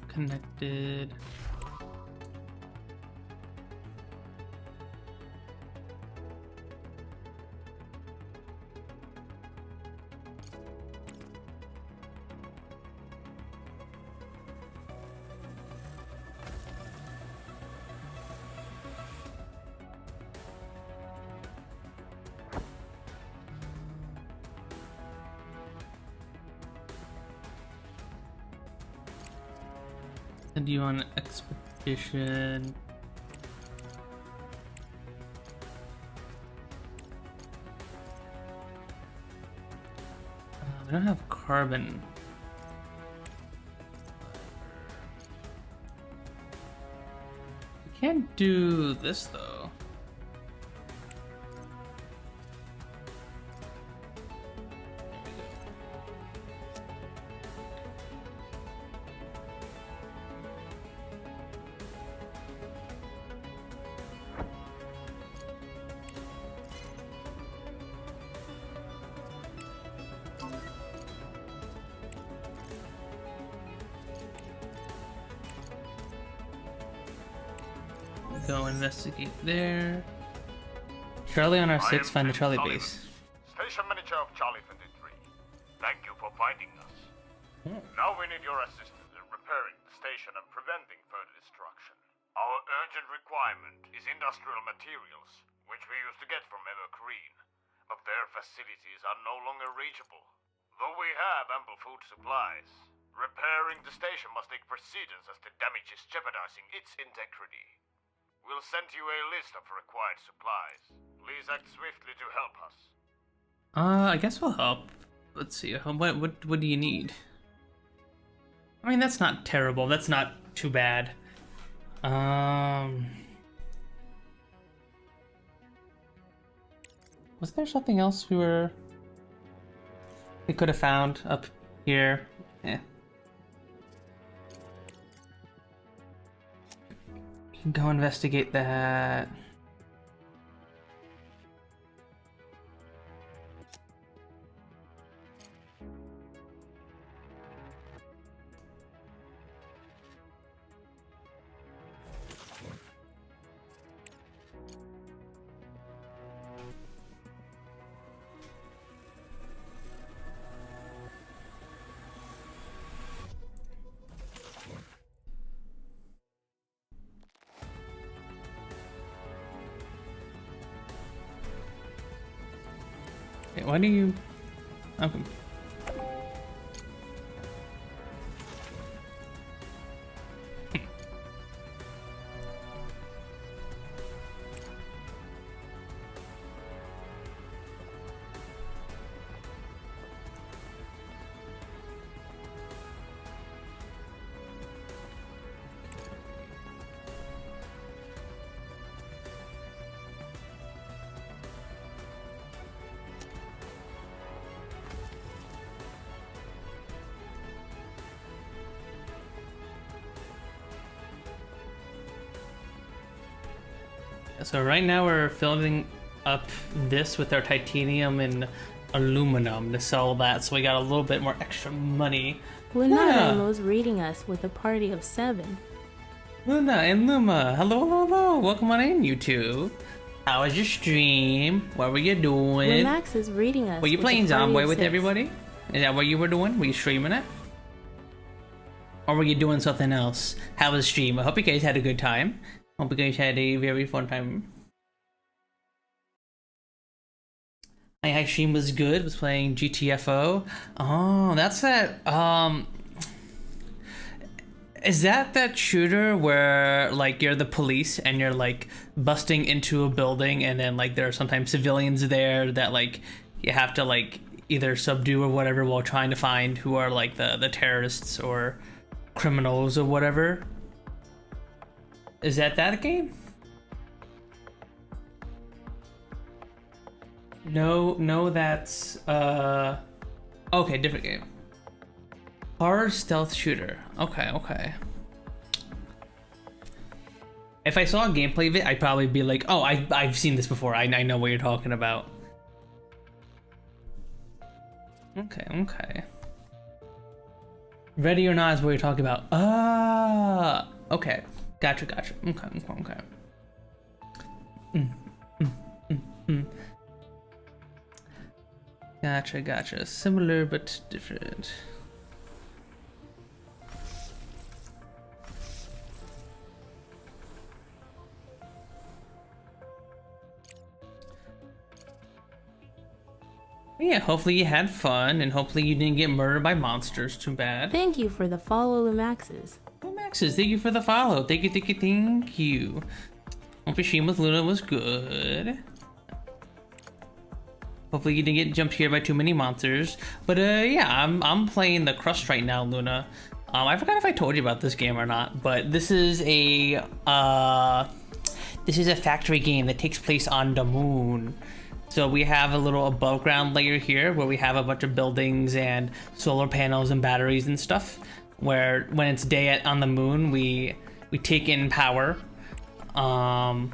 A: Connected. Send you on an expedition. I don't have carbon. I can't do this though. Go investigate there. Charlie on our 6, find the Charlie base.
H: Station manager of Charlie 23. Thank you for finding us. Now we need your assistance in repairing the station and preventing further destruction. Our urgent requirement is industrial materials, which we used to get from Evergreen, but their facilities are no longer reachable. Though we have ample food supplies, repairing the station must take precedence as the damage is jeopardizing its integrity. We'll send you a list of required supplies. Please act swiftly to help us.
A: I guess we'll help. Let's see. What do you need? I mean, that's not terrible. That's not too bad. Was there something else we could have found up here? Eh. Go investigate that. Okay, why do you... Okay. So right now we're filling up this with our titanium and aluminum to sell that, so we got a little bit more extra money.
D: Luna is reading us with a party of 7.
A: Luna and Luma, hello. Welcome on in, you two. How was your stream? What were you doing?
D: Relax is reading us.
A: Were you
D: with
A: playing
D: a party
A: Zomboy
D: of
A: with
D: 6.
A: everybody? Is that what you were doing? Were you streaming it? Or were you doing something else? How was the stream? I hope you guys had a good time. Hope you guys had a very fun time. My stream was good. Was playing GTFO. Oh, that's that. Is that shooter where like you're the police and you're like busting into a building and then like there are sometimes civilians there that like you have to like either subdue or whatever while trying to find who are like the terrorists or criminals or whatever? Is that game? No, that's okay, different game. Horror stealth shooter. Okay. If I saw a gameplay of it, I'd probably be like, oh, I've seen this before. I know what you're talking about. Okay. Ready or Not is what you're talking about. Ah, okay. Gotcha. Okay. Gotcha. Similar but different. Yeah, hopefully you had fun, and hopefully you didn't get murdered by monsters. Too bad.
D: Thank you for the follow, Maxes.
A: Oh, Maxes, thank you for the follow. Thank you, thank you, thank you. Hope your stream with Luna was good. Hopefully you didn't get jumped here by too many monsters. But yeah, I'm playing the Crust right now, Luna. I forgot if I told you about this game or not, but this is a factory game that takes place on the moon. So we have a little above ground layer here where we have a bunch of buildings and solar panels and batteries and stuff. Where when it's day on the moon, we take in power, and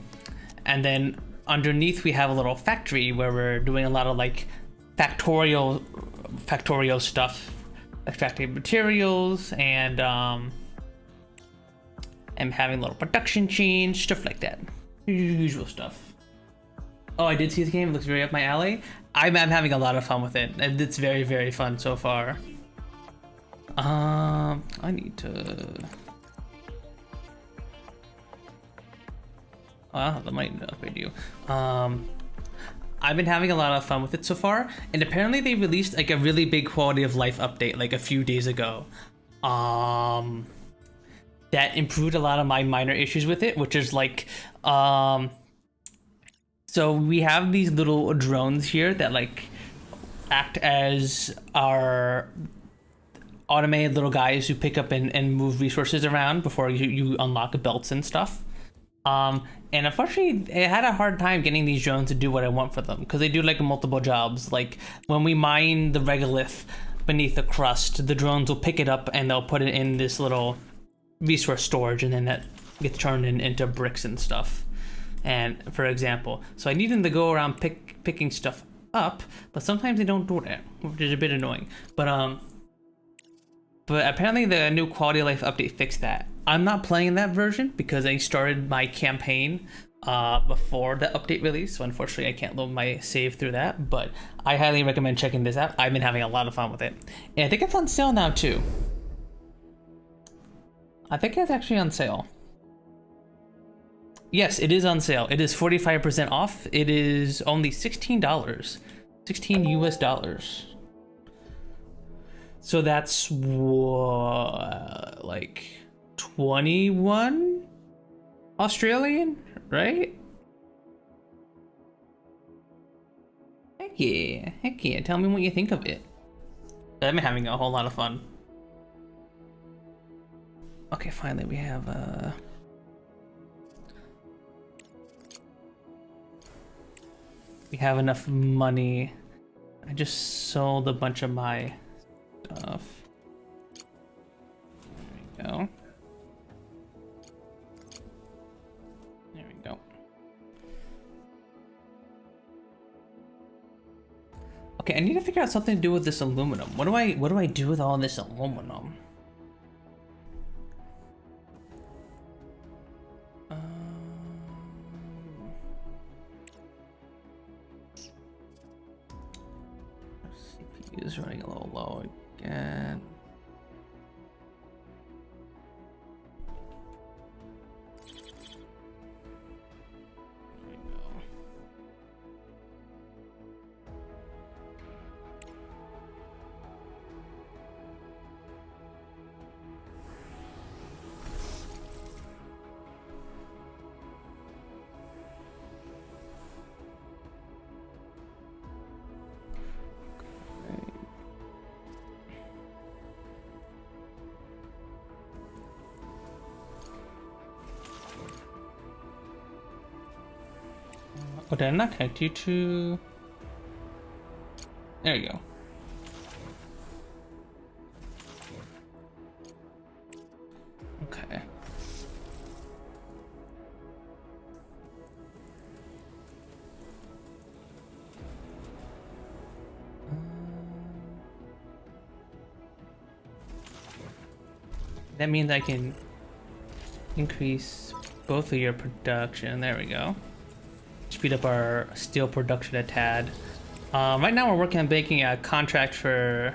A: then underneath we have a little factory where we're doing a lot of like factorial stuff, extracting materials and having a little production chain, stuff like that, usual stuff. Oh, I did see the game. It looks very up my alley. I'm having a lot of fun with it. It's very, very fun so far. I need to... Oh, I don't have the money to upgrade you. I've been having a lot of fun with it so far, and apparently they released like a really big quality of life update like a few days ago. That improved a lot of my minor issues with it, which is like, so we have these little drones here that like act as our automated little guys who pick up and move resources around before you unlock belts and stuff. And unfortunately, I had a hard time getting these drones to do what I want for them because they do like multiple jobs. Like when we mine the regolith beneath the crust, the drones will pick it up and they'll put it in this little resource storage, and then that gets turned into bricks and stuff. And for example, so I need them to go around picking stuff up, but sometimes they don't do that, which is a bit annoying. But apparently the new quality of life update fixed that. I'm not playing that version because I started my campaign before the update release, so unfortunately I can't load my save through that, but I highly recommend checking this out. I've been having a lot of fun with it. And I think it's on sale now too. I think it's actually on sale. Yes, it is on sale. It is 45% off. It is only $16. 16 US dollars. So that's what, like 21 Australian, right? Heck yeah. Tell me what you think of it. I've been having a whole lot of fun. Okay, finally we have we have enough money. I just sold a bunch of my stuff. There we go. There we go. Okay, I need to figure out something to do with this aluminum. What do I do with all this aluminum? CPU is running a little low again. Oh, did I not connect you to... There you go. Okay. That means I can increase both of your production. There we go. Speed up our steel production a tad. Right now we're working on making a contract for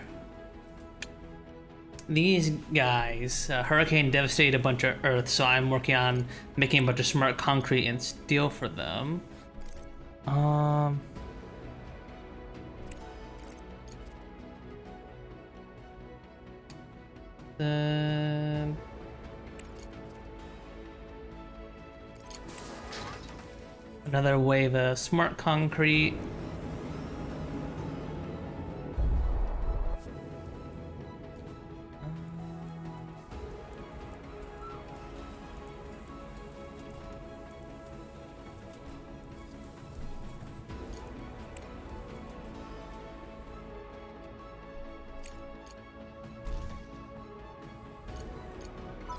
A: these guys. Hurricane devastated a bunch of Earth, so I'm working on making a bunch of smart concrete and steel for them. Then another wave of smart concrete.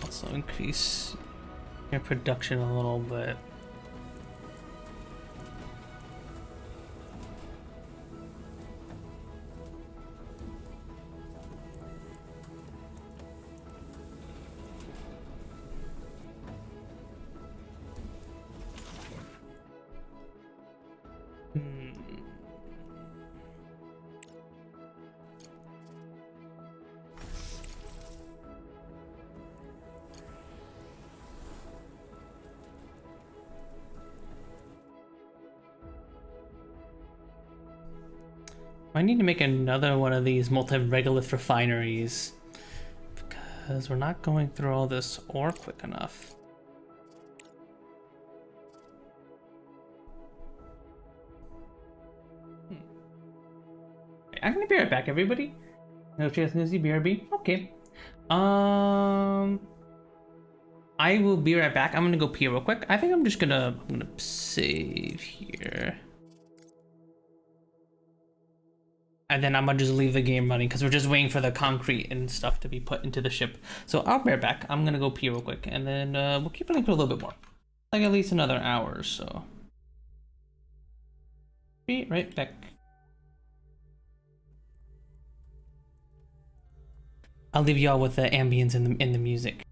A: Also increase your production a little bit. I need to make another one of these multi-regolith refineries because we're not going through all this ore quick enough. I'm gonna be right back, everybody. No chance to see BRB. Okay. I will be right back. I'm gonna go pee real quick. I think I'm gonna save here. And then I'm gonna just leave the game running because we're just waiting for the concrete and stuff to be put into the ship. So I'll be right back. I'm gonna go pee real quick, and then we'll keep playing for a little bit more, like at least another hour or so. Be right back. I'll leave y'all with the ambience in the music.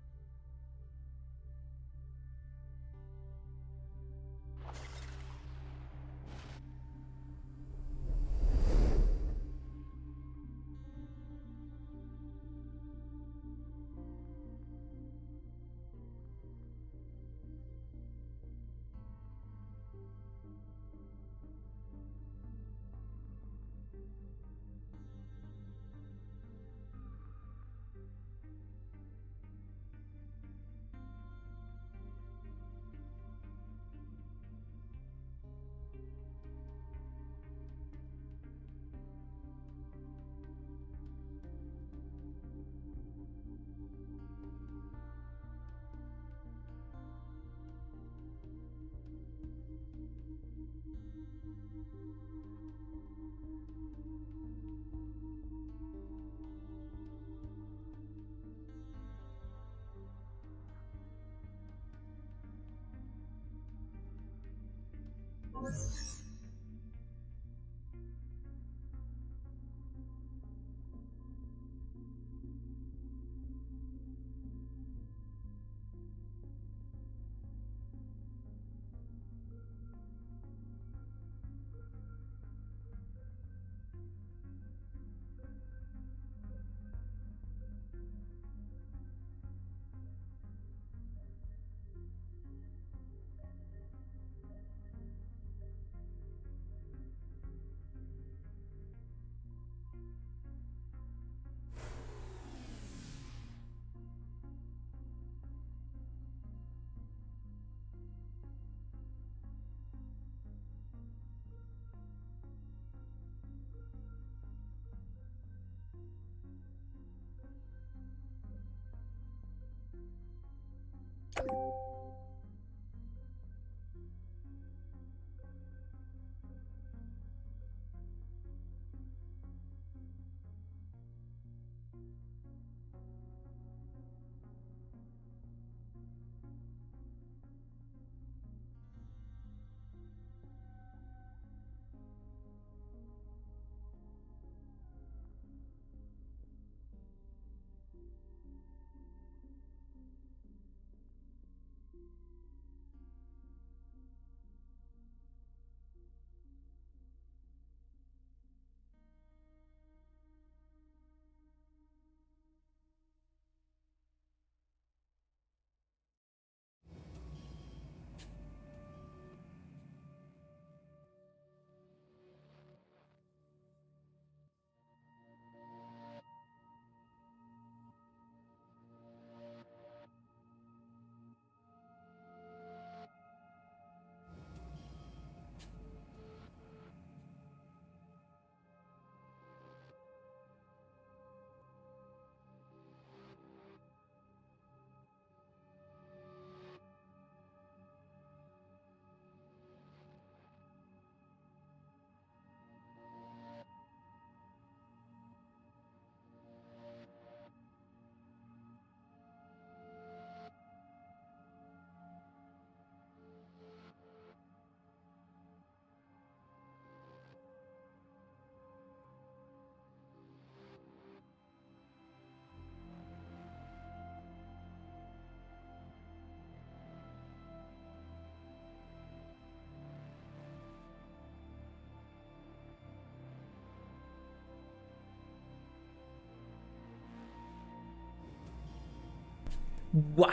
A: Wah!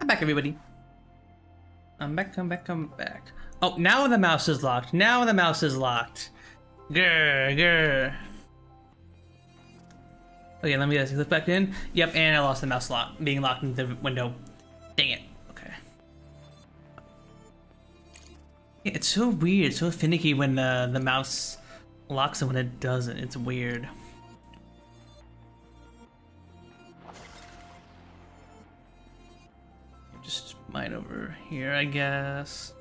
A: I'm back, everybody. I'm back. Oh, now the mouse is locked. Grr, grr. Okay, let me just click back in. Yep, and I lost the mouse being locked in the window. Dang it. Okay. Yeah, it's so weird, so finicky when the mouse locks and when it doesn't. It's weird. Just mine over here, I guess.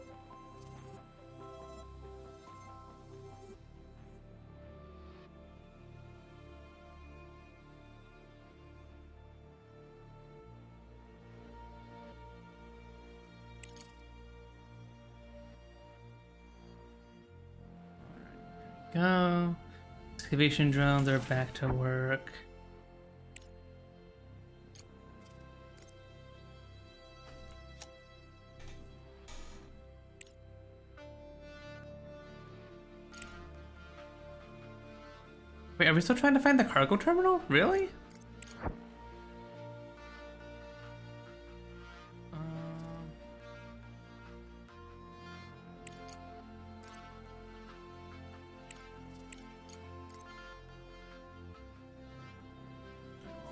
A: Go. Excavation drones are back to work. Wait, are we still trying to find the cargo terminal? Really?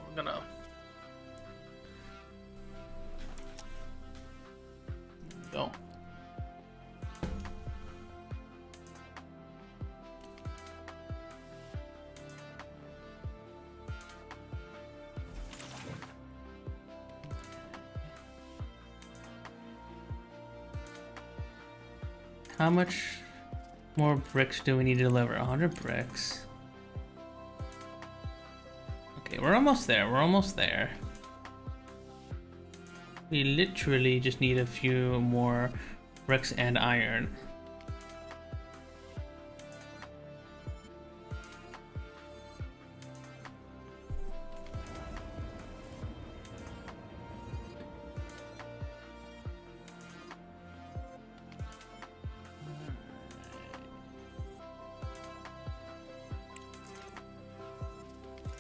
A: We're gonna... Go. How much more bricks do we need to deliver? 100 bricks. Okay, we're almost there. We literally just need a few more bricks and iron.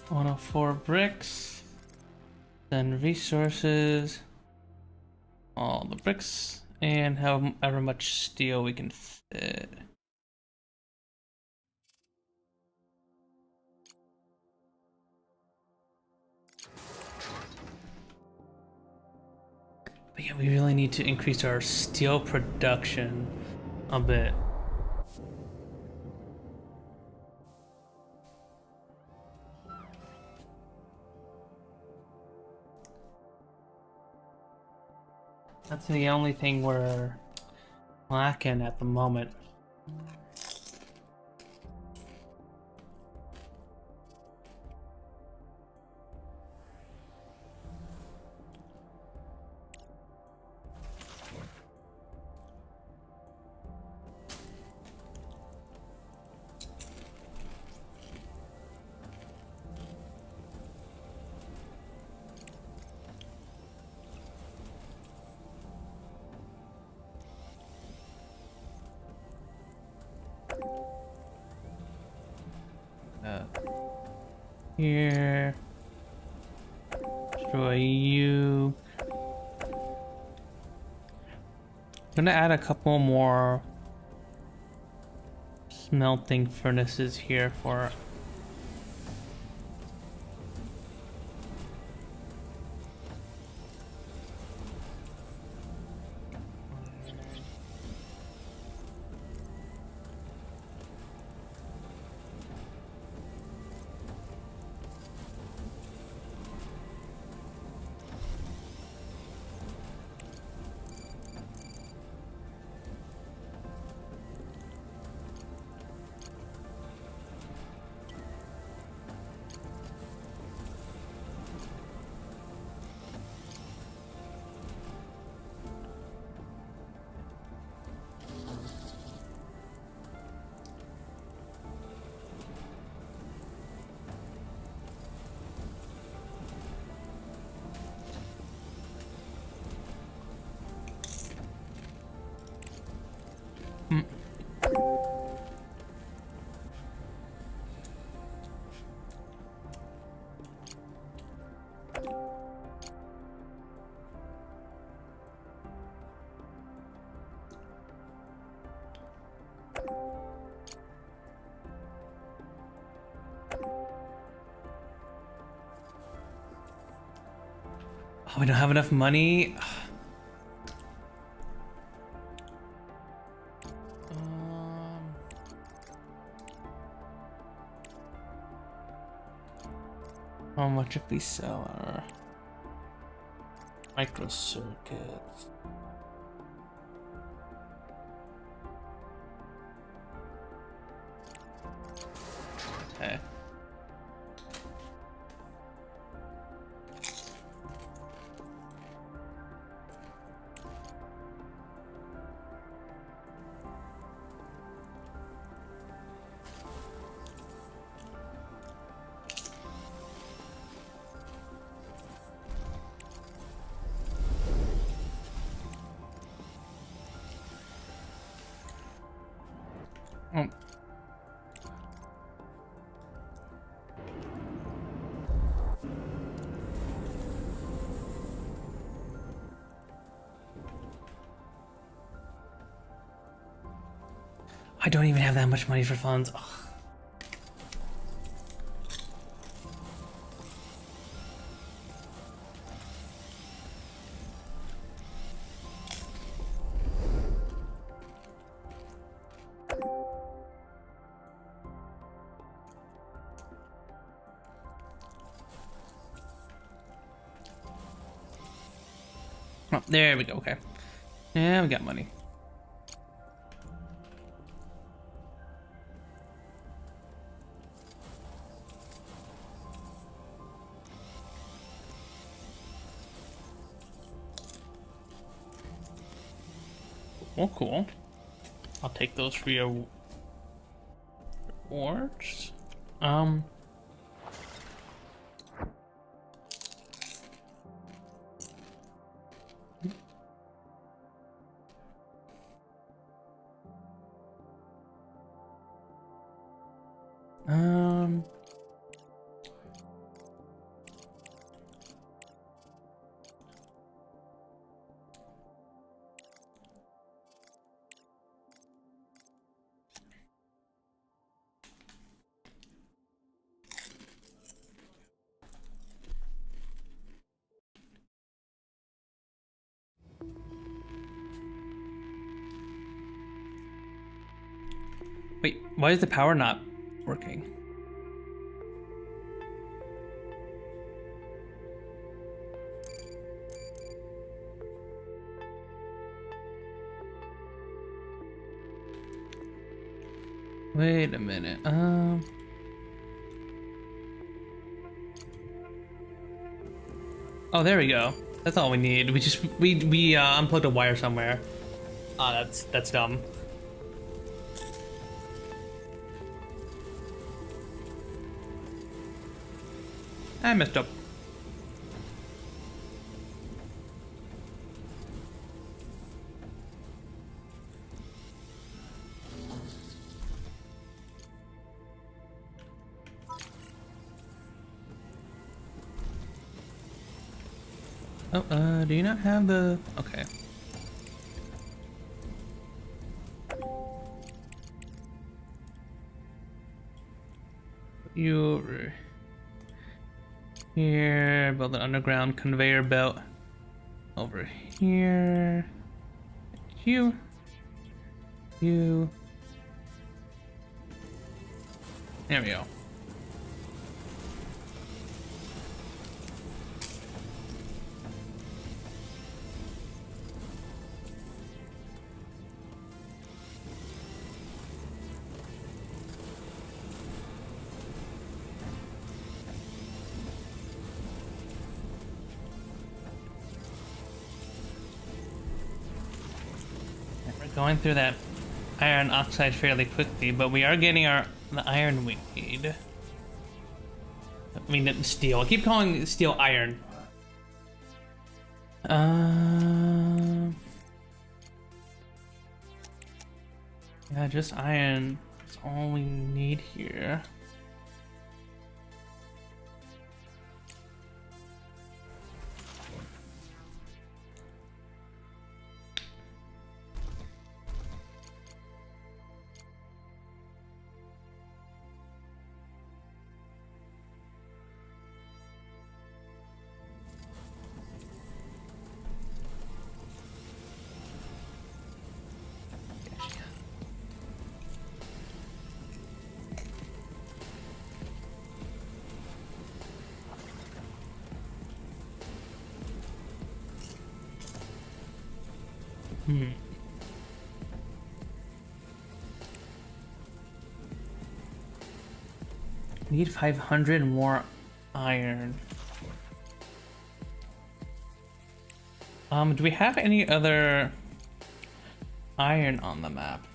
A: One of 4 bricks, then resources, all the bricks, and however much steel we can fit. But yeah, we really need to increase our steel production a bit. That's the only thing we're lacking at the moment. Here. Destroy you. I'm gonna add a couple more smelting furnaces here for Oh, we don't have enough money. How much if we sell our microcircuits? Okay. Oh. I don't even have that much money for funds. Ugh. Oh, there we go. Okay. Yeah, we got money. Oh, cool. I'll take those for your rewards. Um. Wait, why is the power not working? Wait a minute. Oh, there we go. That's all we need. We unplugged a wire somewhere. Ah, that's dumb. I messed up. Oh, do you not have the... Okay. You over here, build an underground conveyor belt over here. You. There we go. Going through that iron oxide fairly quickly, but we are getting the iron we need. I mean, steel. I keep calling steel iron. Yeah, just iron is all we need here. Need 500 more iron. Do we have any other iron on the map?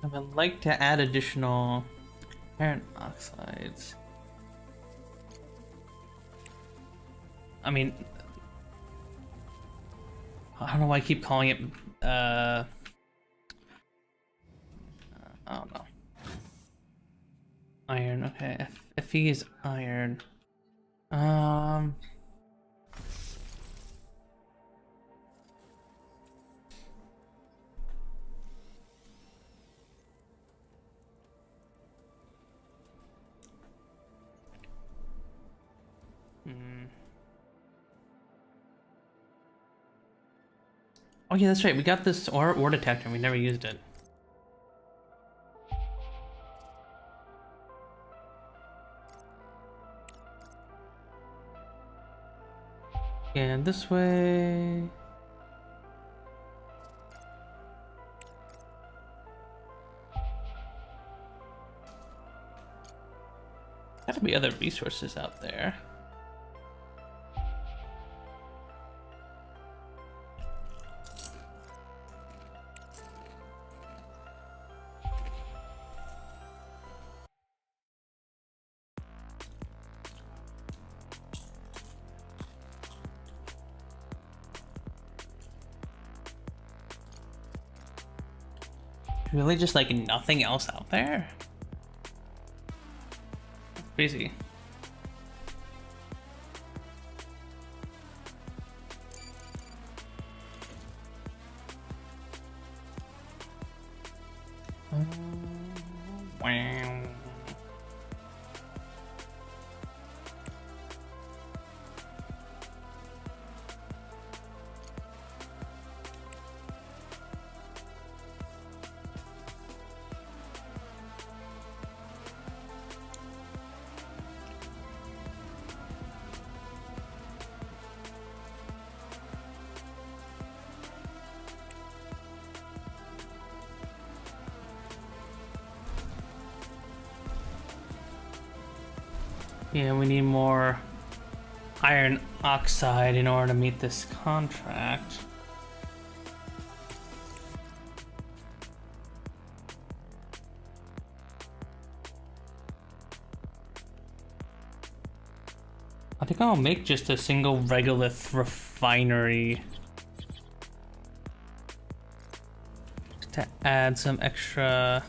A: I would like to add additional iron oxides. I mean, I don't know why I keep calling it, I don't know. Iron, okay. Fe is iron. Oh yeah, that's right. We got this ore detector. We never used it. And this way. Gotta be other resources out there. Really just like nothing else out there? Crazy. Wow. Yeah, we need more iron oxide in order to meet this contract. I think I'll make just a single regolith refinery to add some extra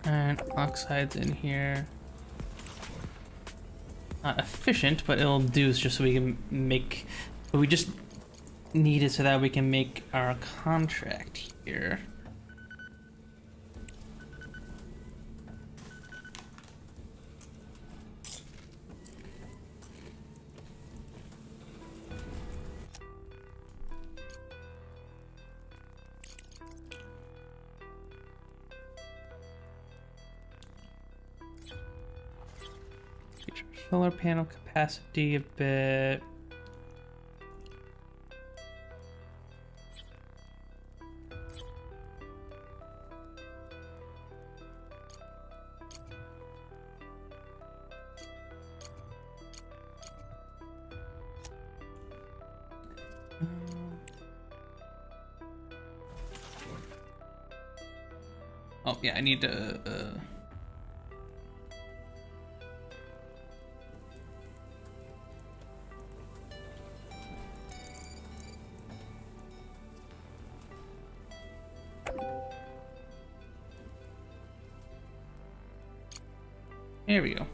A: iron oxides in here. Not efficient, but it'll do just so we can make. But we just need it so that we can make our contract here. Solar panel capacity a bit. Oh yeah, I need to. Here we go.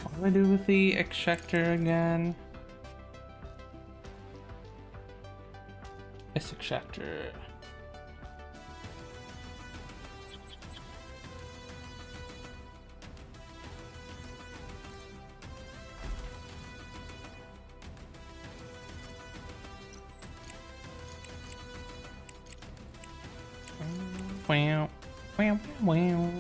A: Why do I do with the extractor again? This extractor. Wow, wow, wow.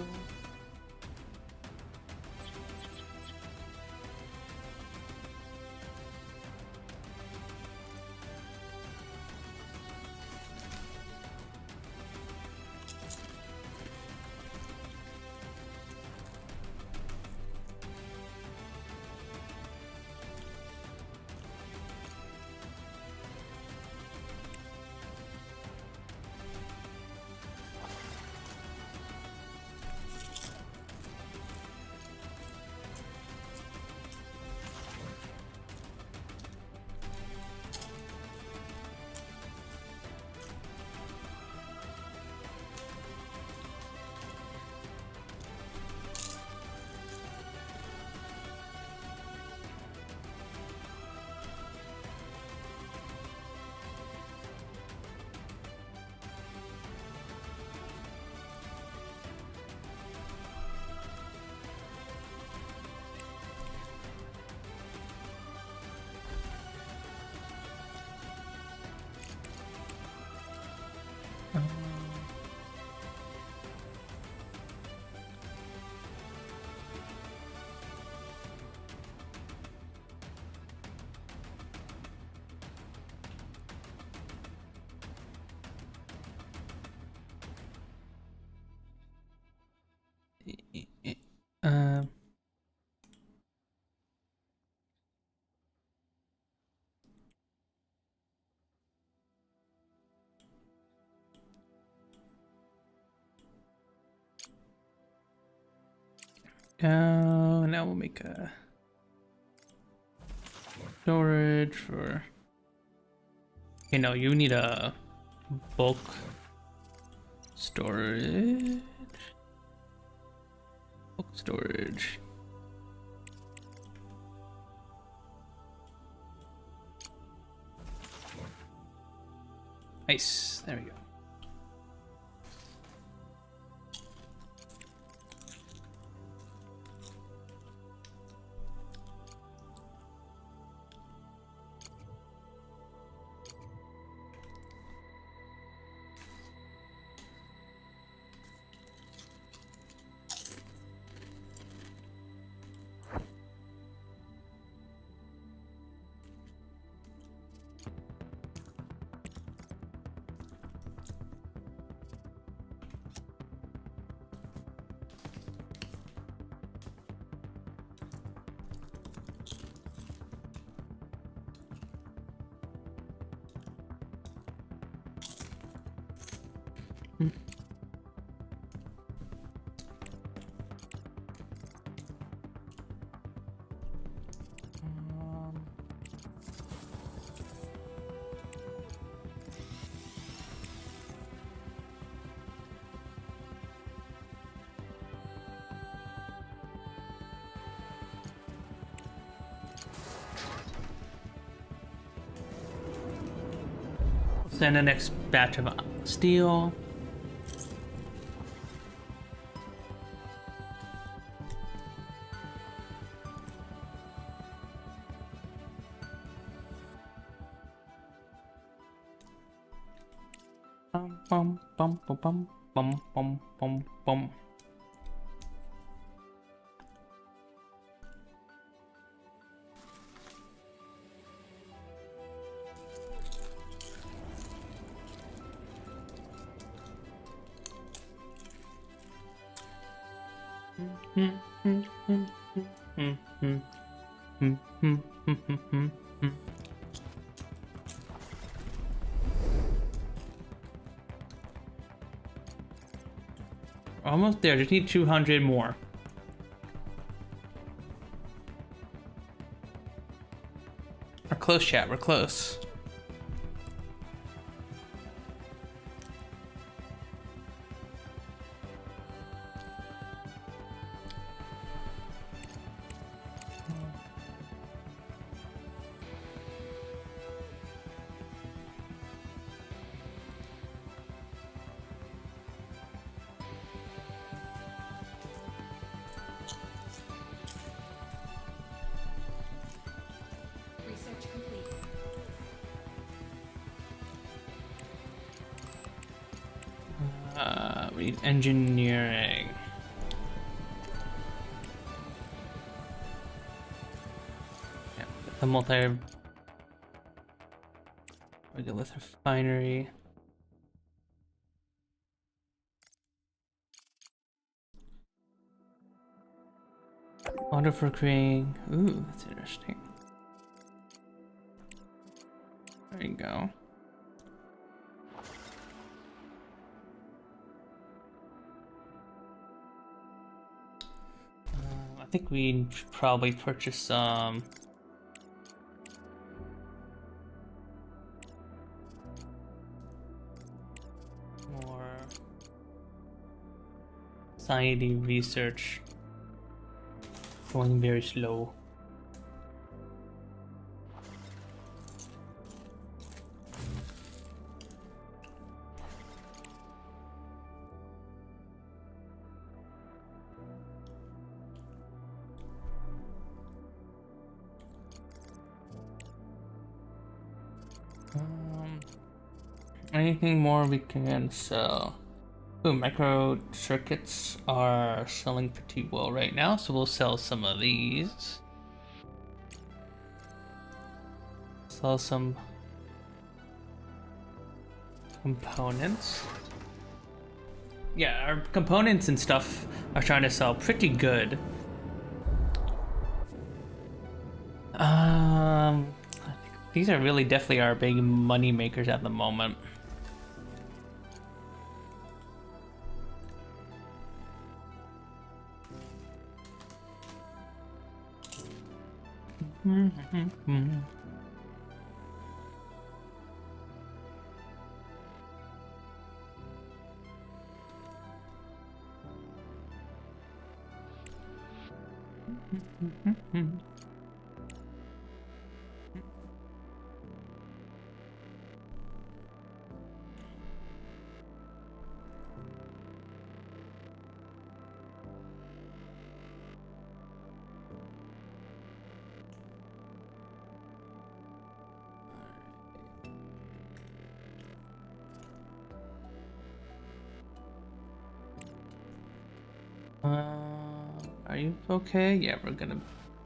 A: Um. Now we'll make a storage for. Okay, no, you need a bulk storage. Bulk storage. Nice. There we go. Send the next batch of steel. Bum bum bum bum bum bum bum bum bum. Almost there, just need 200 more. We're close, chat, we're close.
B: Research complete.
A: We need engineering. Yeah, the regolith refinery. Water for creating. Ooh, that's interesting. There you go. I think we should probably purchase some more society research. Going very slow. Anything more we can sell? Ooh, micro circuits are selling pretty well right now, so we'll sell some of these. Sell some components. Yeah, our components and stuff are trying to sell pretty good. I think these are really definitely our big money makers at the moment. Are you okay? Yeah, we're gonna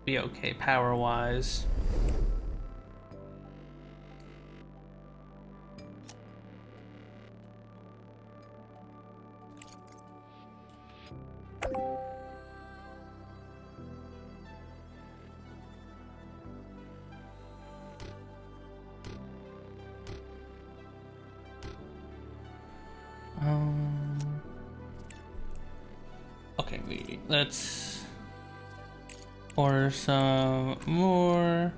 A: be okay power-wise. Okay, let's order some more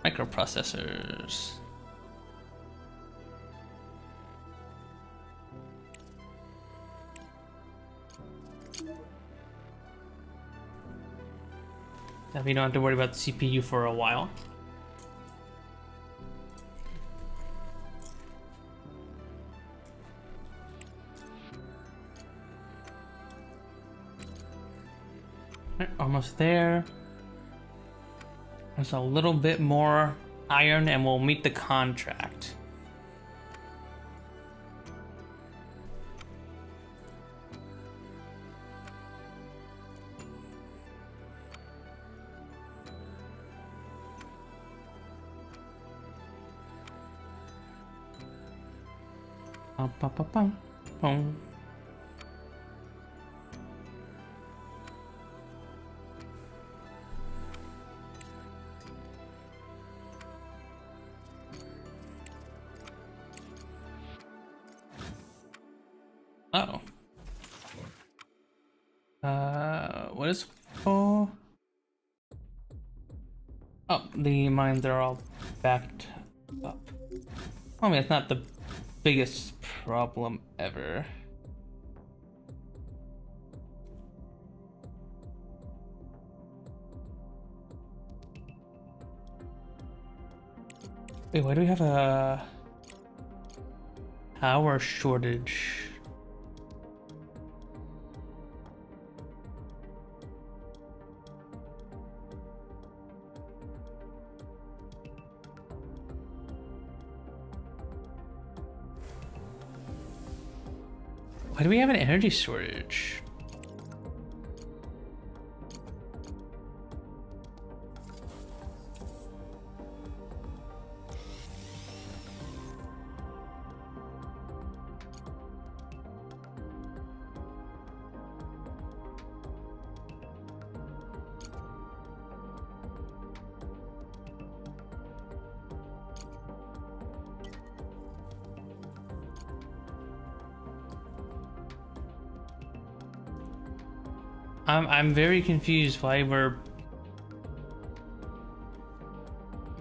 A: microprocessors. Now we don't have to worry about the CPU for a while. Almost there. There's a little bit more iron and we'll meet the contract. Bum, bum, bum, bum, bum. Oh. What is for? Oh, the mines are all backed up. I mean, it's not the biggest problem ever. Wait, why do we have a power shortage? Why do we have an energy shortage? I'm very confused why we're...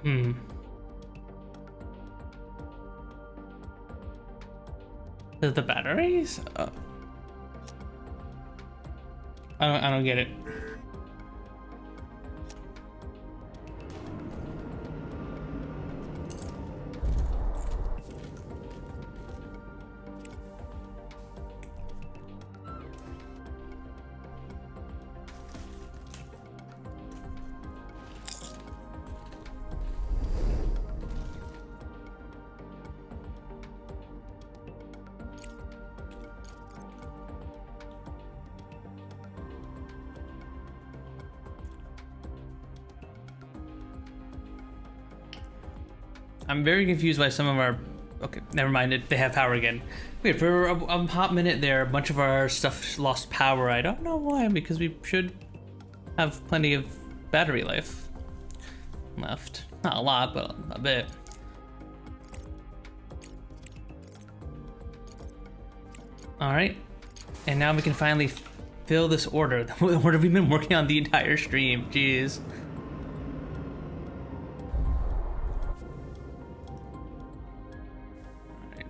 A: Is it the batteries? I don't get it. I'm very confused why some of our... Okay, never mind. They have power again. Wait, for a hot minute there, a bunch of our stuff lost power. I don't know why, because we should have plenty of battery life left. Not a lot, but a bit. Alright. And now we can finally fill this order. The order we've been working on the entire stream. Jeez.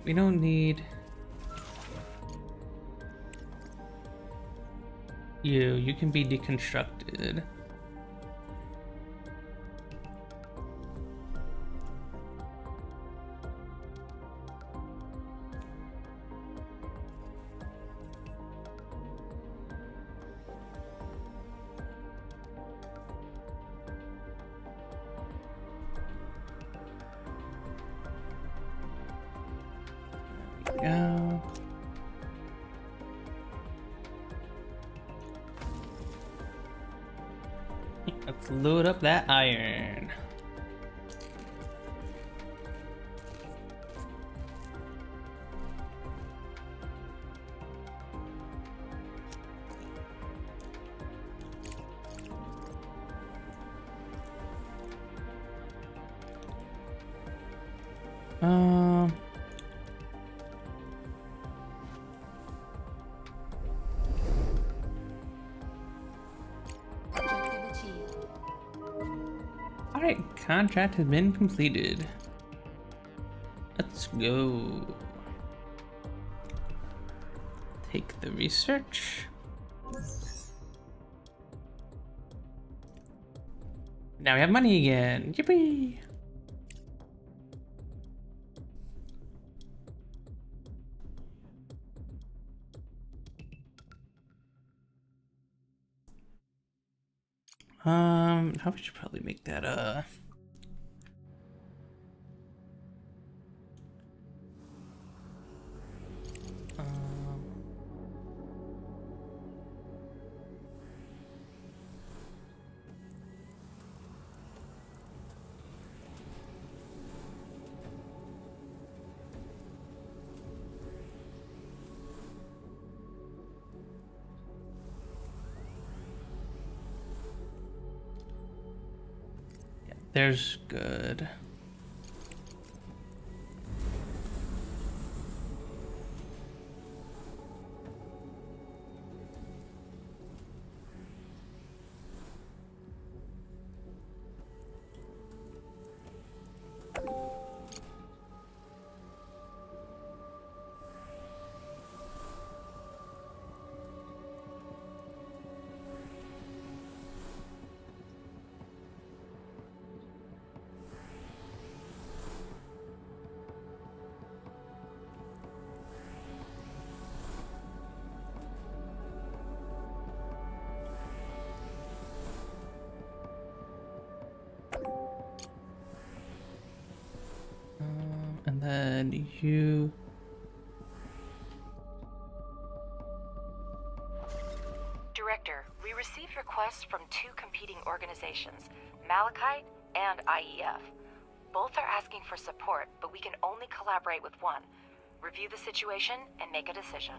A: We don't need you. You can be deconstructed. Let's load up that iron. Alright, contract has been completed. Let's go. Take the research. Now we have money again. Yippee! How we should probably make that There's good. And then you.
G: Director, we received requests from two competing organizations, Malachite and IEF. Both are asking for support, but we can only collaborate with one. Review the situation and make a decision.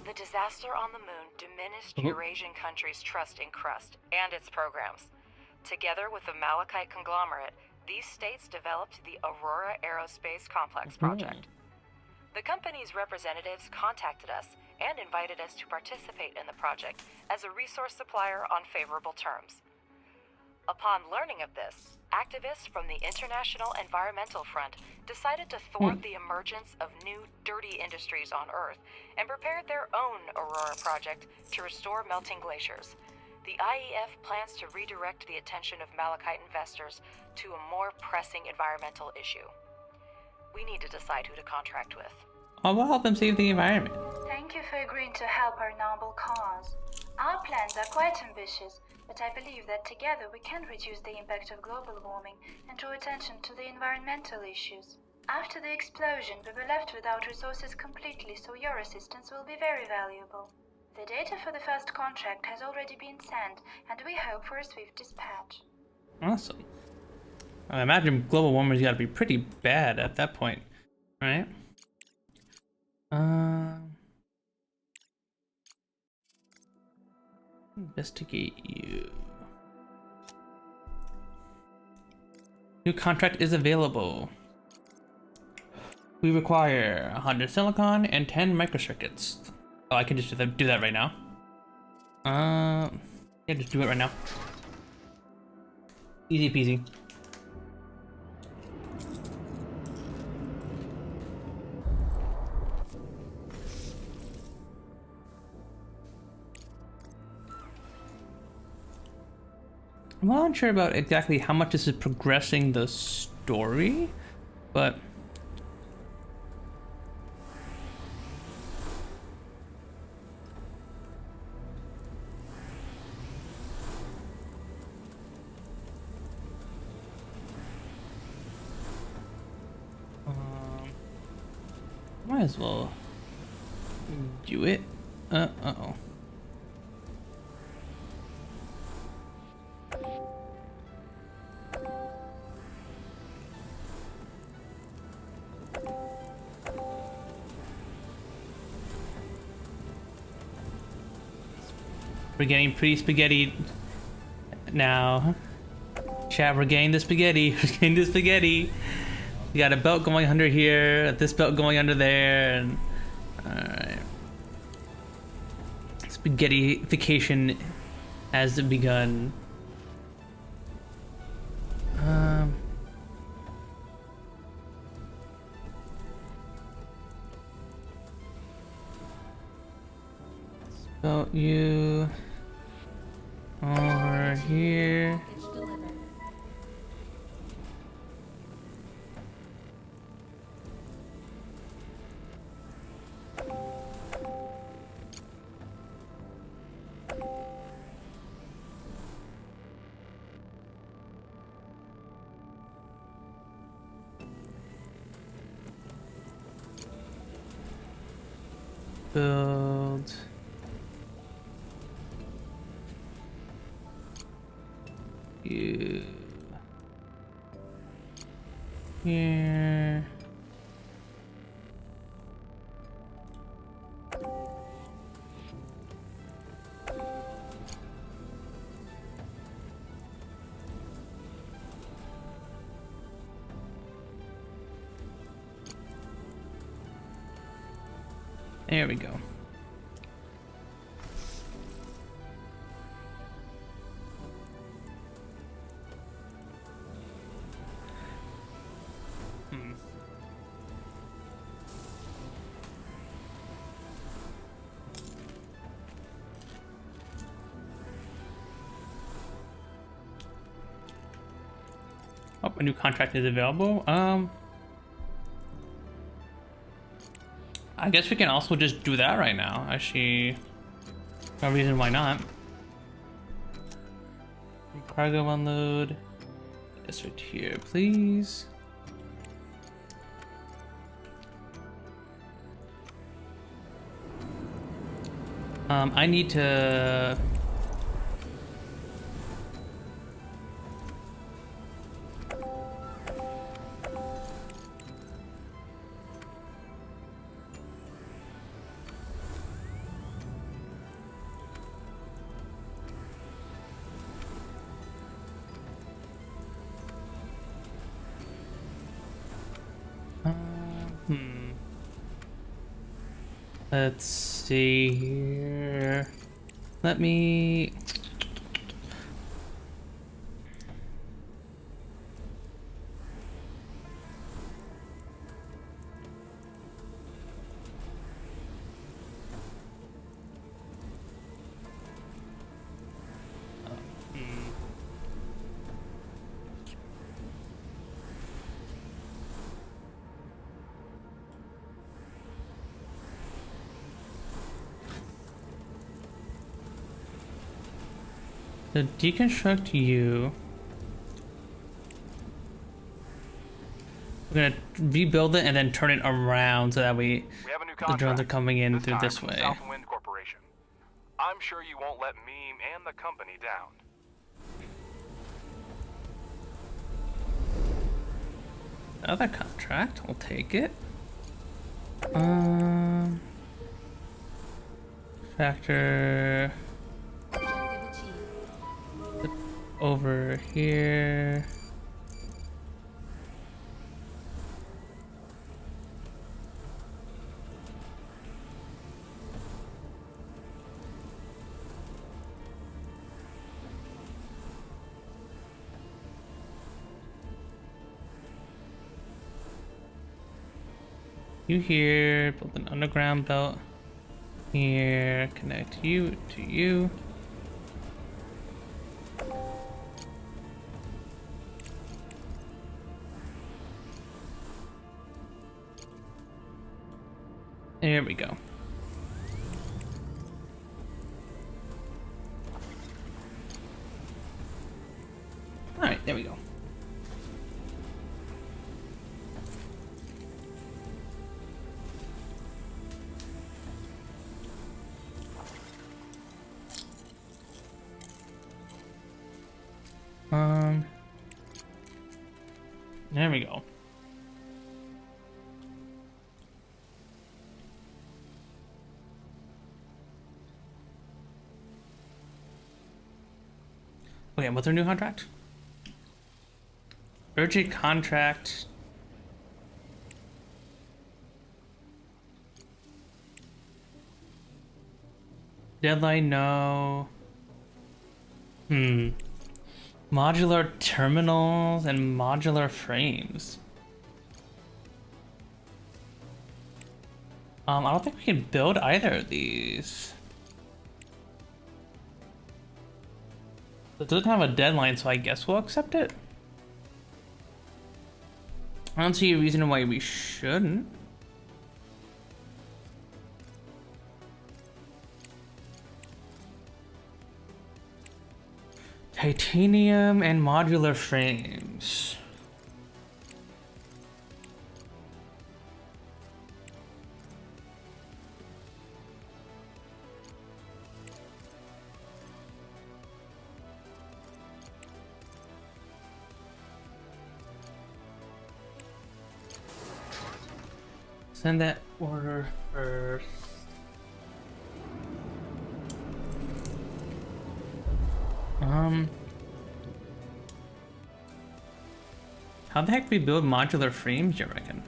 G: The disaster on the moon diminished Eurasian countries' trust in Crust and its programs. Together with the Malachite conglomerate, these states developed the Aurora Aerospace Complex project. The company's representatives contacted us and invited us to participate in the project as a resource supplier on favorable terms. Upon learning of this, activists from the International Environmental Front decided to thwart the emergence of new dirty industries on Earth and prepared their own Aurora project to restore melting glaciers. The IEF plans to redirect the attention of Malachite investors to a more pressing environmental issue. We need to decide who to contract with.
A: Oh, we'll help them save the environment.
I: Thank you for agreeing to help our noble cause. Our plans are quite ambitious, but I believe that together we can reduce the impact of global warming and draw attention to the environmental issues. After the explosion, we were left without resources completely, so your assistance will be very valuable. The data for the first contract has already been sent, and we hope for a swift dispatch.
A: Awesome. I imagine global warming's got to be pretty bad at that point, right? Investigate you. New contract is available. We require 100 silicon and 10 microcircuits. Oh, I can just do that right now. Yeah, just do it right now. Easy peasy. I'm not unsure about exactly how much this is progressing the story, but might as well do it. Uh-oh. We're getting pretty spaghetti now. Chat, we're getting the spaghetti. We're getting the spaghetti. We got a belt going under here, this belt going under there, and alright. Spaghettification has begun. Belt you over here. build. You here. There we go. Oh, a new contract is available. I guess we can also just do that right now. Actually, no reason why not. Cargo unload. This right here, please. I need to. Let's see here. Let me. To deconstruct you, we're gonna rebuild it and then turn it around so that
E: We have a new
A: the drones are coming in through
E: time
A: this
E: from
A: way.
E: Southwind Corporation. I'm sure you won't let me and the company down.
A: Another contract, we'll take it. Factor over here. You here, build an underground belt here, connect you to you. There we go. All right, there we go. There we go. Okay, what's our new contract? Urgent contract. Deadline, no. Modular terminals and modular frames. I don't think we can build either of these. It doesn't have a deadline, so I guess we'll accept it. I don't see a reason why we shouldn't. Titanium and modular frames. Send that order first. How the heck do we build modular frames, you reckon?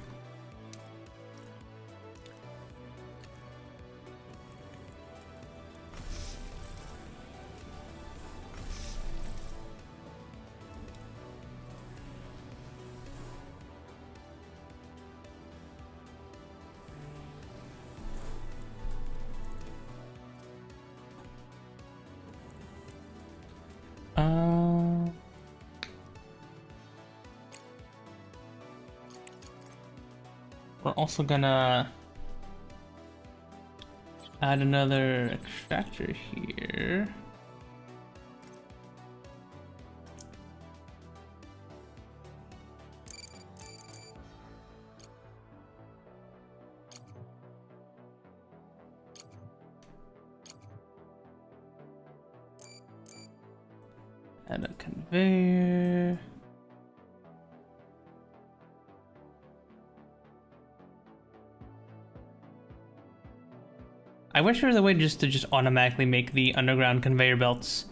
A: We're also gonna add another extractor here. Add a conveyor. I wish there was a way to just automatically make the underground conveyor belts.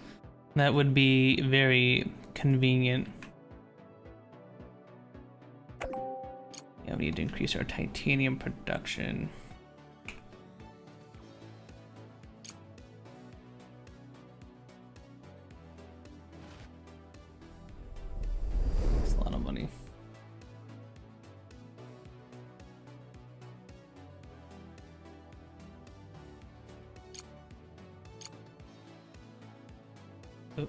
A: That would be very convenient. Yeah, we need to increase our titanium production. That's a lot of money. Oh.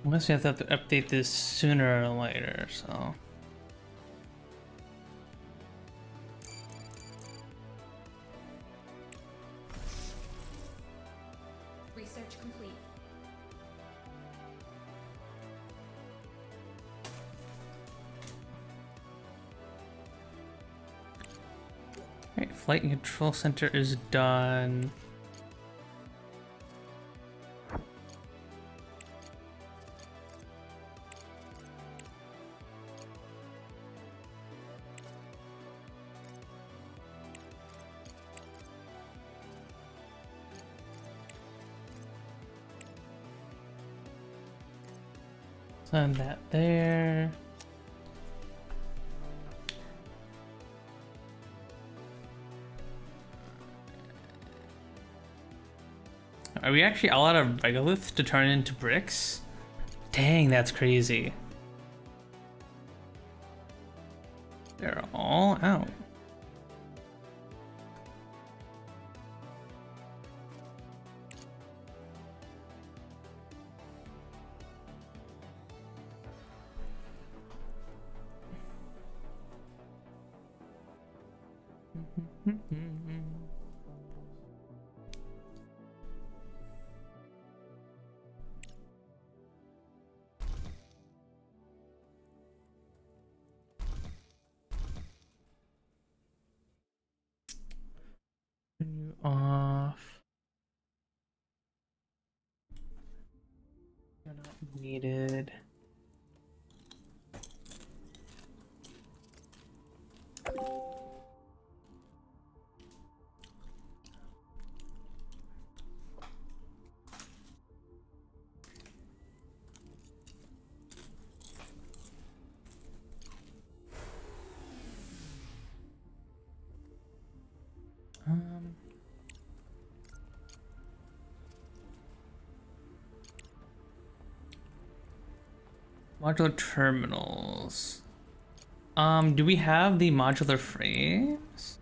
A: Unless we have to update this sooner or later, so.
B: Research complete.
A: Alright, flight and control center is done. Send that there. Are we actually all out of regolith to turn into bricks? Dang, that's crazy. They're all out. Turn you off. You're not needed. Modular terminals. Do we have the modular frames?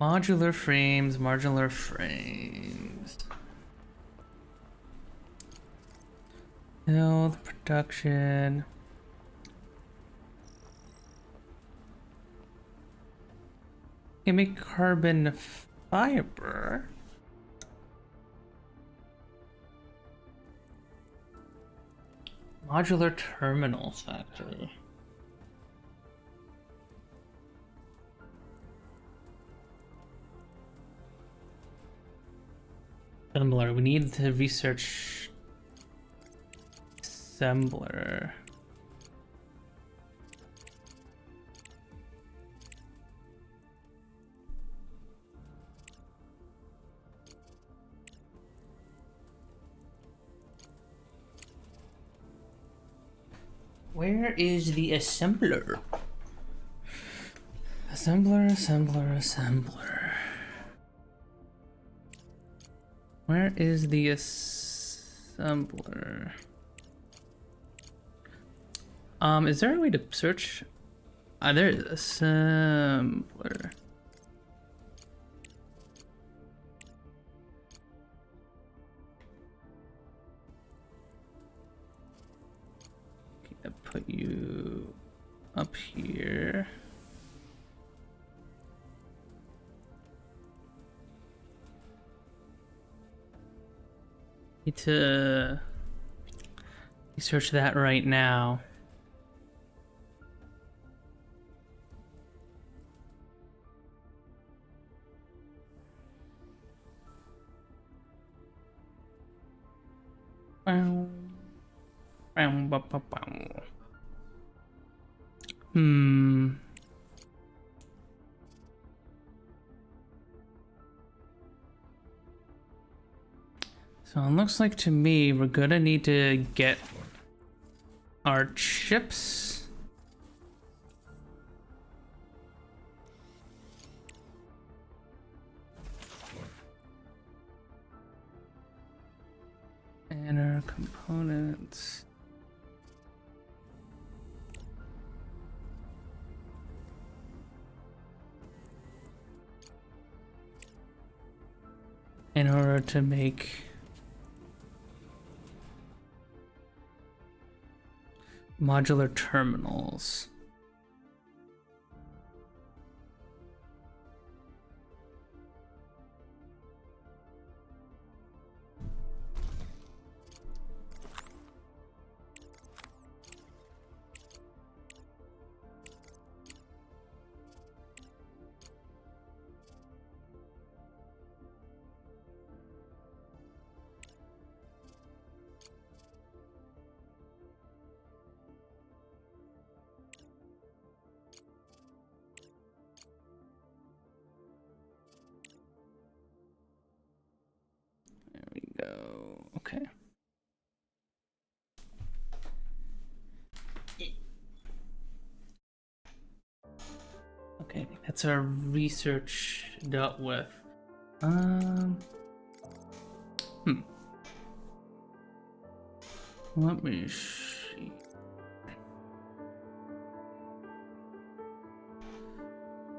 A: Modular frames. Build production. You can make carbon fiber. Modular terminal factory. Assembler. We need to research assembler. Where is the assembler? Assembler. Where is the assembler? Is there a way to search? There is assembler. Okay, I put you up here. Need to research that right now. So it looks like to me we're gonna need to get our chips. And our components. In order to make modular terminals. Go. Okay. Okay, that's our research dealt with. Let me see.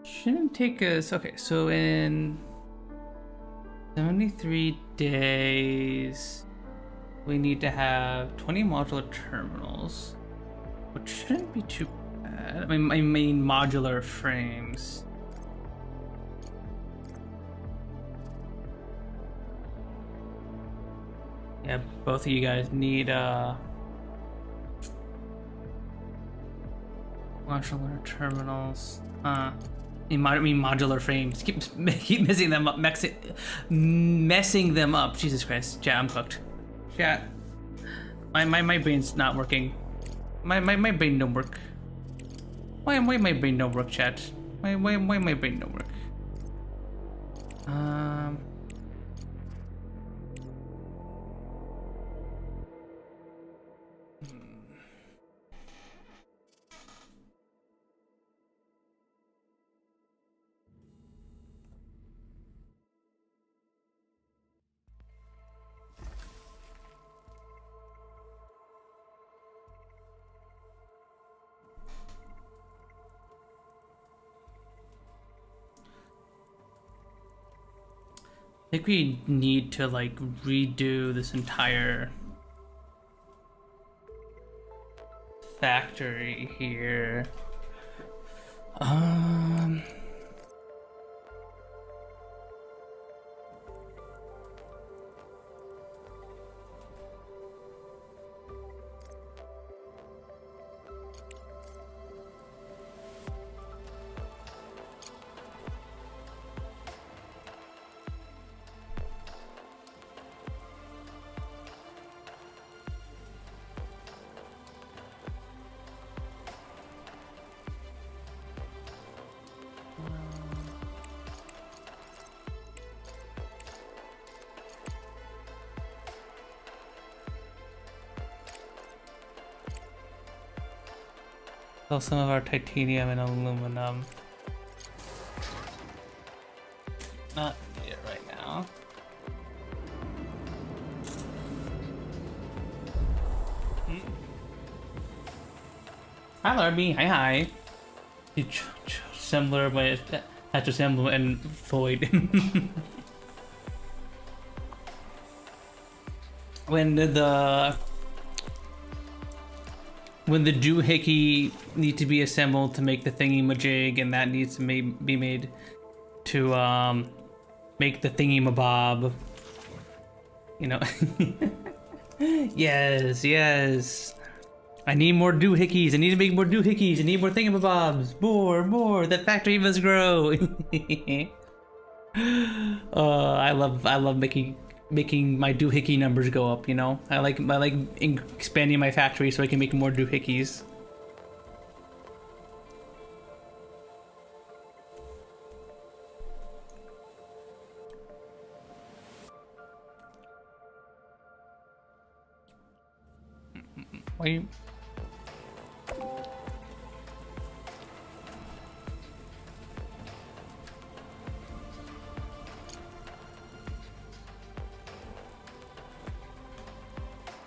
A: Shouldn't take us. Okay, so in 73 days, we need to have 20 modular terminals, which shouldn't be too bad. I mean modular frames. Yeah, both of you guys need modular terminals. I mean modular frames. Keep messing them up. Messing them up. Jesus Christ. Chat, I'm cooked. Chat. My brain's not working. My brain don't work. Why my brain don't work, chat? Why my brain don't work? I think we need to like redo this entire factory here. Sell some of our titanium and aluminum. Not yet right now. Hi Larby, hi. Assembler with hatch assembler and void. when the doohickey need to be assembled to make the thingy majig, and that needs to be made to make the thingy mabob. You know. Yes. I need more doohickeys. I need to make more doohickeys. I need more thingamabobs. More. That factory must grow. I love making my doohickey numbers go up. You know, I like expanding my factory so I can make more doohickeys. Why you?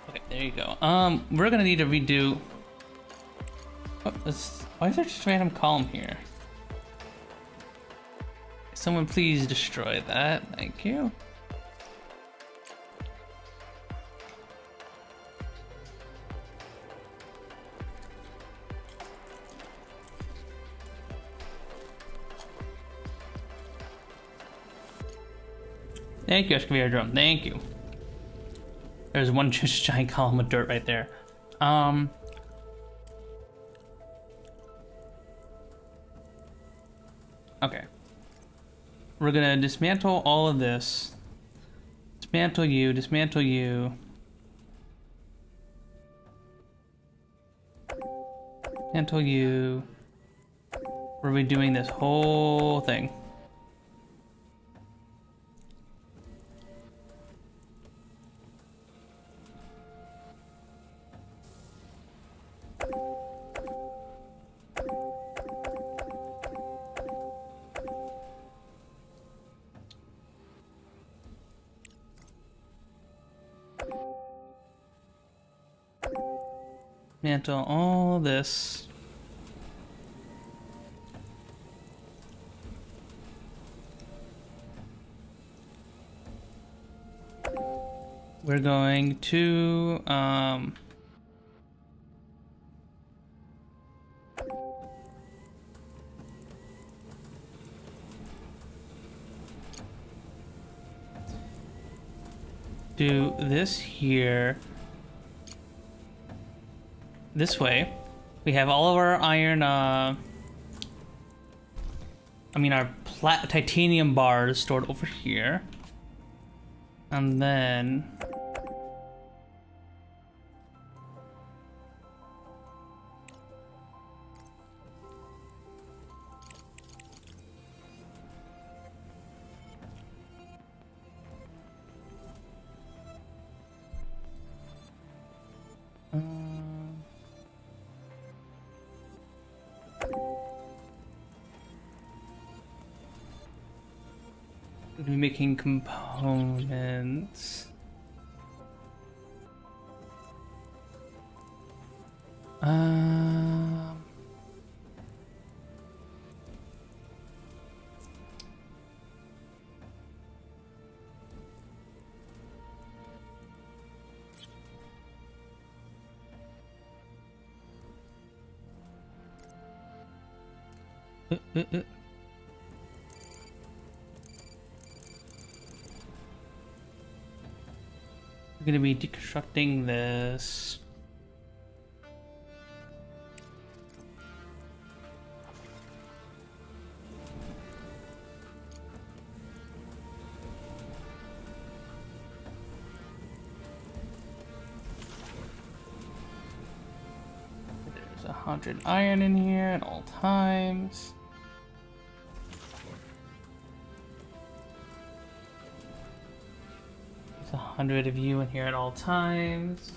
A: Okay, there you go. We're gonna need to redo. Why is there just a random column here? Someone please destroy that. Thank you. Thank you, excavator drum. Thank you. There's one just giant column of dirt right there. Okay. We're gonna dismantle all of this. Dismantle you. Dismantle you. Dismantle you. We're redoing this whole thing. Dismantle all this. We're going to do this here. This way. We have all of our iron, our titanium bars stored over here. And then we'll be making components. We're gonna be deconstructing this. There's 100 iron in here at all times. There's 100 of you in here at all times.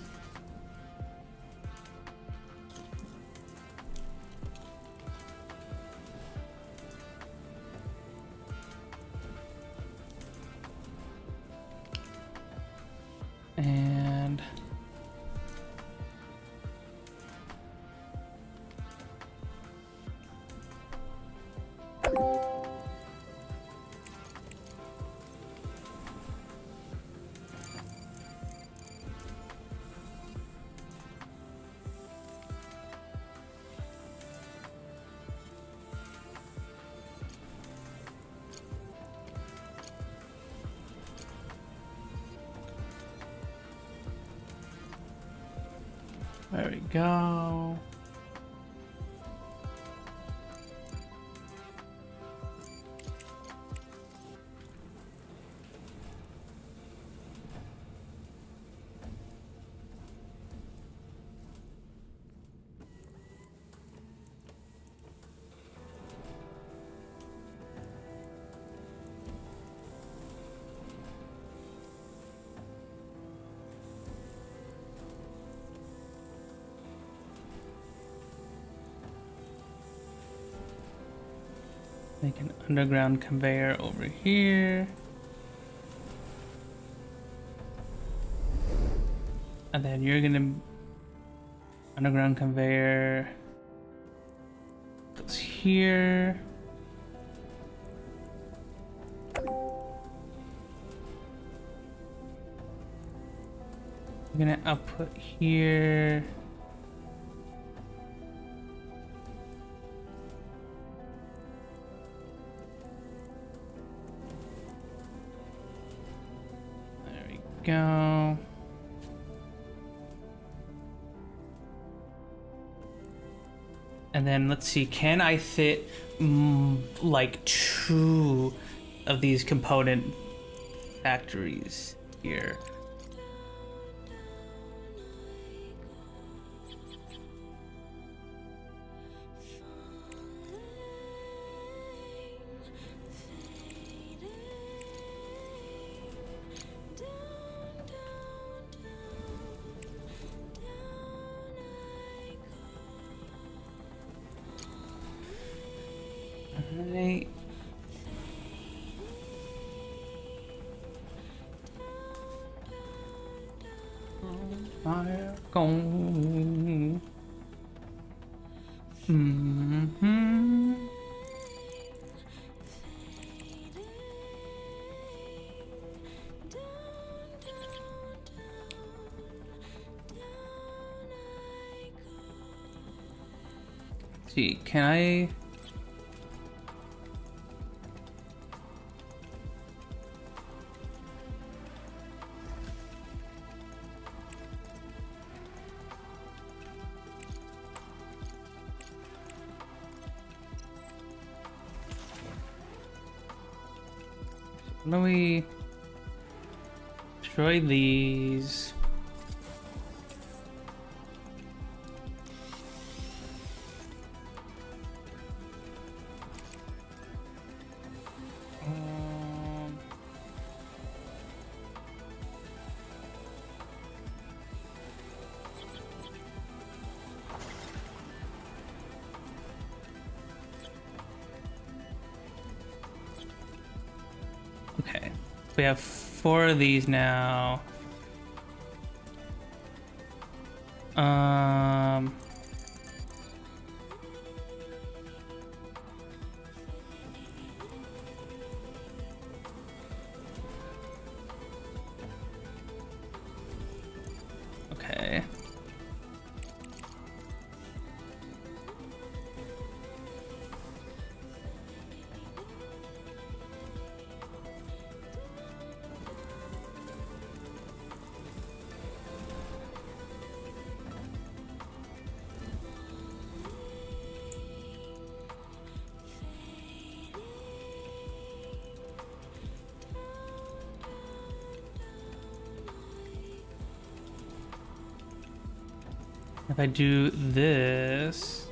A: And there we go. Make an underground conveyor over here. And then you're gonna underground conveyor goes here. You're gonna output here. Go. And then let's see, can I fit like 2 of these component factories here? Alright. Fire gone. See, can I? Why don't we destroy these? Okay, we have 4 of these now. Okay. If I do this,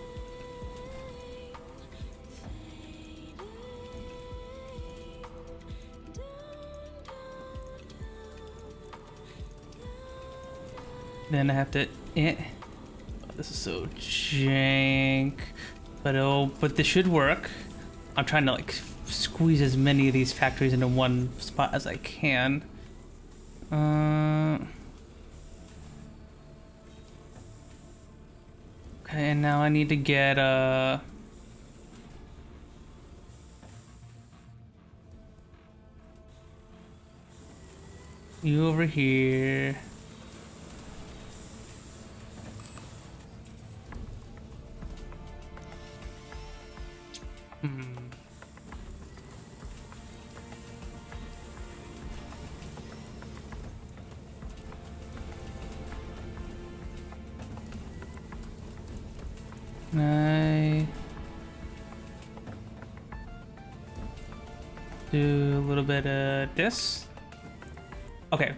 A: then I have to. Oh, this is so jank, but this should work. I'm trying to like squeeze as many of these factories into one spot as I can. Okay, and now I need to get you over here. I do a little bit of this. Okay.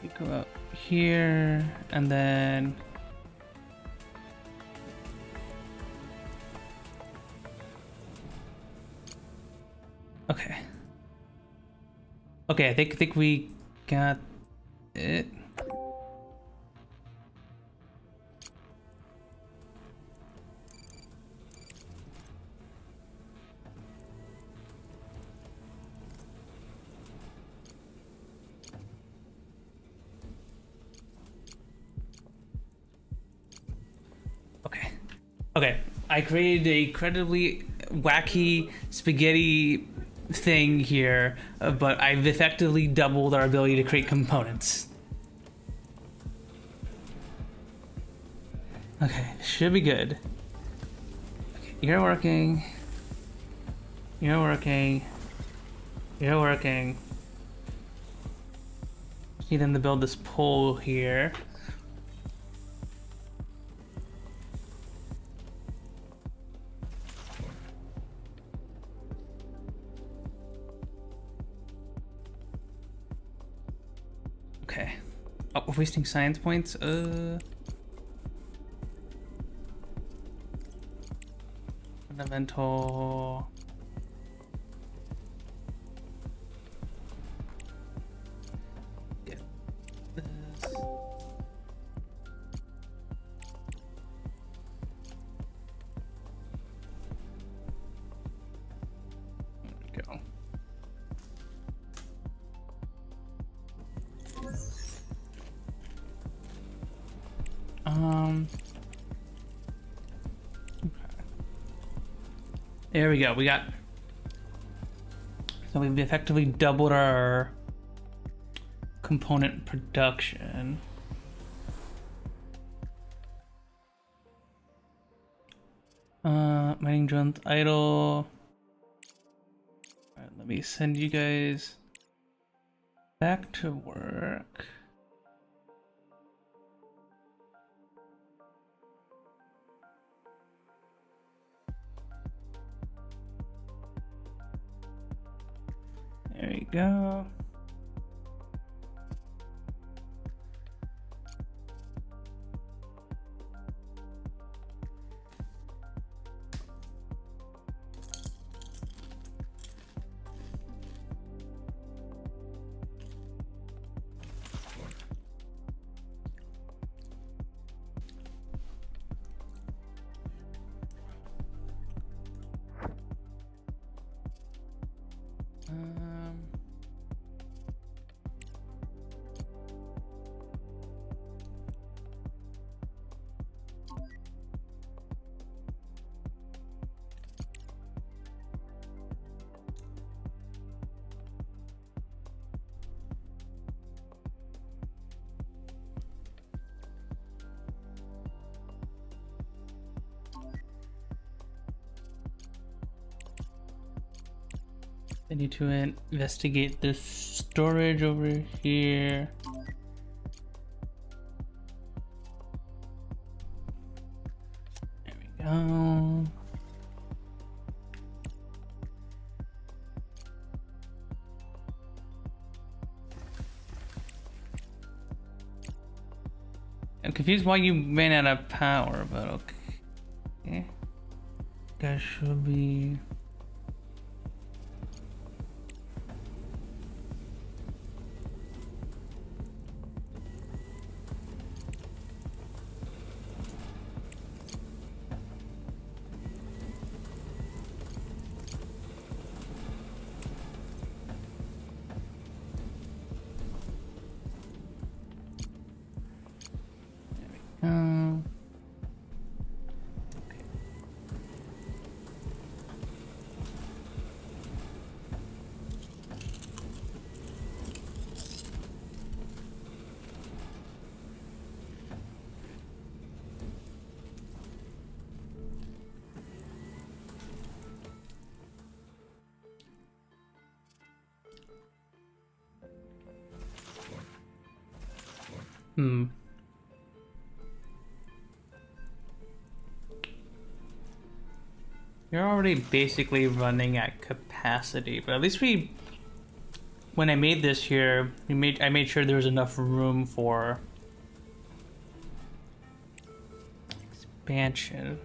A: You go out here and then okay. Okay, I think we got it. Okay. Okay. I created a incredibly wacky spaghetti thing here, but I've effectively doubled our ability to create components. Okay, should be good. Okay, you're working. You're working. You're working. Need them to build this pole here. Okay. Oh, we're wasting science points. Fundamental. Get this. There we go. Okay. There we go. We got. So we've effectively doubled our component production. Mining drones idle. Alright, let me send you guys back to work. There you go. I need to investigate this storage over here. There we go. I'm confused why you ran out of power, but okay. Guys should be. Hmm. You're already basically running at capacity, but at least when I made this here, I made sure there was enough room for expansion.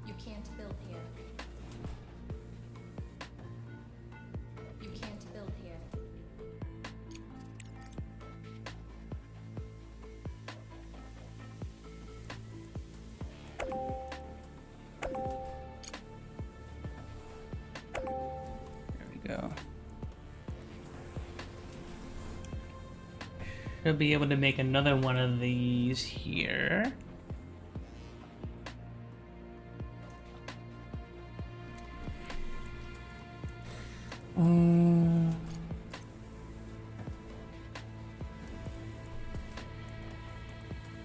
B: You can't build here. You can't build here.
A: There we go. Should be able to make another one of these here.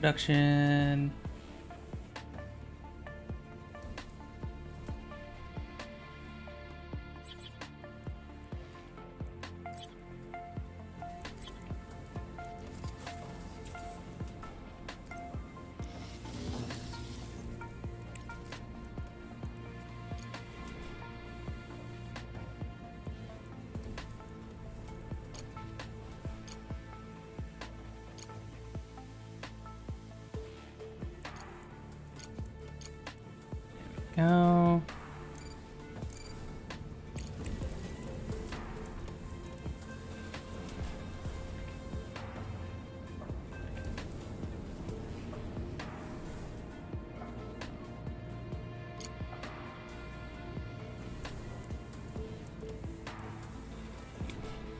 A: Production. Go.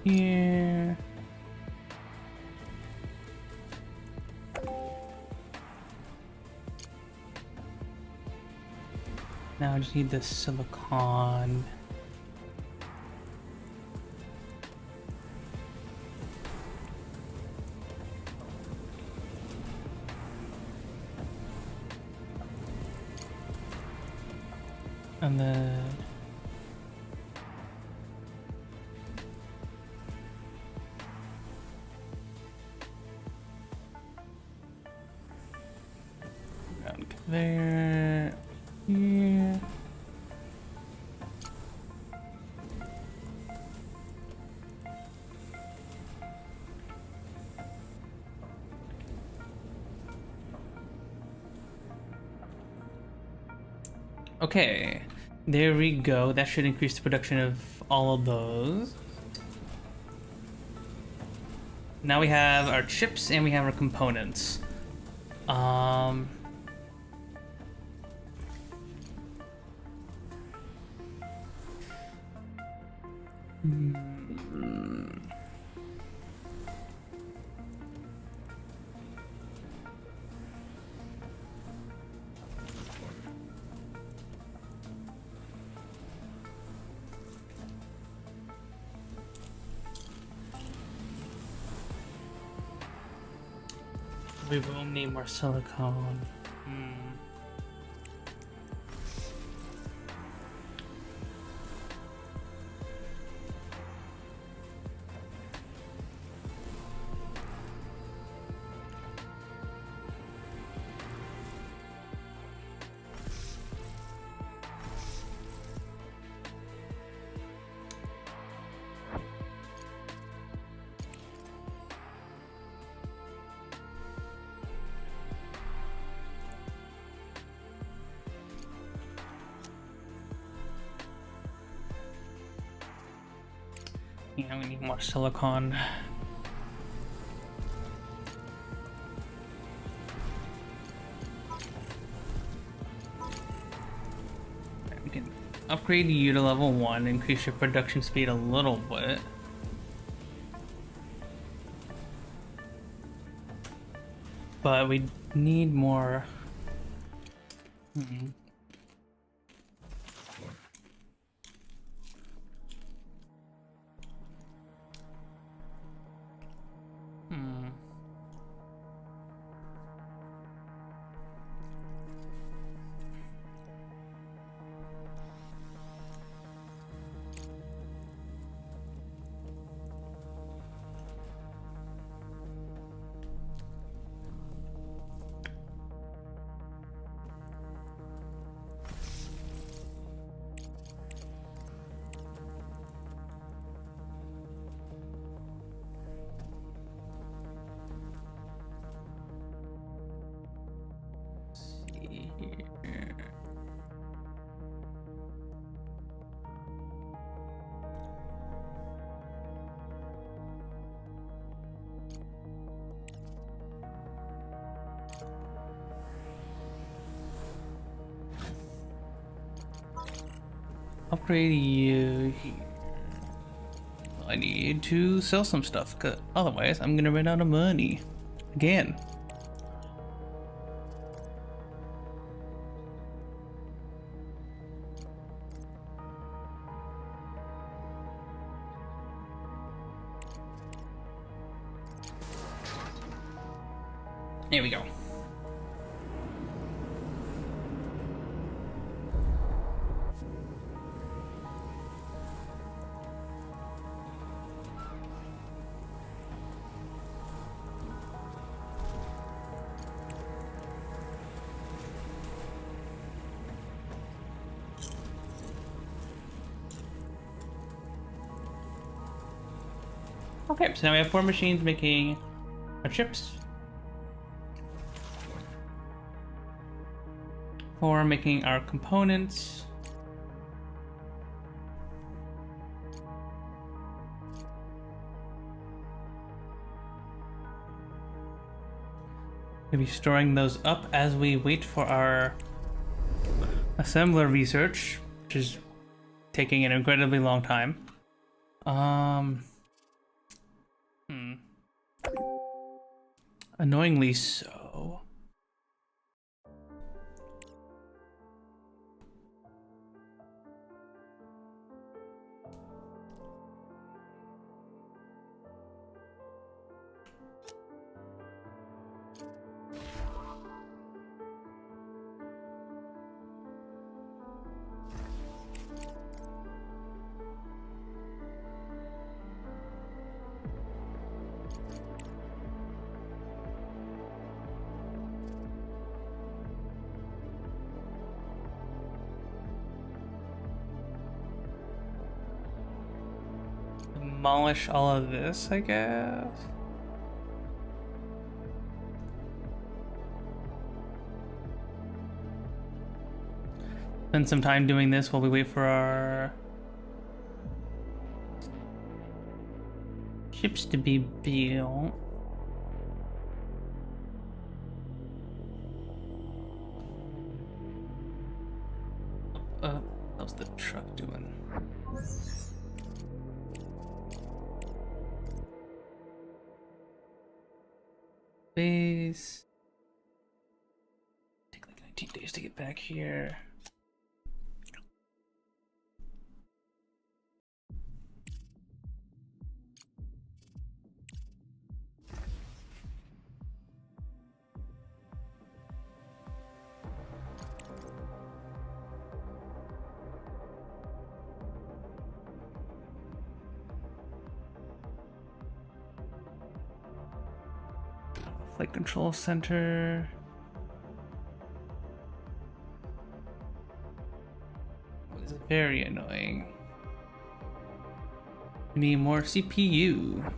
A: Here. Now I just need this silicon. And then around conveyor here. Okay, there we go. That should increase the production of all of those. Now we have our chips and we have our components. We will need more silicone. Yeah, we need more silicon. We can upgrade you to level 1, increase your production speed a little bit. But we need more. Upgrade you here. I need to sell some stuff, cause otherwise I'm gonna run out of money again. There we go. Okay, so now we have 4 machines making our chips. 4 making our components. We'll be storing those up as we wait for our assembler research, which is taking an incredibly long time. Annoyingly so. Demolish all of this, I guess. Spend some time doing this while we wait for our chips to be built. How's the truck doing? Base. Take like 19 days to get back here. Flight control center. It was very annoying. We need more CPU.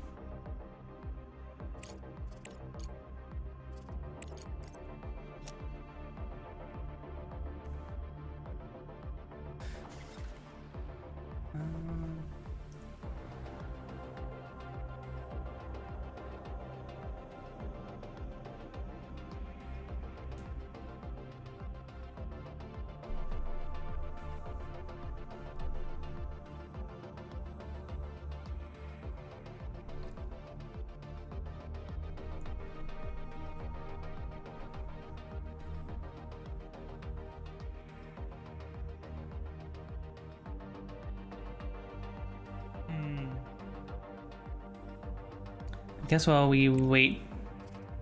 A: I guess while we wait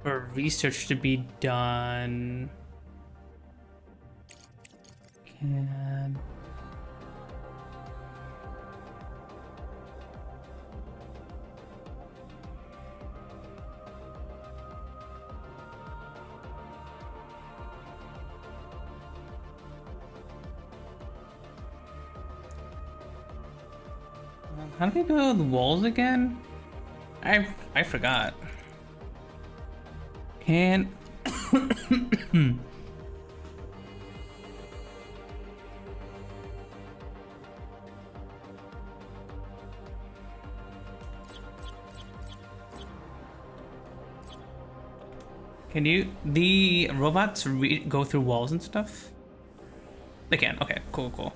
A: for research to be done, can how do we build the walls again? I forgot. Can Can the robots go through walls and stuff? They can. Okay, cool.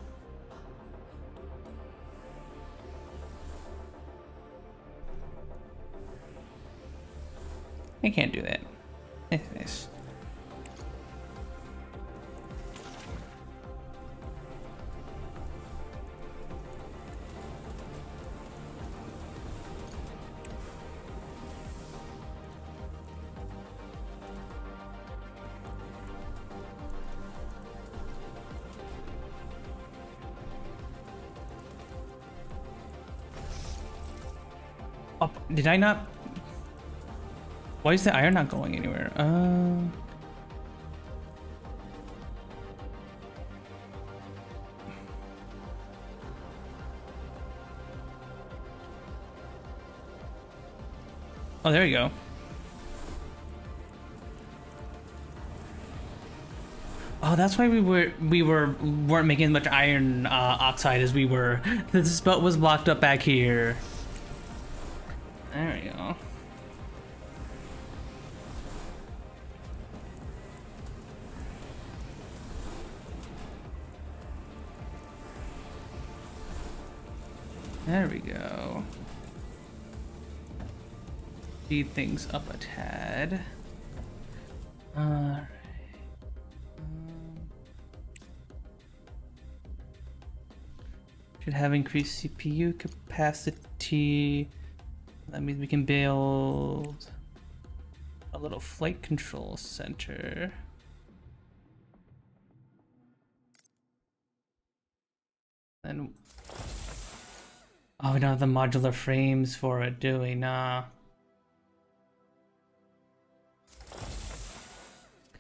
A: I can't do that. Yes. Oh, did I not? Why is the iron not going anywhere? Oh, there you go. Oh, that's why we weren't making as much iron oxide as we were. This belt was blocked up back here. There we go. There we go. Speed things up a tad. Alright. Should have increased CPU capacity. That means we can build a little flight control center. Then, oh, we don't have the modular frames for it, do we? Nah.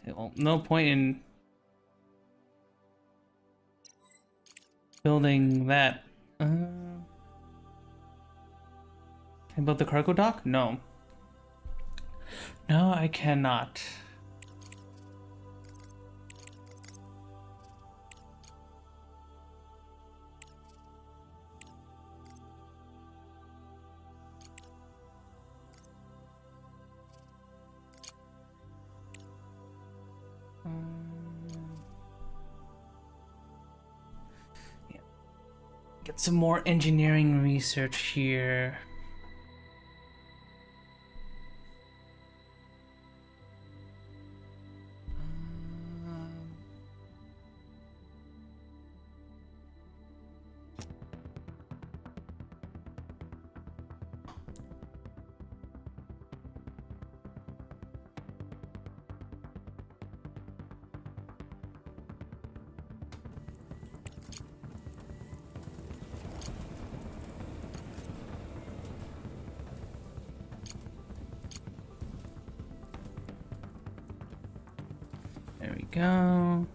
A: Okay, well, no point in building that. Can I build the cargo dock? No. No, I cannot. Yeah. Get some more engineering research here. There we go.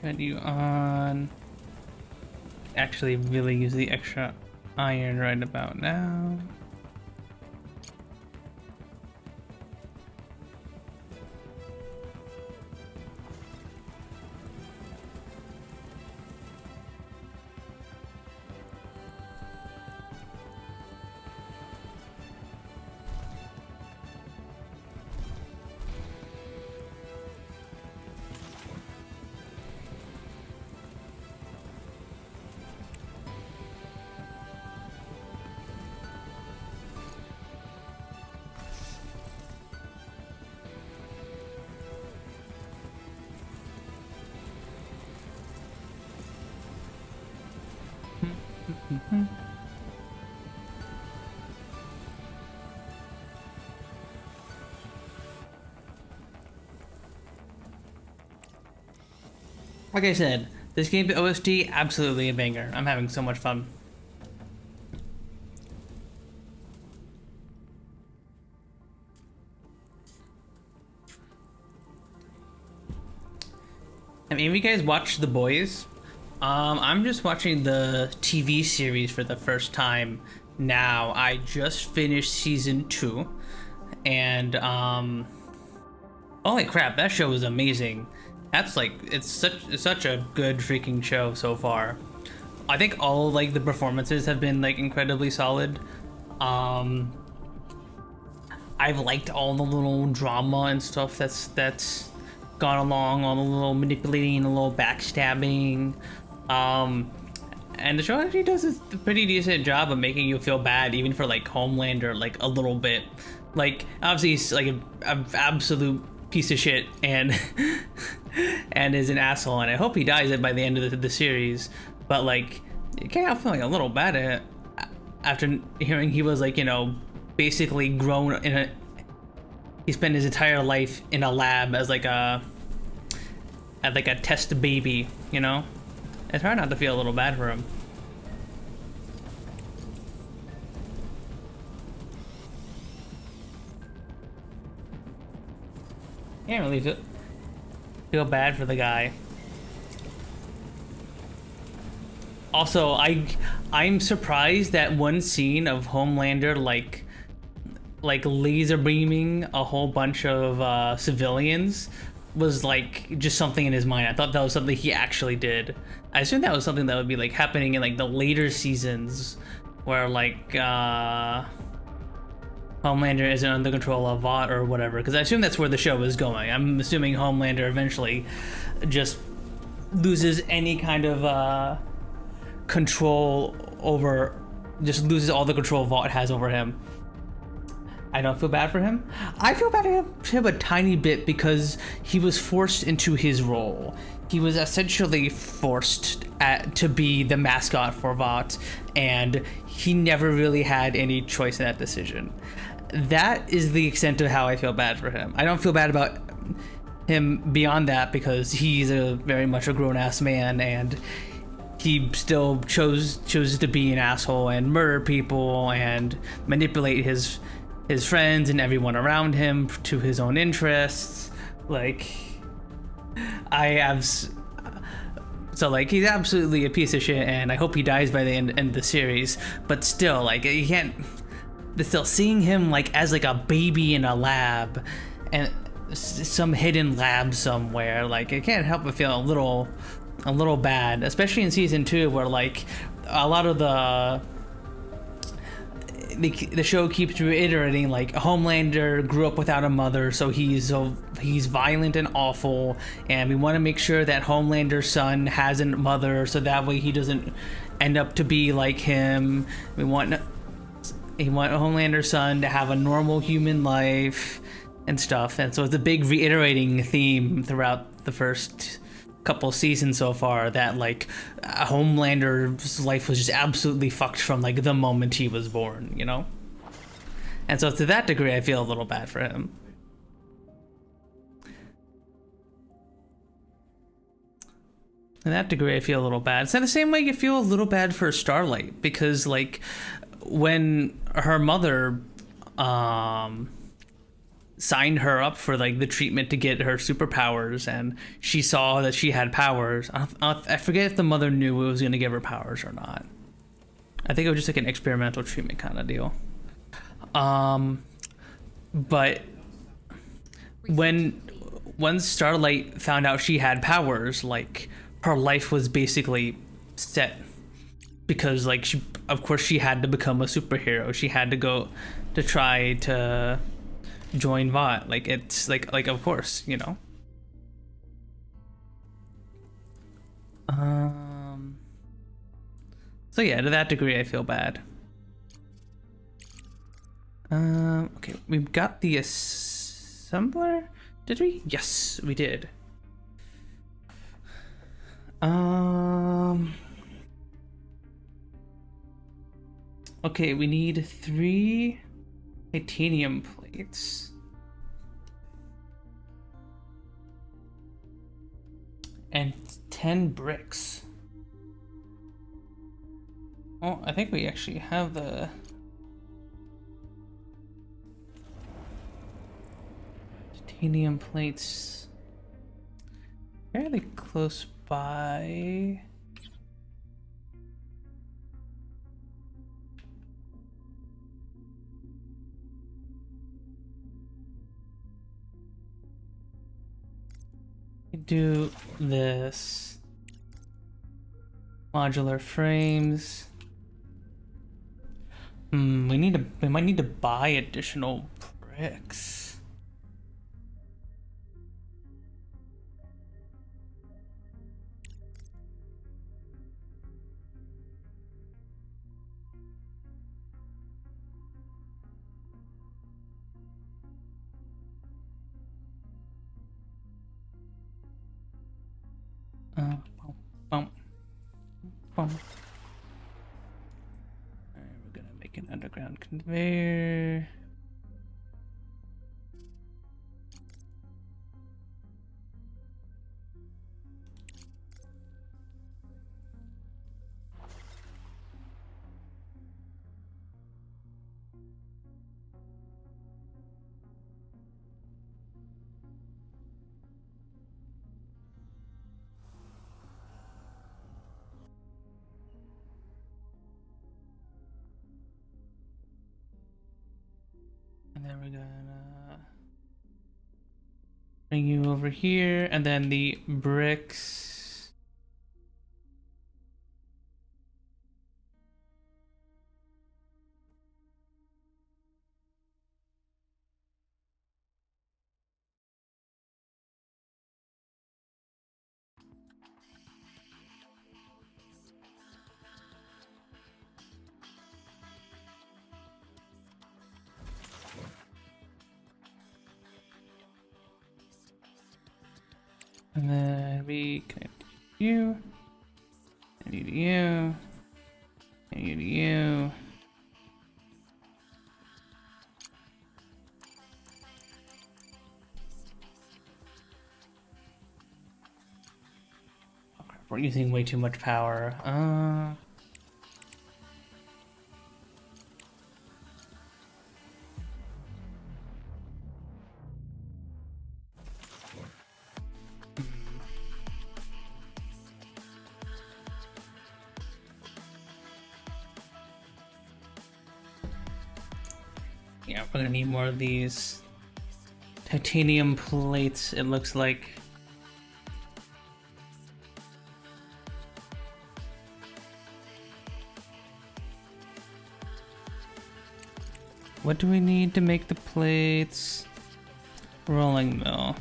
A: Turn you on. Actually, really use the extra iron right about now. Like I said, this game's OST, absolutely a banger. I'm having so much fun. Have any of you guys watched The Boys? I'm just watching the TV series for the first time now. I just finished season 2, and holy crap, that show is amazing. That's like, it's such a good freaking show so far. I think all like the performances have been like incredibly solid. I've liked all the little drama and stuff that's gone along, all the little manipulating, a little backstabbing. And the show actually does a pretty decent job of making you feel bad, even for like Homelander, like a little bit. Like obviously he's like an absolute piece of shit and and is an asshole, and I hope he dies by the end of the series. But like, you can't help feeling a little bad at after hearing he was like, you know, basically grown in a. He spent his entire life in a lab as like a test baby, you know. It's hard not to feel a little bad for him. Can't really feel bad for the guy. Also, I'm surprised that one scene of Homelander like laser beaming a whole bunch of civilians was like just something in his mind. I thought that was something he actually did. I assumed that was something that would be like happening in like the later seasons where like Homelander isn't under control of Vought or whatever, because I assume that's where the show is going. I'm assuming Homelander eventually just loses any kind of control over, just loses all the control Vought has over him. I don't feel bad for him. I feel bad for him a tiny bit because he was forced into his role. He was essentially forced to be the mascot for Vought, and he never really had any choice in that decision. That is the extent of how I feel bad for him. I don't feel bad about him beyond that because he's very much a grown-ass man, and he still chose to be an asshole and murder people and manipulate his friends and everyone around him to his own interests. Like, so like, he's absolutely a piece of shit, and I hope he dies by the end of the series. But still, like, you can't. Still, seeing him like as like a baby in a lab, and some hidden lab somewhere, like, I can't help but feel a little bad, especially in season 2, where like a lot of the show keeps reiterating like Homelander grew up without a mother, so he's violent and awful, and we want to make sure that Homelander's son has a mother, so that way he doesn't end up to be like him. We want Homelander's son to have a normal human life and stuff, and so it's a big reiterating theme throughout the first couple seasons so far, that like Homelander's life was just absolutely fucked from like the moment he was born, you know? And so to that degree, I feel a little bad for him. To that degree, I feel a little bad. It's not the same way you feel a little bad for Starlight, because like when her mother signed her up for like the treatment to get her superpowers, and she saw that she had powers. I forget if the mother knew it was going to give her powers or not. I think it was just like an experimental treatment kind of deal. But when Starlight found out she had powers, like her life was basically set, because like of course she had to become a superhero. She had to go to try to join Vought. Like, it's like of course, you know. So yeah, to that degree I feel bad. Okay, we've got the assembler, did we? Yes, we did. Okay, we need 3 titanium plates. And 10 bricks. Oh, I think we actually have the titanium plates fairly close by. Do this modular frames. We might need to buy additional bricks. Bump, bump, bump. Alright, we're gonna make an underground conveyor. And then we're gonna bring you over here, and then the bricks. And then we connect you, and you to you, and you to you. Oh, crap, we're using way too much power. Yeah, we're gonna need more of these titanium plates, it looks like. What do we need to make the plates? Rolling mill.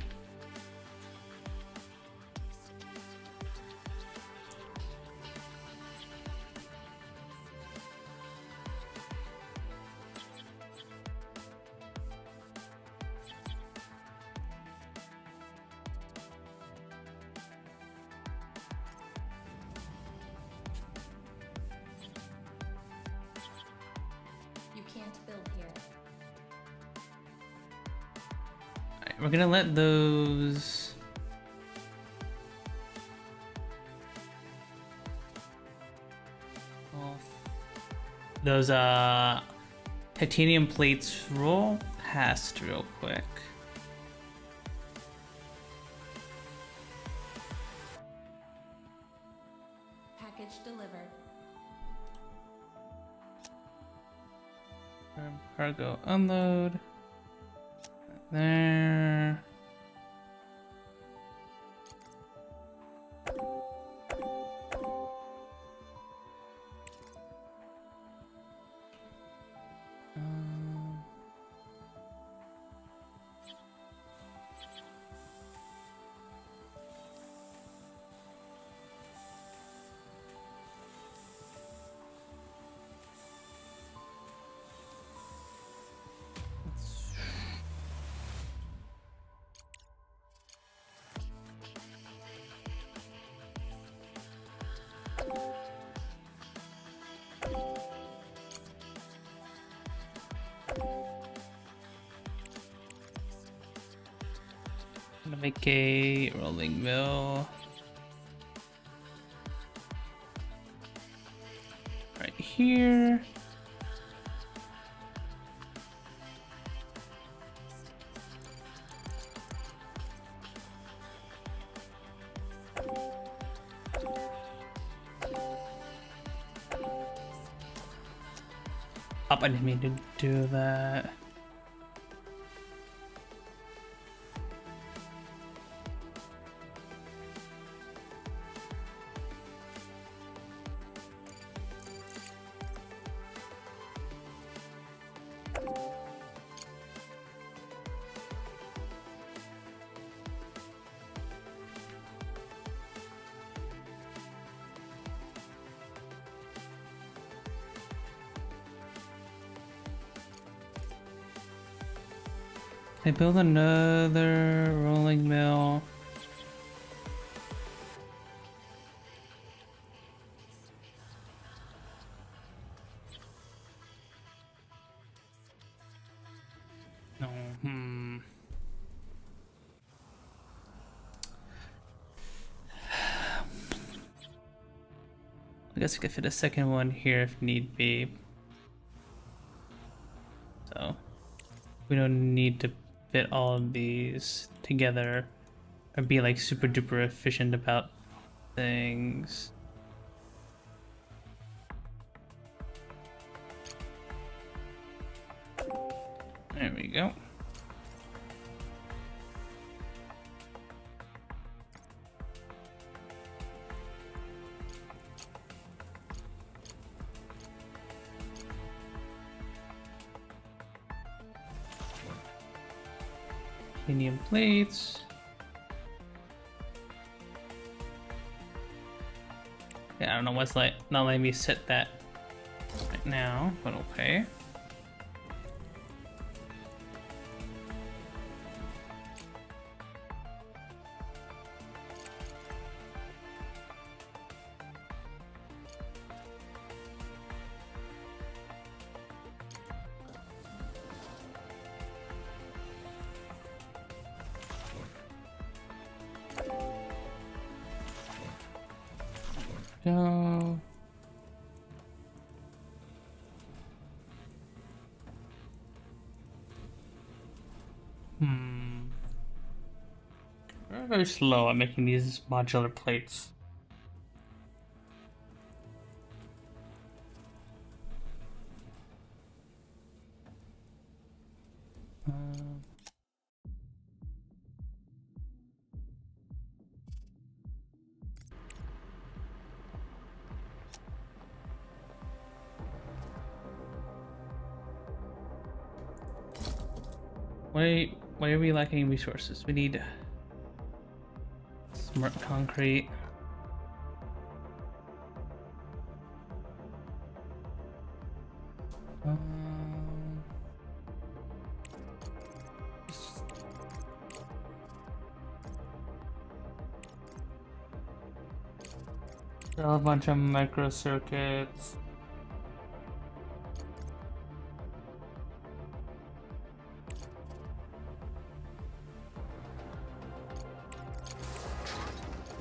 B: You can't build here.
A: Alright, we're gonna let those titanium plates roll past real quick.
B: Package delivered.
A: Cargo unload. There. Gonna make a rolling mill. right here. Up, I didn't mean to do that. They build another rolling mill. No, I guess we could fit a second one here if need be. So we don't need to fit all of these together or be like super duper efficient about things. There we go. Titanium plates. Yeah, I don't know what's like not letting me set that right now, but okay. Go. Very slow at making these modular plates. Why are we lacking resources? We need smart concrete. Sell a bunch of microcircuits.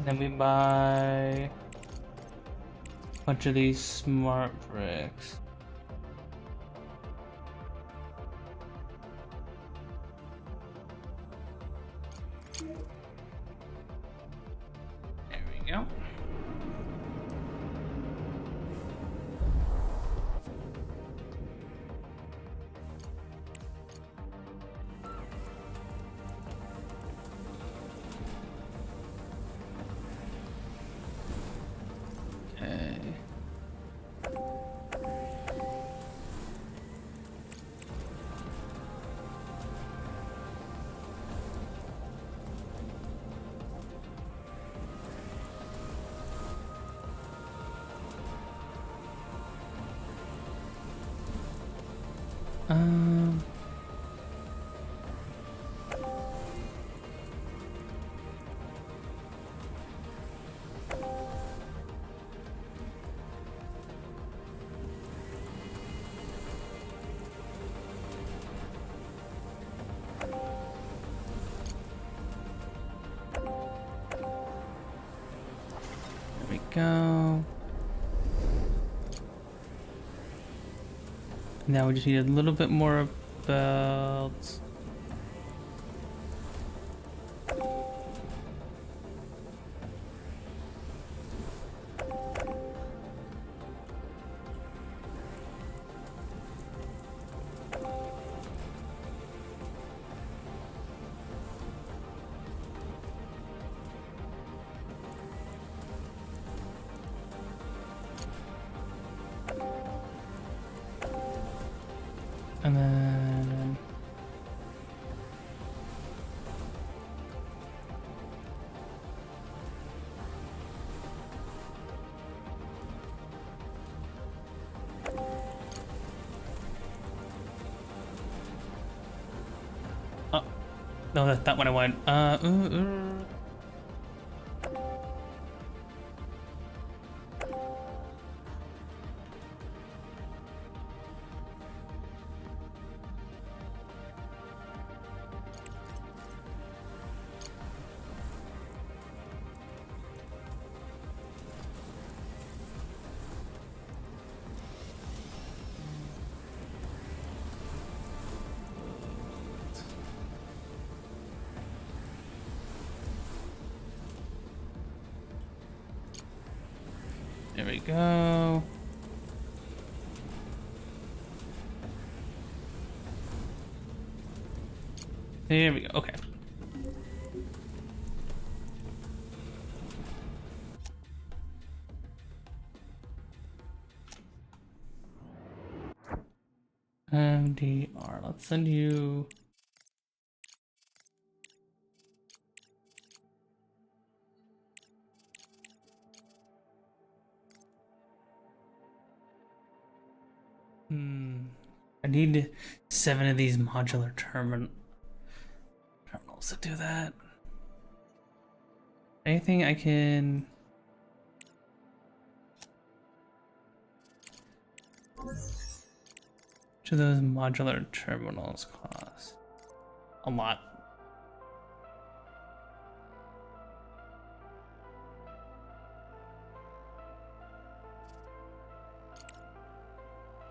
A: Then we buy a bunch of these smart bricks. There we go. There we go. Now we just need a little bit more belts. And then oh no, that's not what I want. There we go. There we go. Okay. MDR. Let's send you. I need 7 of these modular terminals to do that. Anything I can... To those modular terminals cost a lot.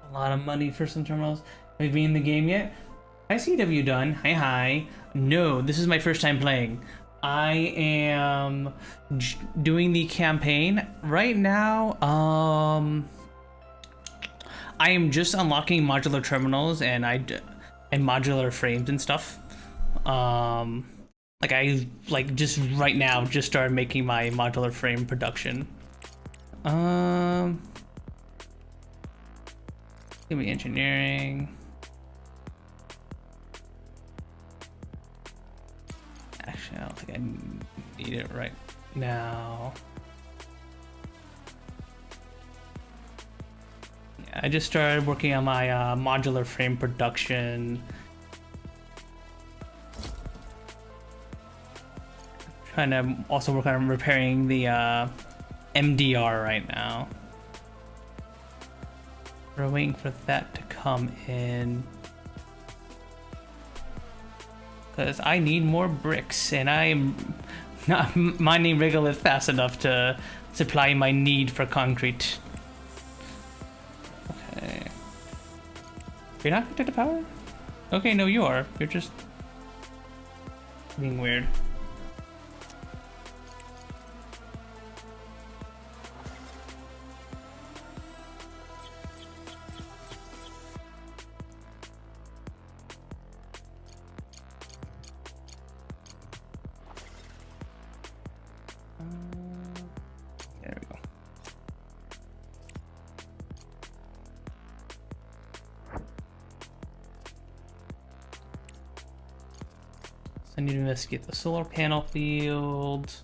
A: A lot of money for some terminals. Have you been in the game yet? Hi CW done. Hi. No, this is my first time playing. I am doing the campaign right now. I am just unlocking modular terminals and modular frames and stuff. Like I just right now just started making my modular frame production. Give me engineering. Actually, I don't think I need it right now. Yeah, I just started working on my modular frame production. Trying to also work on repairing the MDR right now. We're waiting for that to come in. Because I need more bricks, and I am not mining regolith fast enough to supply my need for concrete. Okay. You're not connected to power? Okay, no, you are. You're just being weird. There we go. So I need to investigate the solar panel field.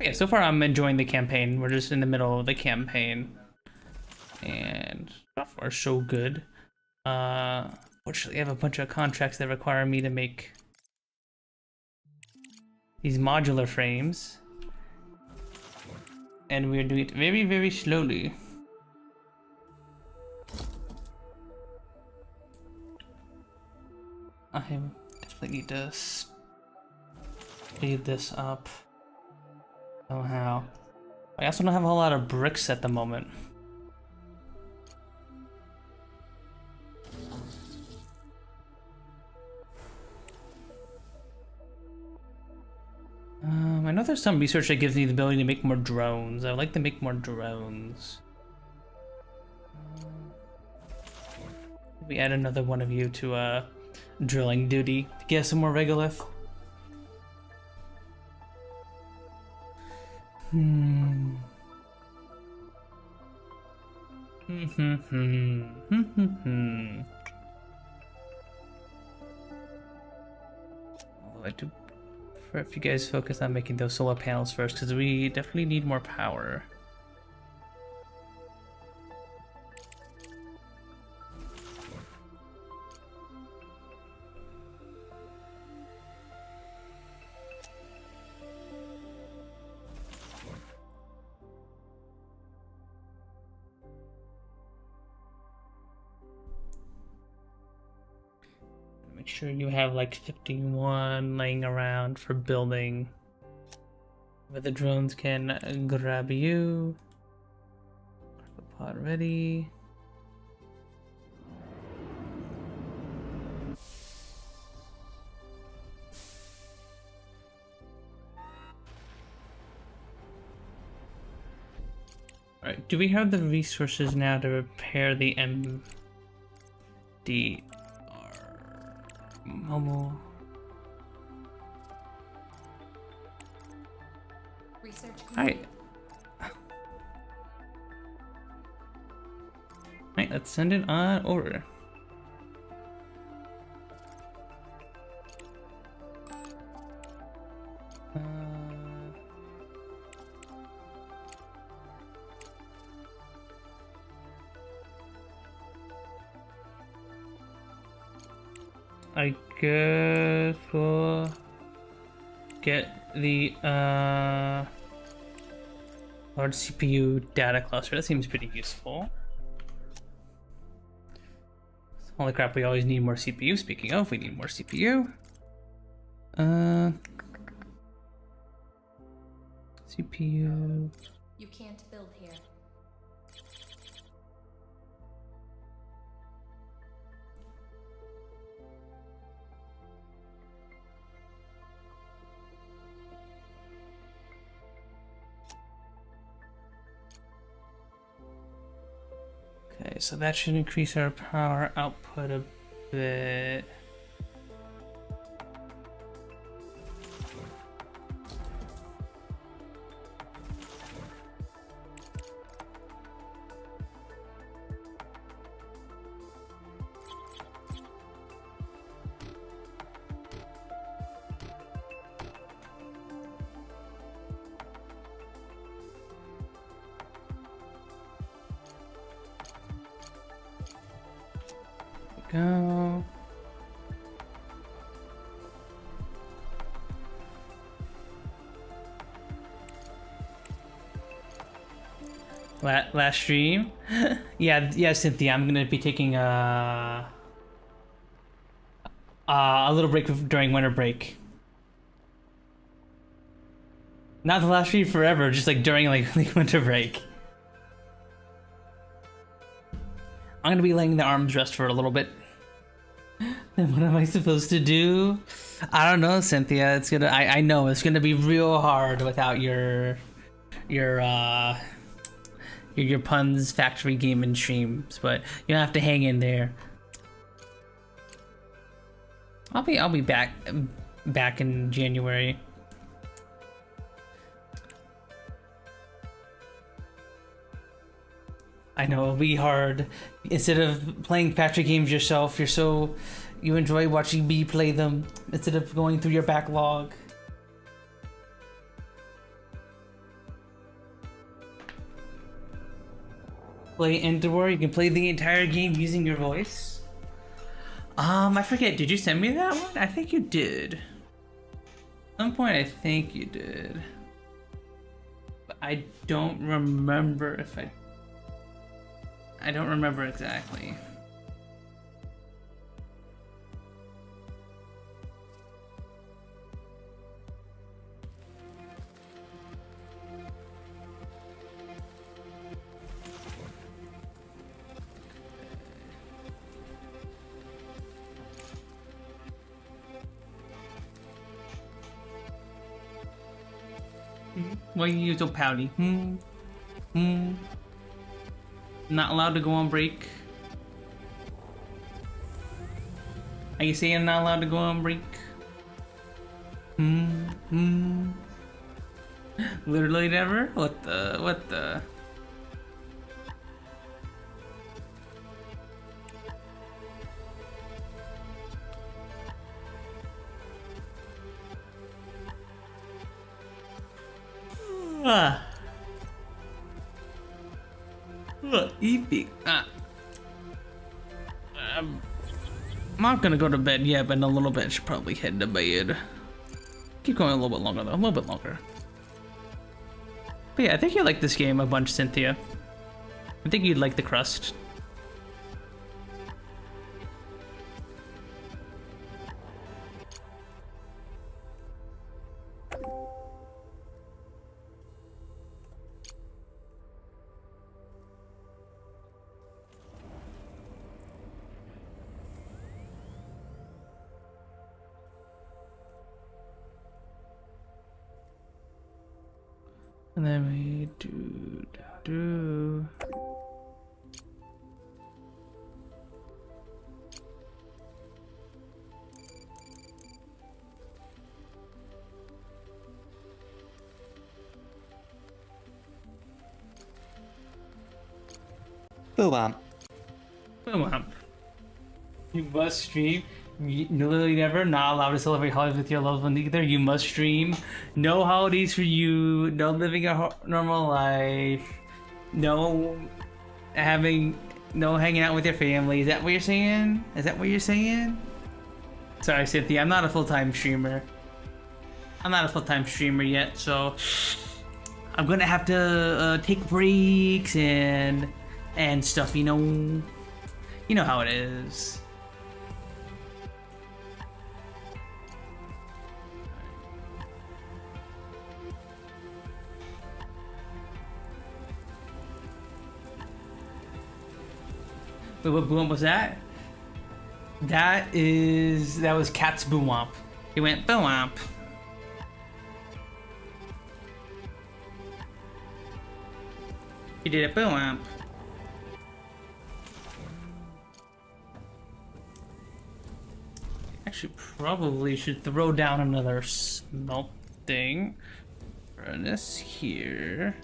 A: Yeah, so far I'm enjoying the campaign. We're just in the middle of the campaign. And so far so good. Fortunately, I have a bunch of contracts that require me to make these modular frames. And we're doing it very, very slowly. I definitely need to speed this up somehow. I also don't have a whole lot of bricks at the moment. I know there's some research that gives me the ability to make more drones. I would like to make more drones. We add another one of you to drilling duty to get some more regolith. Although I do prefer if you guys focus on making those solar panels first, because we definitely need more power. Make sure you have like 51 laying around for building. Where the drones can grab you. Cargo pod ready. Alright, do we have the resources now to repair the MD? Mobile.
B: Research
A: Alright. Alright, let's send it on over. I guess we'll get the large CPU data cluster. That seems pretty useful. Holy crap, we always need more CPU. Speaking of, we need more CPU. CPU.
B: You can't build here.
A: Okay, so that should increase our power output a bit. Go. Last stream? yeah, Cynthia, I'm gonna be taking a little break during winter break. Not the last stream forever, just like during like winter break. I'm gonna be laying the arms rest for a little bit. Then what am I supposed to do? I don't know, Cynthia. It's gonna. I know it's gonna be real hard without your puns factory gaming streams, but you have to hang in there. I'll be back in January. I know it'll be hard. Instead of playing factory games yourself, you enjoy watching me play them instead of going through your backlog. Play Endor, you can play the entire game using your voice. I forget, did you send me that one? I think you did. At some point I think you did. But I don't remember if I don't remember exactly. Why are you so pouty? Not allowed to go on break? Are you saying I'm not allowed to go on break? Literally never? What the? Eeping. I'm not gonna go to bed yet, but in a little bit, I should probably head to bed. Keep going a little bit longer though, a little bit longer. But yeah, I think you like this game a bunch, Cynthia. I think you'd like the Crust. And then we do.
J: Boom.
A: You must stream. Literally never. Not allowed to celebrate holidays with your loved one either. You must stream. No holidays for you. No living a normal life. No hanging out with your family. Is that what you're saying? Is that what you're saying? Sorry, Cynthia. I'm not a full-time streamer. I'm not a full-time streamer yet, so I'm gonna have to take breaks and stuff. You know how it is. Wait, what boom was that? That was Cat's boom womp. He went boom womp. He did a boom womp. Actually, probably should throw down another smelt thing. Run this here.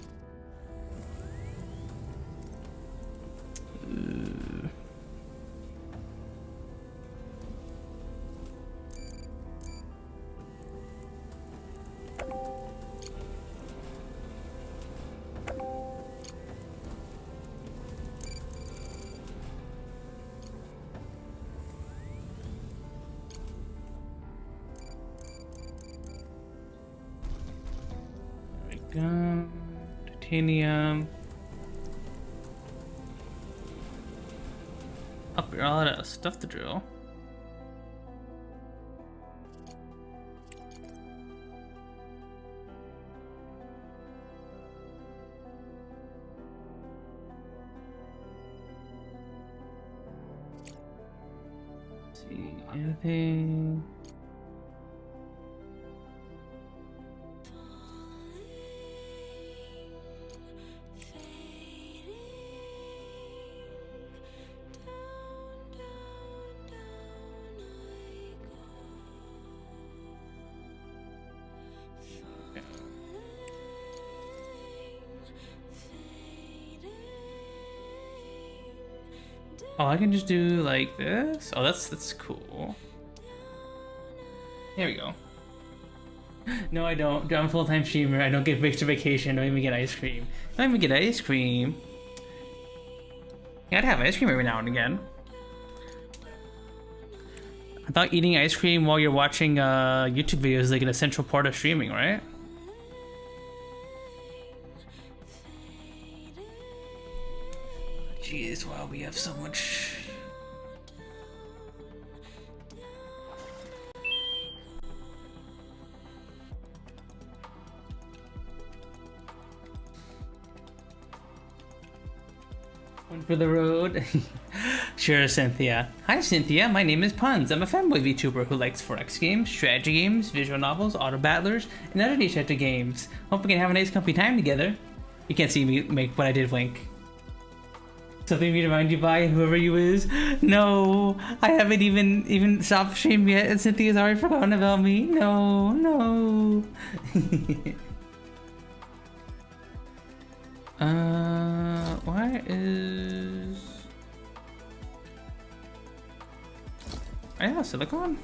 A: Titanium. Up here, all that stuff to drill. Let's see, anything? Oh, I can just do like this? Oh, that's cool. There we go. No, I don't. I'm a full-time streamer. I don't get extra vacation. I don't even get ice cream. I don't even get ice cream. Yeah, I'd have ice cream every now and again. I thought eating ice cream while you're watching YouTube videos is like an essential part of streaming, right? Jeez, wow, we have so much. One for the road. Sure, Cynthia. Hi, Cynthia. My name is Puns. I'm a fanboy VTuber who likes 4X games, strategy games, visual novels, auto battlers, and other niche types of games. Hope we can have a nice company time together. You can't see me make what I did wink. Something me to remind you by whoever you is. No, I haven't even stopped stream yet, and Cynthia's already forgotten about me. No, no. Why is... Oh yeah, silicone.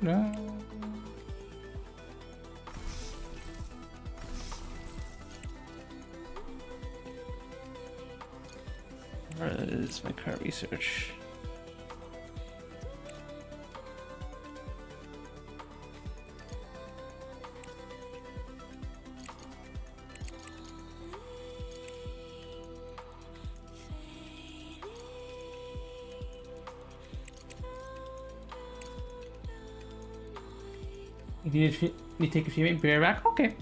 A: No. Where is my current research? You need to take a few minutes, be right back? Okay.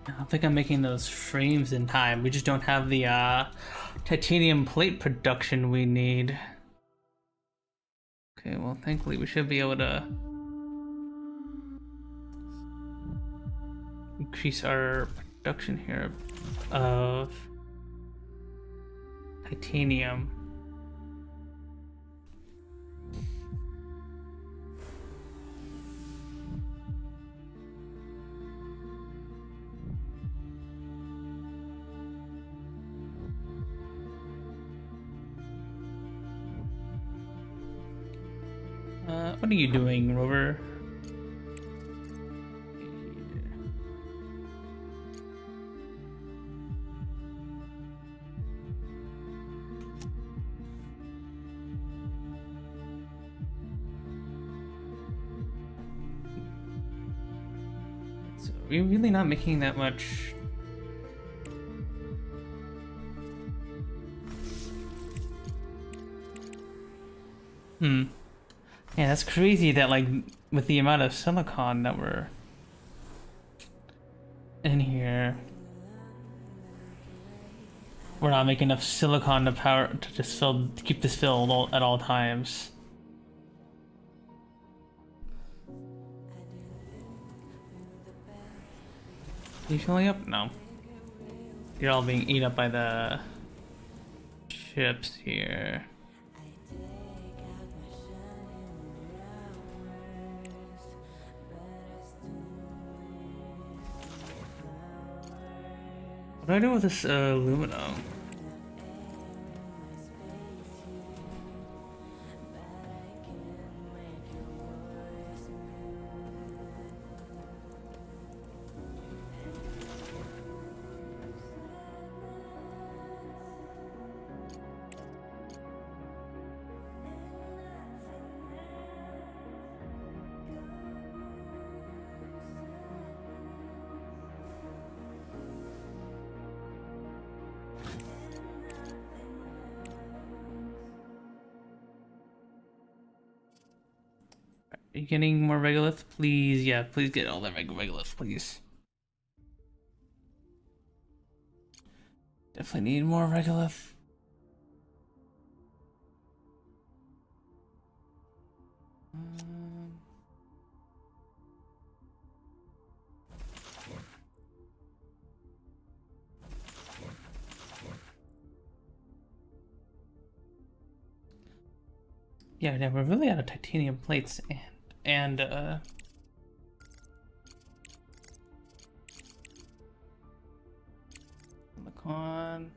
A: I don't think I'm making those frames in time. We just don't have the titanium plate production we need. Okay, well, thankfully we should be able to increase our production here of titanium. What are you doing, Rover? So we're really not making that much. Yeah, that's crazy that, like, with the amount of silicon that we're in here, we're not making enough silicon to power to just to keep this filled at all times. You filling up? No. You're all being eaten up by the chips here. What do I do with this aluminum? Are you getting more regolith? Please, yeah, please get all that regolith, please. Definitely need more regolith. Yeah, we're really out of titanium plates and silicon.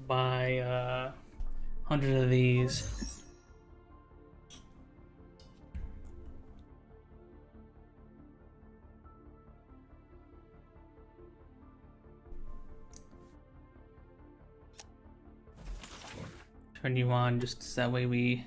A: buy 100 of these. Turn you on just so that way we.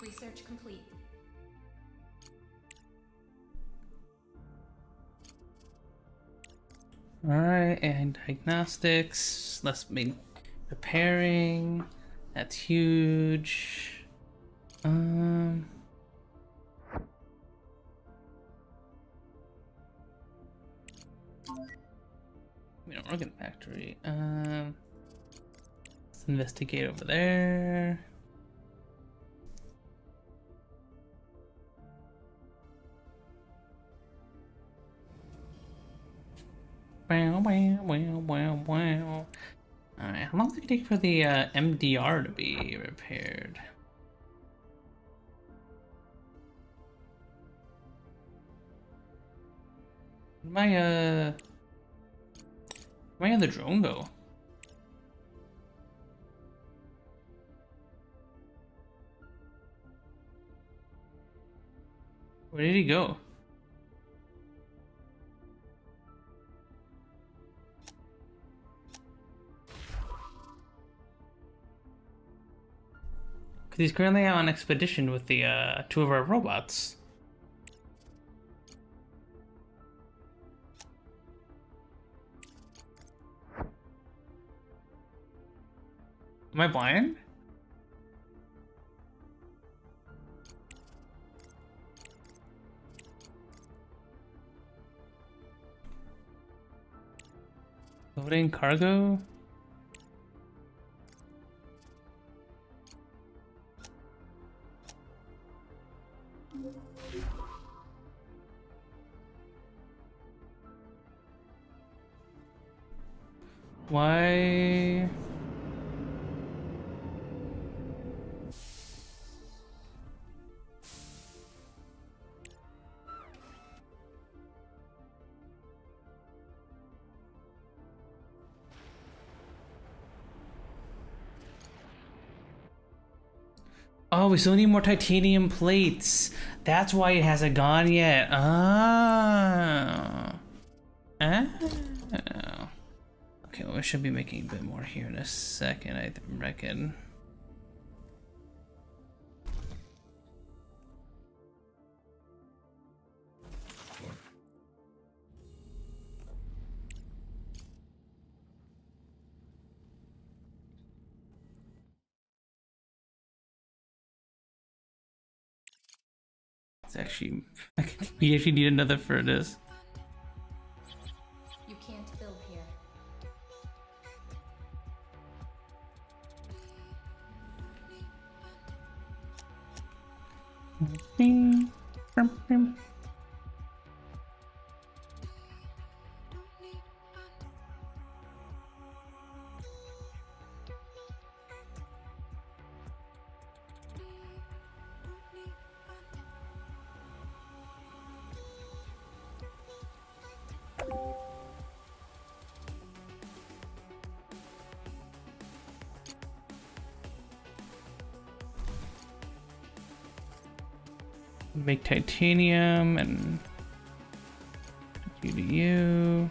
B: Research complete.
A: Alright, and diagnostics. Let's make repairing. That's huge. Organ factory. Let's investigate over there. Wow, wow, wow, wow, wow. Alright, how long does it take for the MDR to be repaired? Where'd my other drone go? Where did he go? Because he's currently out on expedition with the 2 of our robots. Am I blind? Loading cargo? Why? Oh, we still need more titanium plates. That's why it hasn't gone yet. Oh. Oh. Okay, well, we should be making a bit more here in a second, I reckon. It's actually, we actually need another furnace.
B: You can't build here.
A: Make titanium and you to you.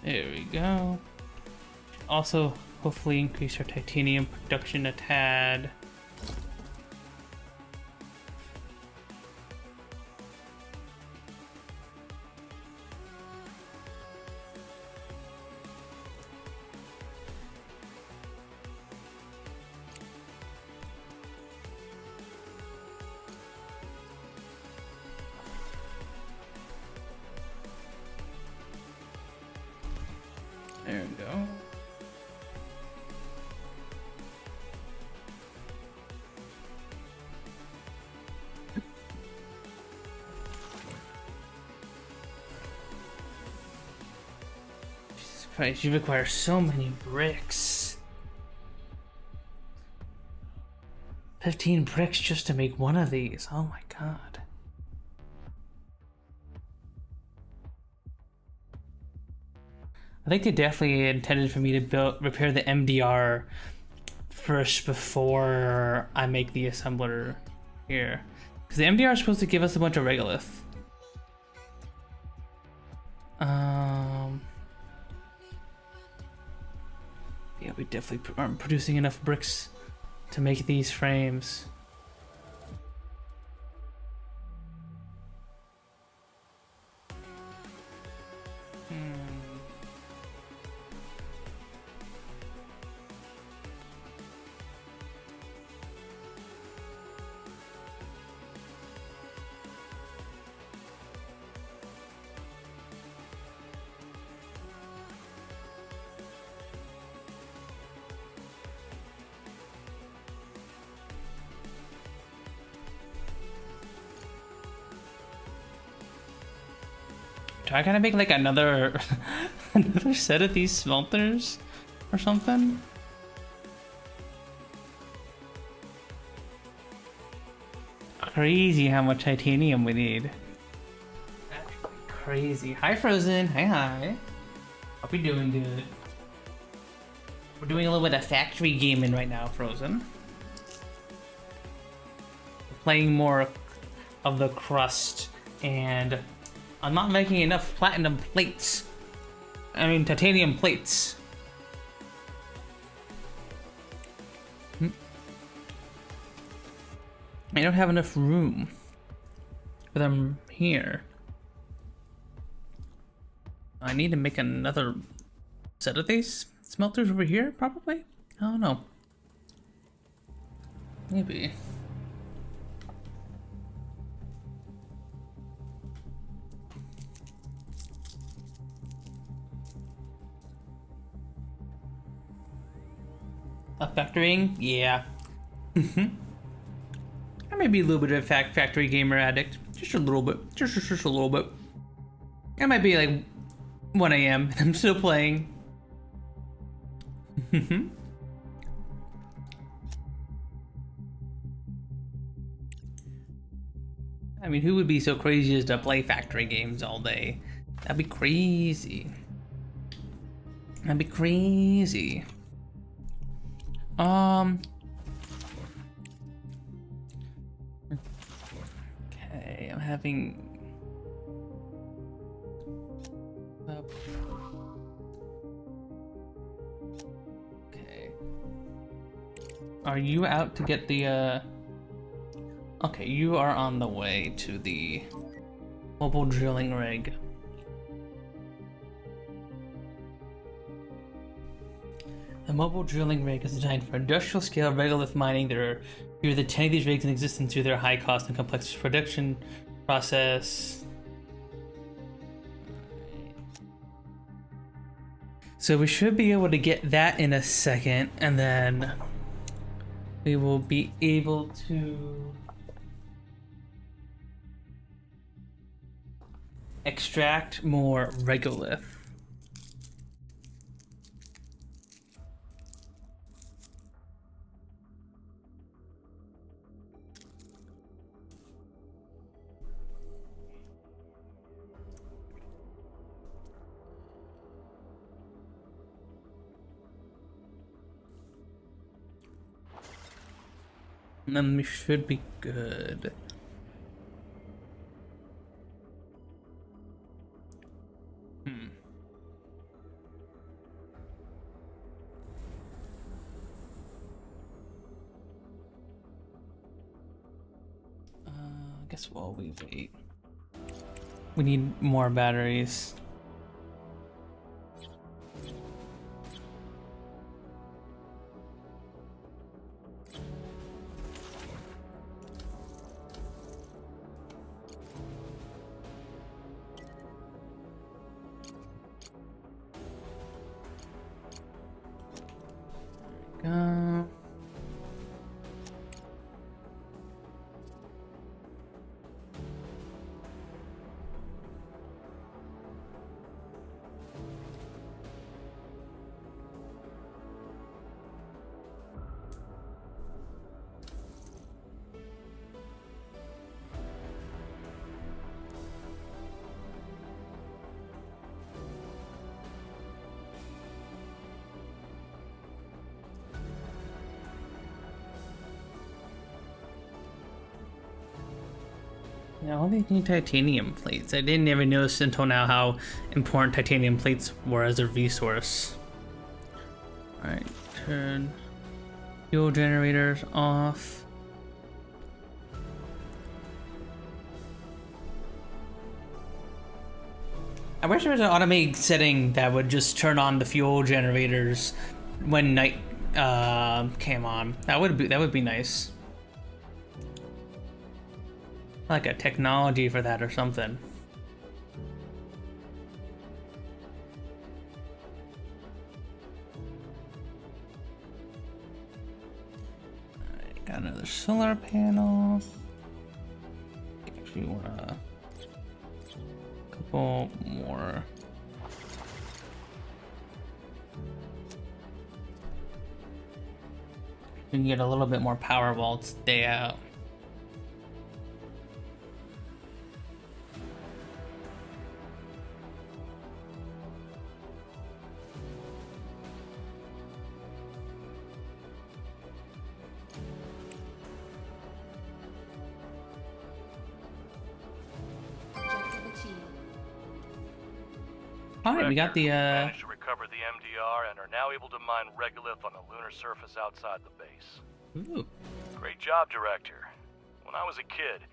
A: There we go. Also, hopefully increase our titanium production a tad. There we go. Jesus Christ, you require so many bricks. 15 bricks just to make one of these. Oh my god. I think they definitely intended for me to repair the MDR first before I make the assembler here. Because the MDR is supposed to give us a bunch of regolith. Yeah, we definitely aren't producing enough bricks to make these frames. Do I gotta make like another another set of these smelters or something? Crazy how much titanium we need. Crazy. Hi Frozen. Hi. Hope you're doing good. We're doing a little bit of factory gaming right now, Frozen. We're playing more of the Crust, and I'm not making enough platinum plates. I mean titanium plates. I don't have enough room for them here. I need to make another set of these smelters over here, probably? I don't know. Maybe. Factoring? Yeah. I may be a little bit of a factory gamer addict. Just a little bit. Just a little bit. It might be like 1 AM and I'm still playing. I mean, who would be so crazy as to play factory games all day? That'd be crazy. That'd be crazy. Okay, I'm having okay. Are you out to get the okay, you are on the way to the mobile drilling rig. The mobile drilling rig is designed for industrial scale regolith mining. There are fewer than 10 of these rigs in existence due to their high cost and complex production process. So we should be able to get that in a second, and then we will be able to extract more regolith. And then we should be good. I guess while we wait, we need more batteries. Yeah, all these new titanium plates. I didn't even notice until now how important titanium plates were as a resource. Alright, turn fuel generators off. I wish there was an automated setting that would just turn on the fuel generators when night came on. That would be nice. Like a technology for that or something. Alright, got another solar panel. Actually want a couple more. We can get a little bit more power while it's day out.
B: Objective achieved.
A: Alright, we got the
C: managed to recover the MDR and are now able to mine regolith on the lunar surface outside the base.
A: Ooh.
C: Great job, Director. When I was a kid,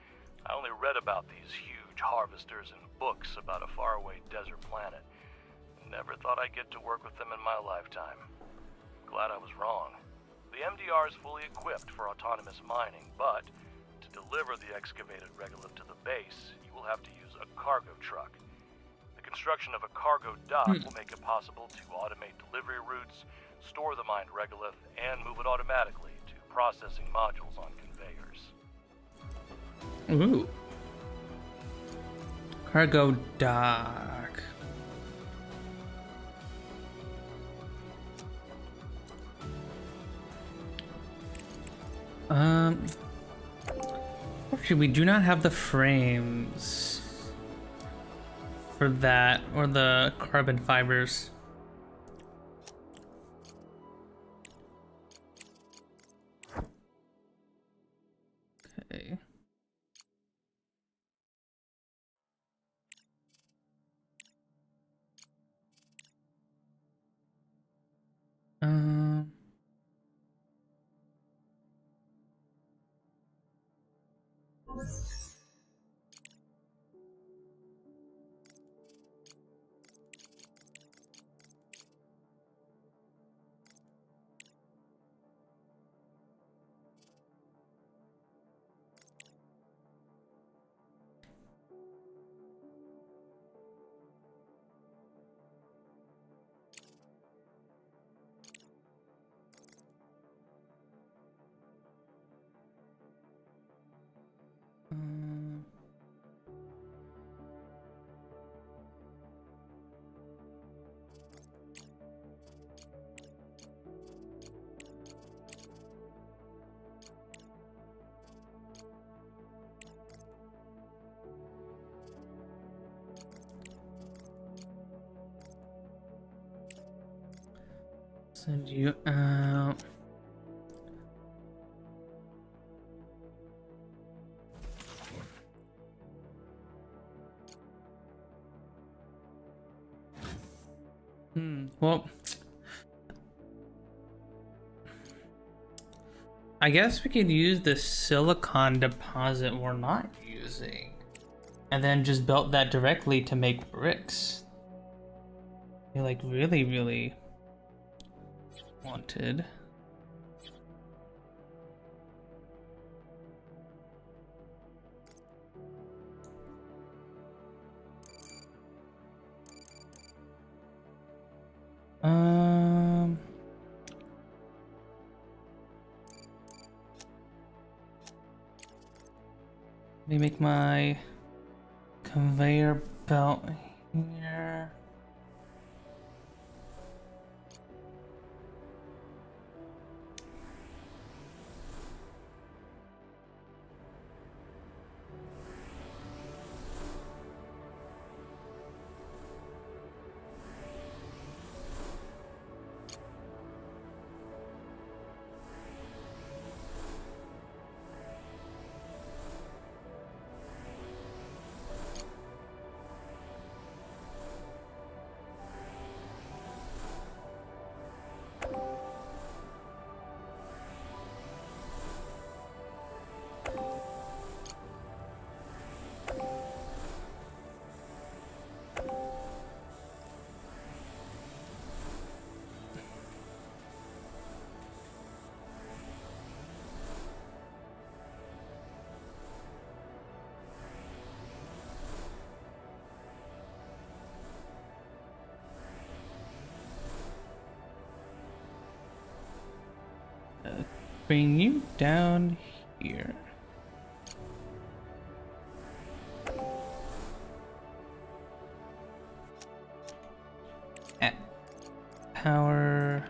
C: I only read about these huge harvesters in books about a faraway desert planet. Never thought I'd get to work with them in my lifetime. Glad I was wrong. The MDR is fully equipped for autonomous mining, but to deliver the excavated regolith to the base, you will have to use a cargo truck. The construction of a cargo dock will make it possible to automate delivery routes, store the mined regolith, and move it automatically to processing modules on conveyors.
A: Ooh. Cargo dock. Actually, we do not have the frames for that or the carbon fibers. Okay. Um. Send you out. Well, I guess we could use the silicon deposit we're not using, and then just build that directly to make bricks. I like really wanted. Let me make my conveyor belt here. bring you down here. At power.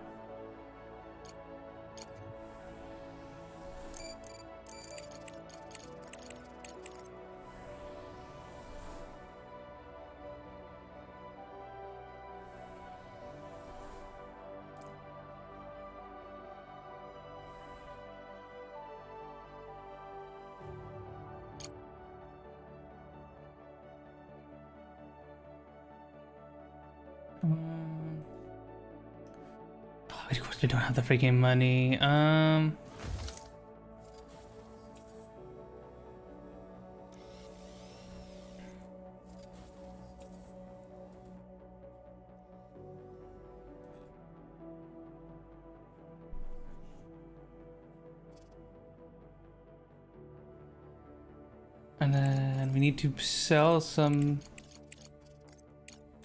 A: Of course we don't have the freaking money. And then we need to sell some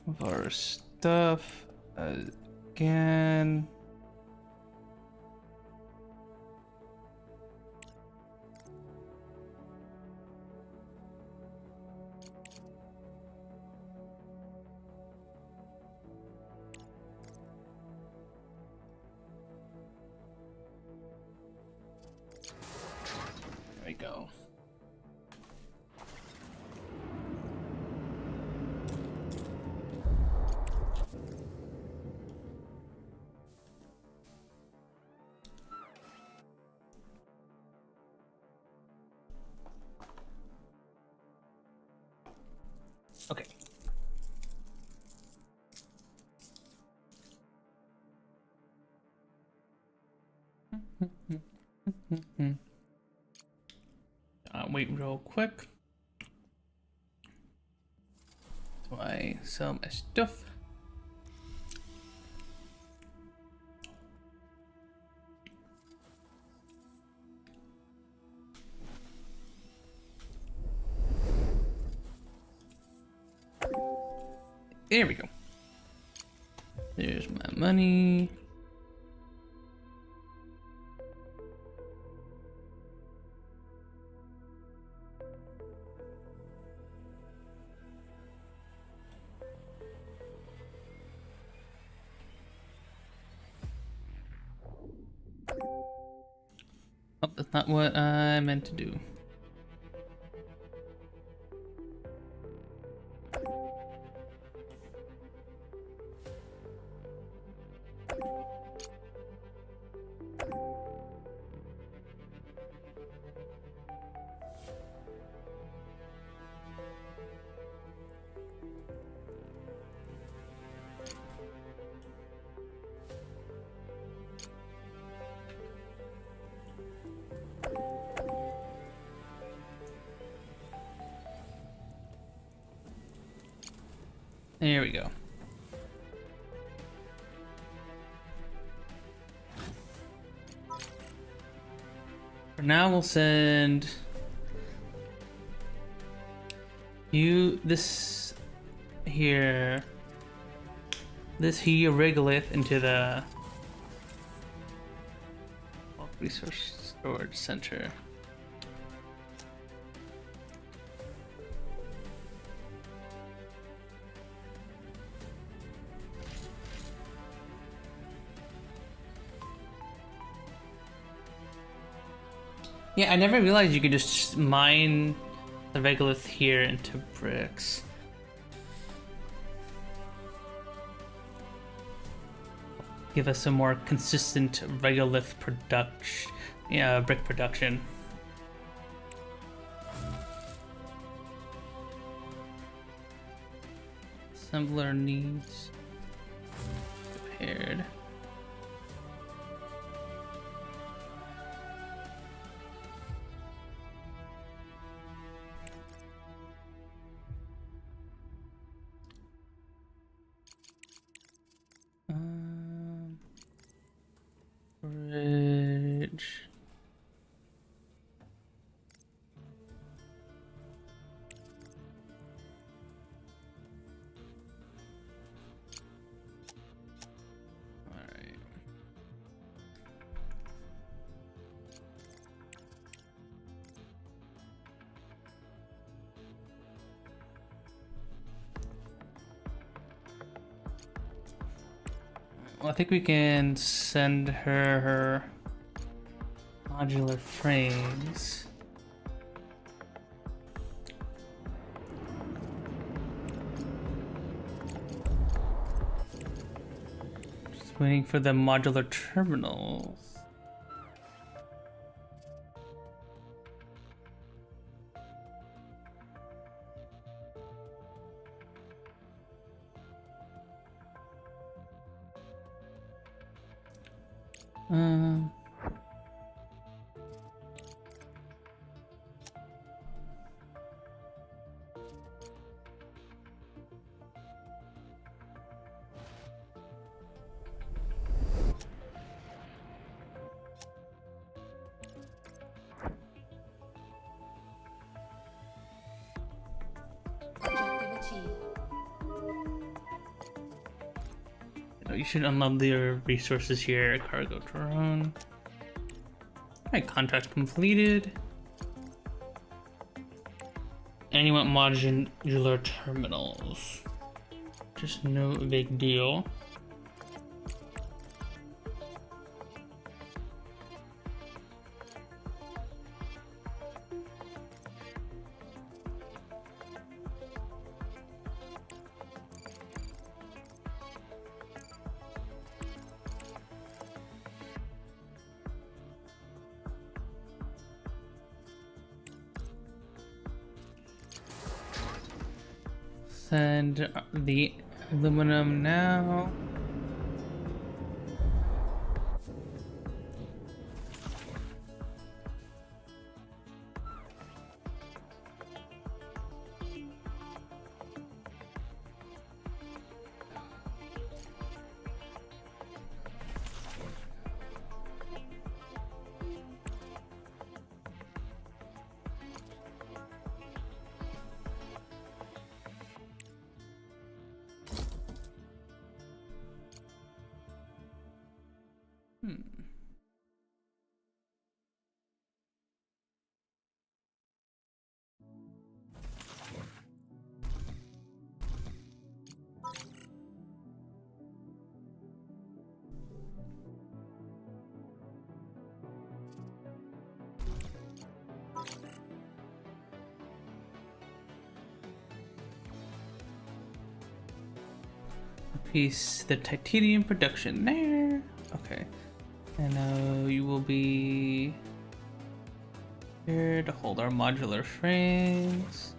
A: of our stuff again. There we go. Okay. Wait real quick. So I sell my stuff. There we go. There's my money. Oh, that's not what I meant to do. There we go. For now, we'll send you this here regolith into the resource storage center. Yeah, I never realized you could just mine the regolith here into bricks. Give us some more consistent regolith production, brick production. Assembler needs repaired. Bridge. Well, I think we can send her modular frames. Just waiting for the modular terminals. Um,
B: Objective achieved.
A: you should unload your resources here. Cargo drone. Alright, contract completed. And you want modular terminals. Just no big deal. Send the aluminum now. Piece the titanium production there. Okay. And now you will be here to hold our modular frames.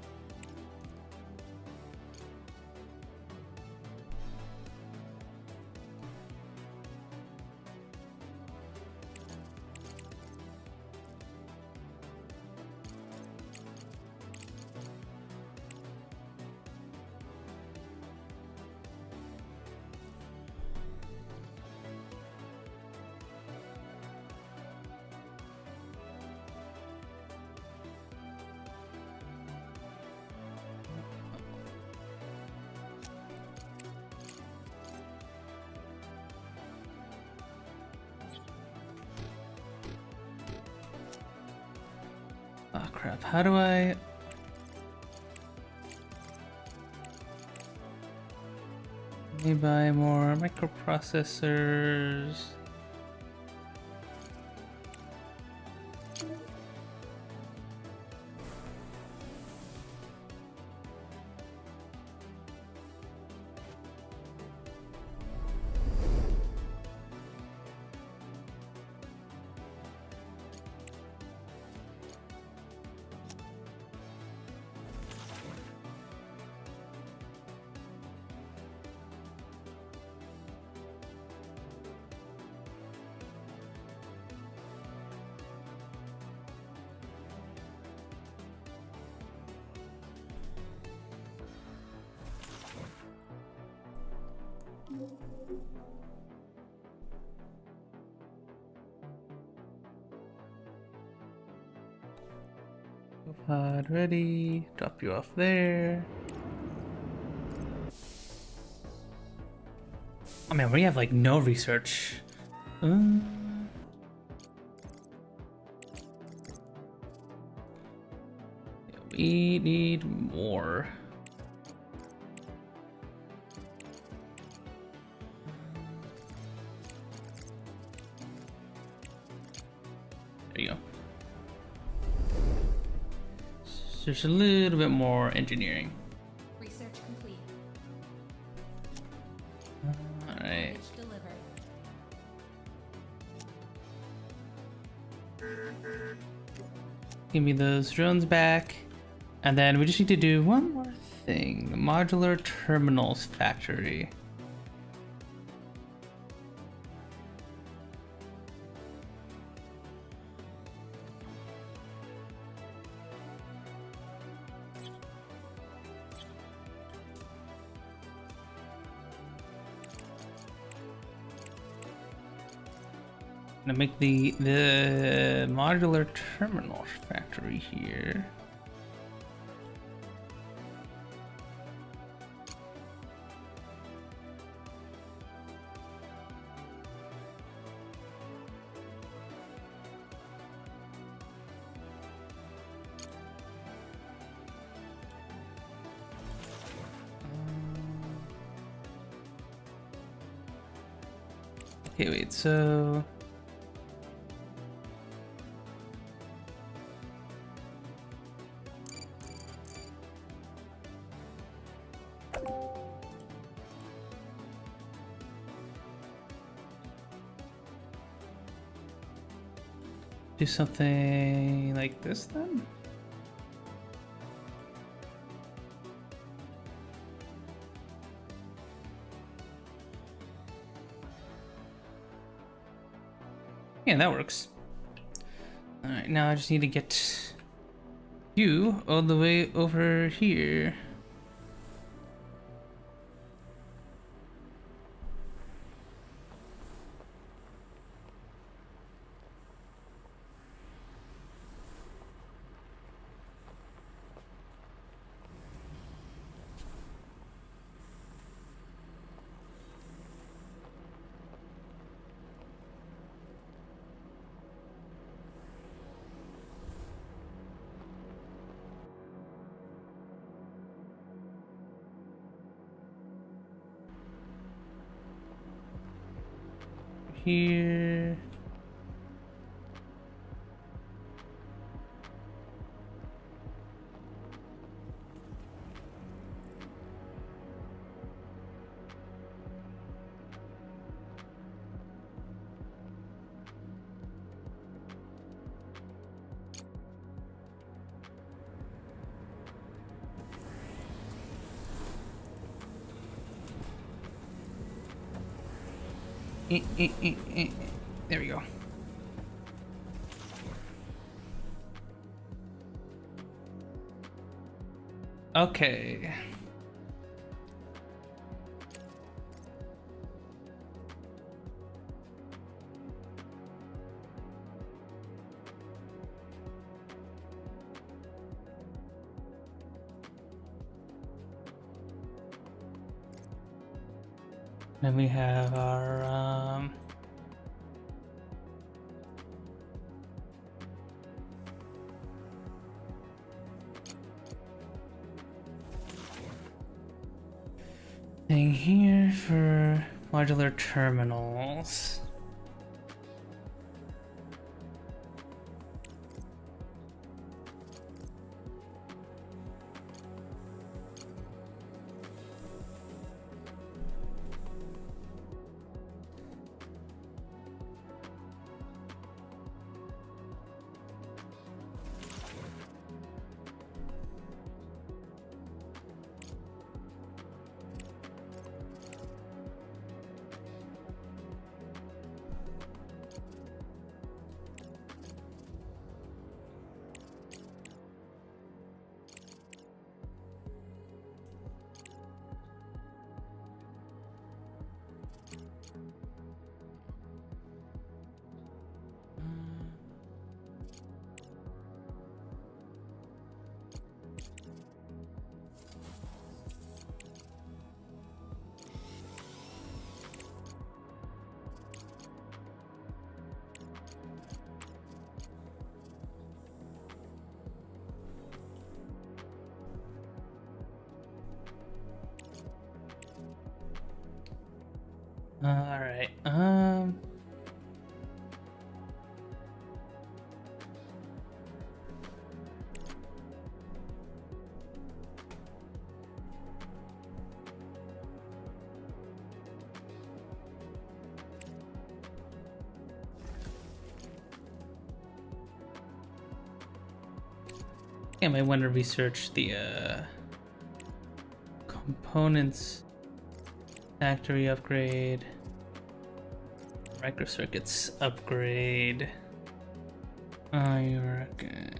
A: Oh crap, how do I... Let me buy more microprocessors. Pod ready. Drop you off there. Oh man, we have like no research. We need more. There you go. So there's a little bit more engineering.
B: Research complete.
A: All right.
B: Package delivered.
A: Give me those drones back. And then we just need to do one more thing. Modular terminals factory. Gonna make the modular terminal factory here. Okay, wait, so do something like this then? Yeah, that works. Alright, now I just need to get you all the way over here. Here. There we go. Okay. Then we have our thing here for modular terminals. All right. I might want to research the components, factory upgrade, microcircuits upgrade. I reckon.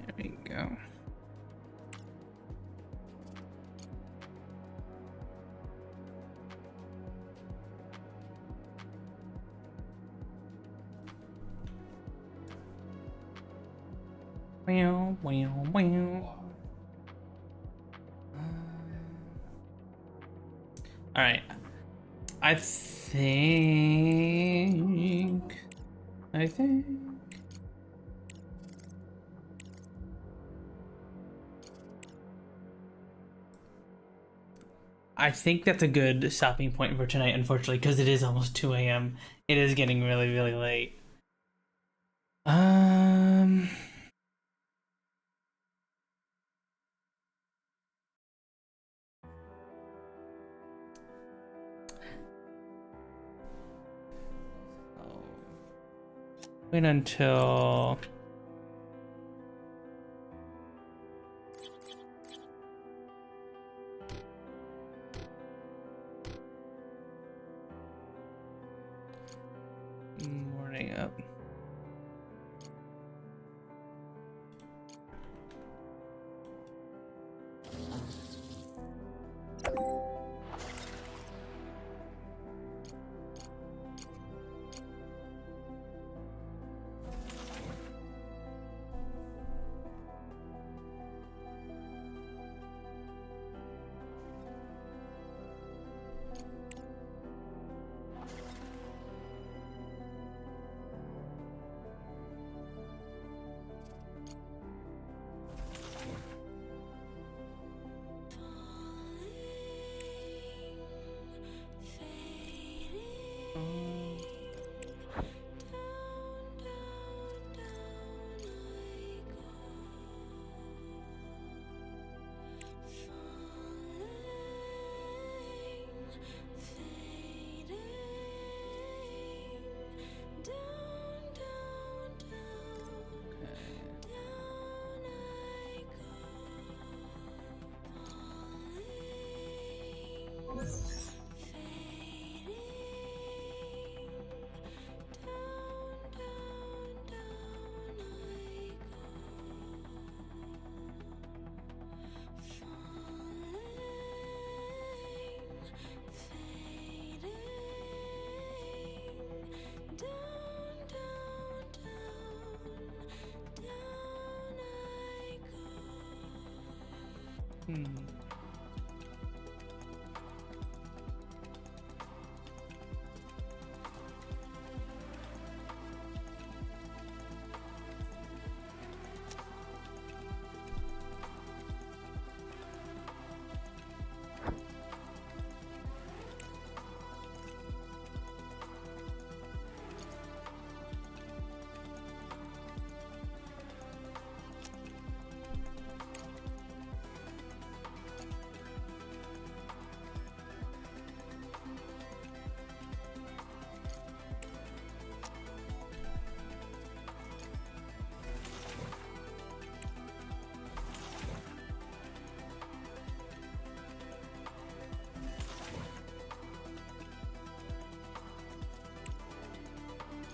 A: There we go. Wow, wow, wow. All right. I think. I think that's a good stopping point for tonight, unfortunately, because it is almost 2 a.m. It is getting really, really late. Wait until morning up.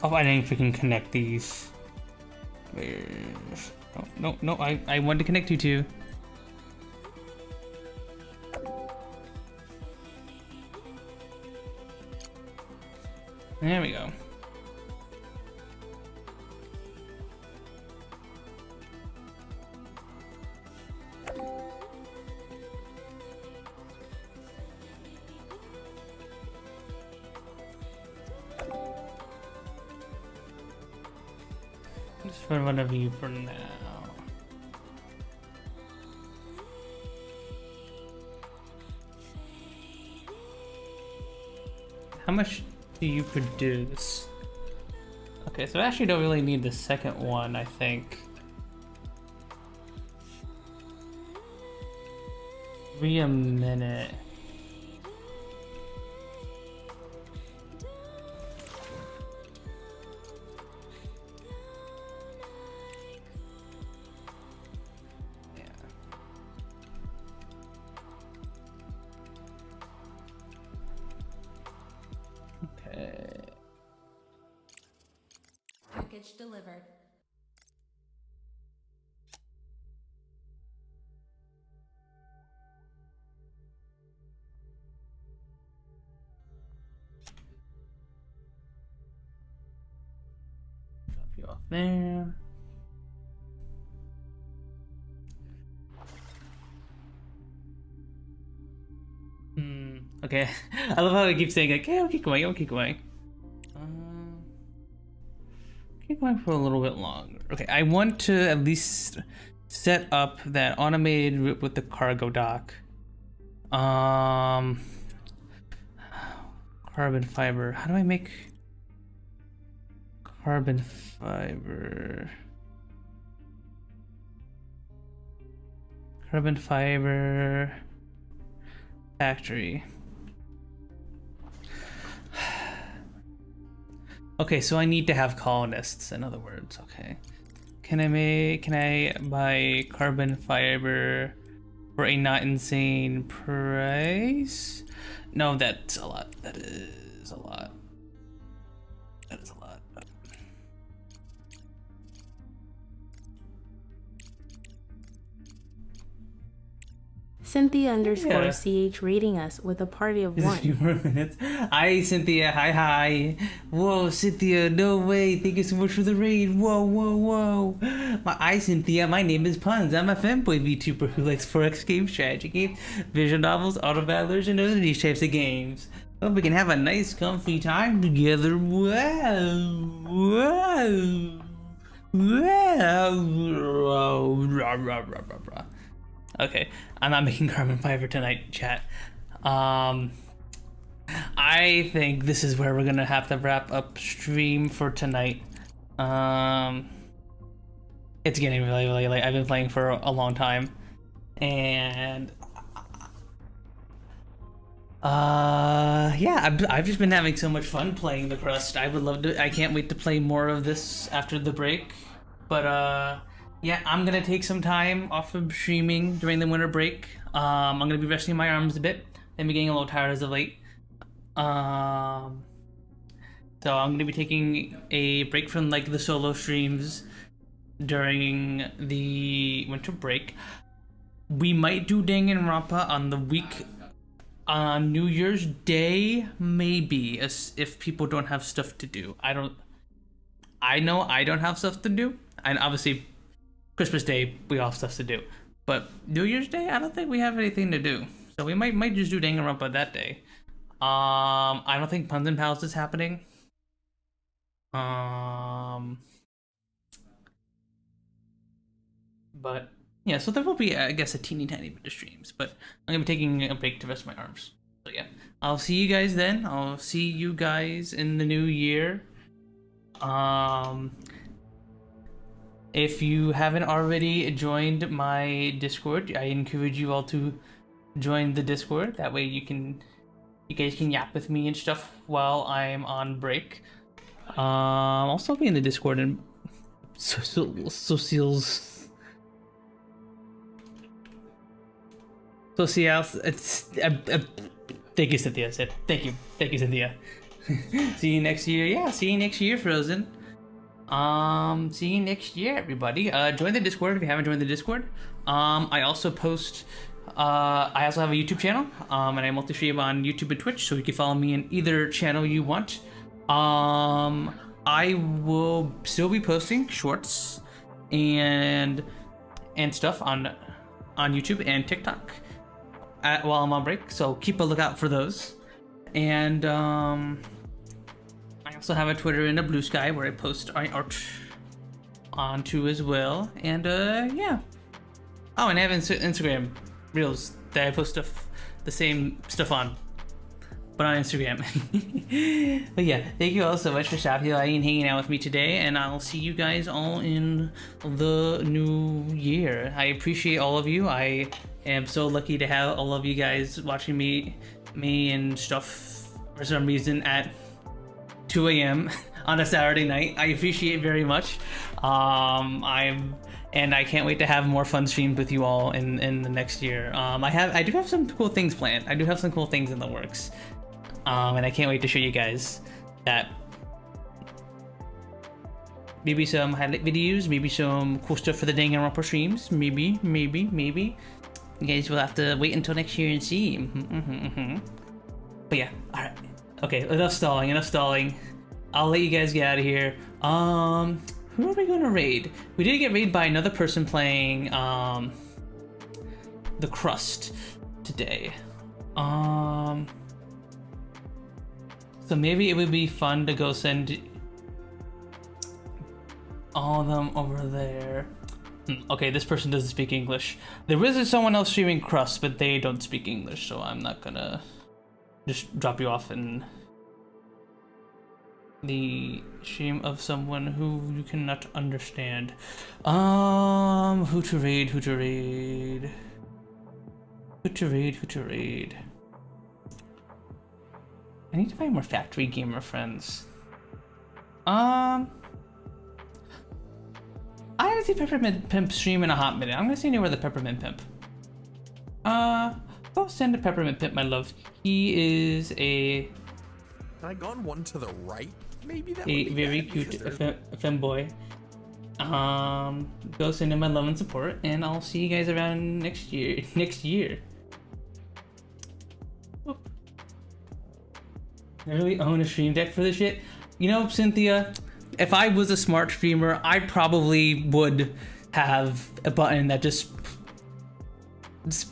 A: Oh, I didn't freaking connect these. Oh, no, I wanted to connect you two. There we go. Just for one of you for now. How much do you produce? Okay, so I actually don't really need the second one, I think. 3 a minute.
B: Package delivered.
A: Drop you off there. Okay. I love how I keep saying, okay, I'll keep going, I'll keep going. Keep going for a little bit longer. Okay, I want to at least set up that automated route with the cargo dock. Carbon fiber. How do I make carbon fiber? Carbon fiber factory. Okay, so I need to have colonists, in other words. Okay. Can I buy carbon fiber for a not insane price? No, that's a lot. That is a lot. That is a lot.
D: Cynthia_CH rating us with a party of
A: Just a
D: one.
A: few more minutes. Hi, Cynthia. Hi. Whoa, Cynthia. No way. Thank you so much for the raid. Whoa. Hi, Cynthia. My name is Puns. I'm a femboy VTuber who likes 4X games, strategy games, visual novels, auto battlers, and other these types of games. Hope we can have a nice, comfy time together. Okay, I'm not making carbon fiber tonight, chat. I think this is where we're gonna have to wrap up stream for tonight. It's getting really late. I've been playing for a long time, and yeah, I've just been having so much fun playing the Crust. I would love to. I can't wait to play more of this after the break. But yeah, I'm gonna take some time off of streaming during the winter break. I'm gonna be resting my arms a bit. I've been getting a little tired as of late. So I'm gonna be taking a break from like the solo streams during the winter break. We might do Danganronpa on the week on New Year's Day, maybe, as if people don't have stuff to do. I know I don't have stuff to do, and obviously Christmas Day we all have stuff to do, but New Year's Day I don't think we have anything to do, so we might just do Danganronpa that day. I don't think Puns and Pals is happening. But yeah, so there will be, I guess, a teeny tiny bit of streams, but I'm gonna be taking a break to rest my arms. So yeah, I'll see you guys then. I'll see you guys in the new year. If you haven't already joined my Discord, I encourage you all to join the Discord. That way you guys can yap with me and stuff while I'm on break. Also be in the Discord and socials. Thank you, Cynthia. Thank you, Cynthia. See you next year. Yeah, see you next year, Frozen. See you next year, everybody. Join the Discord if you haven't joined the Discord. I also post. I also have a YouTube channel, and I multi-stream on YouTube and Twitch, so you can follow me in either channel you want. I will still be posting shorts and stuff on YouTube and TikTok while I'm on break, so keep a lookout for those. And I also have a Twitter and a Blue Sky where I post art onto as well. And yeah. Oh, and I have Instagram Reels that I post the same stuff on, but on Instagram. But yeah, thank you all so much for stopping by and hanging out with me today, and I'll see you guys all in the new year. I appreciate all of you. I am so lucky to have all of you guys watching me and stuff for some reason at 2 a.m. on a Saturday night. I appreciate it very much. And I can't wait to have more fun streams with you all in the next year. I do have some cool things planned. I do have some cool things in the works. And I can't wait to show you guys that Maybe some highlight videos, maybe some cool stuff for the Danganronpa streams. Maybe. You guys will have to wait until next year and see. But yeah, alright. Okay, enough stalling. I'll let you guys get out of here. Who are we gonna raid? We did get raided by another person playing the Crust today. So maybe it would be fun to go send all of them over there. Okay, this person doesn't speak English. There is someone else streaming Crust, but they don't speak English, so I'm not gonna just drop you off in the stream of someone who you cannot understand. Who to raid? I need to find more factory gamer friends. I haven't seen Peppermint Pimp stream in a hot minute. I'm gonna see anywhere the Peppermint Pimp. Go send to Peppermint Pimp, my love. He is a.
J: Had I gone one to the right? Maybe that.
A: A very cute femboy. Go send him my love and support, and I'll see you guys around next year. Whoop. I really own a stream deck for this shit. You know, Cynthia, if I was a smart streamer, I probably would have a button that just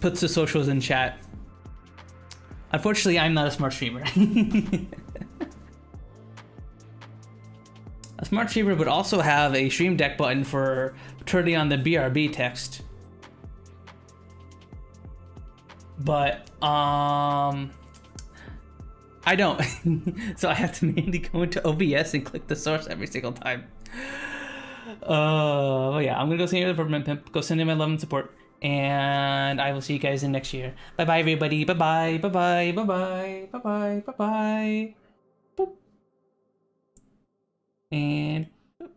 A: puts the socials in chat. Unfortunately, I'm not a smart streamer. A smart streamer would also have a stream deck button for turning on the BRB text. But, I don't. So I have to mainly go into OBS and click the source every single time. But yeah, I'm gonna go see the Peppermint Pimp, go send in my love and support, and I will see you guys in next year. Bye bye, everybody. Bye bye. Bye bye. Bye bye. Bye bye. Bye bye. Boop. And. Boop.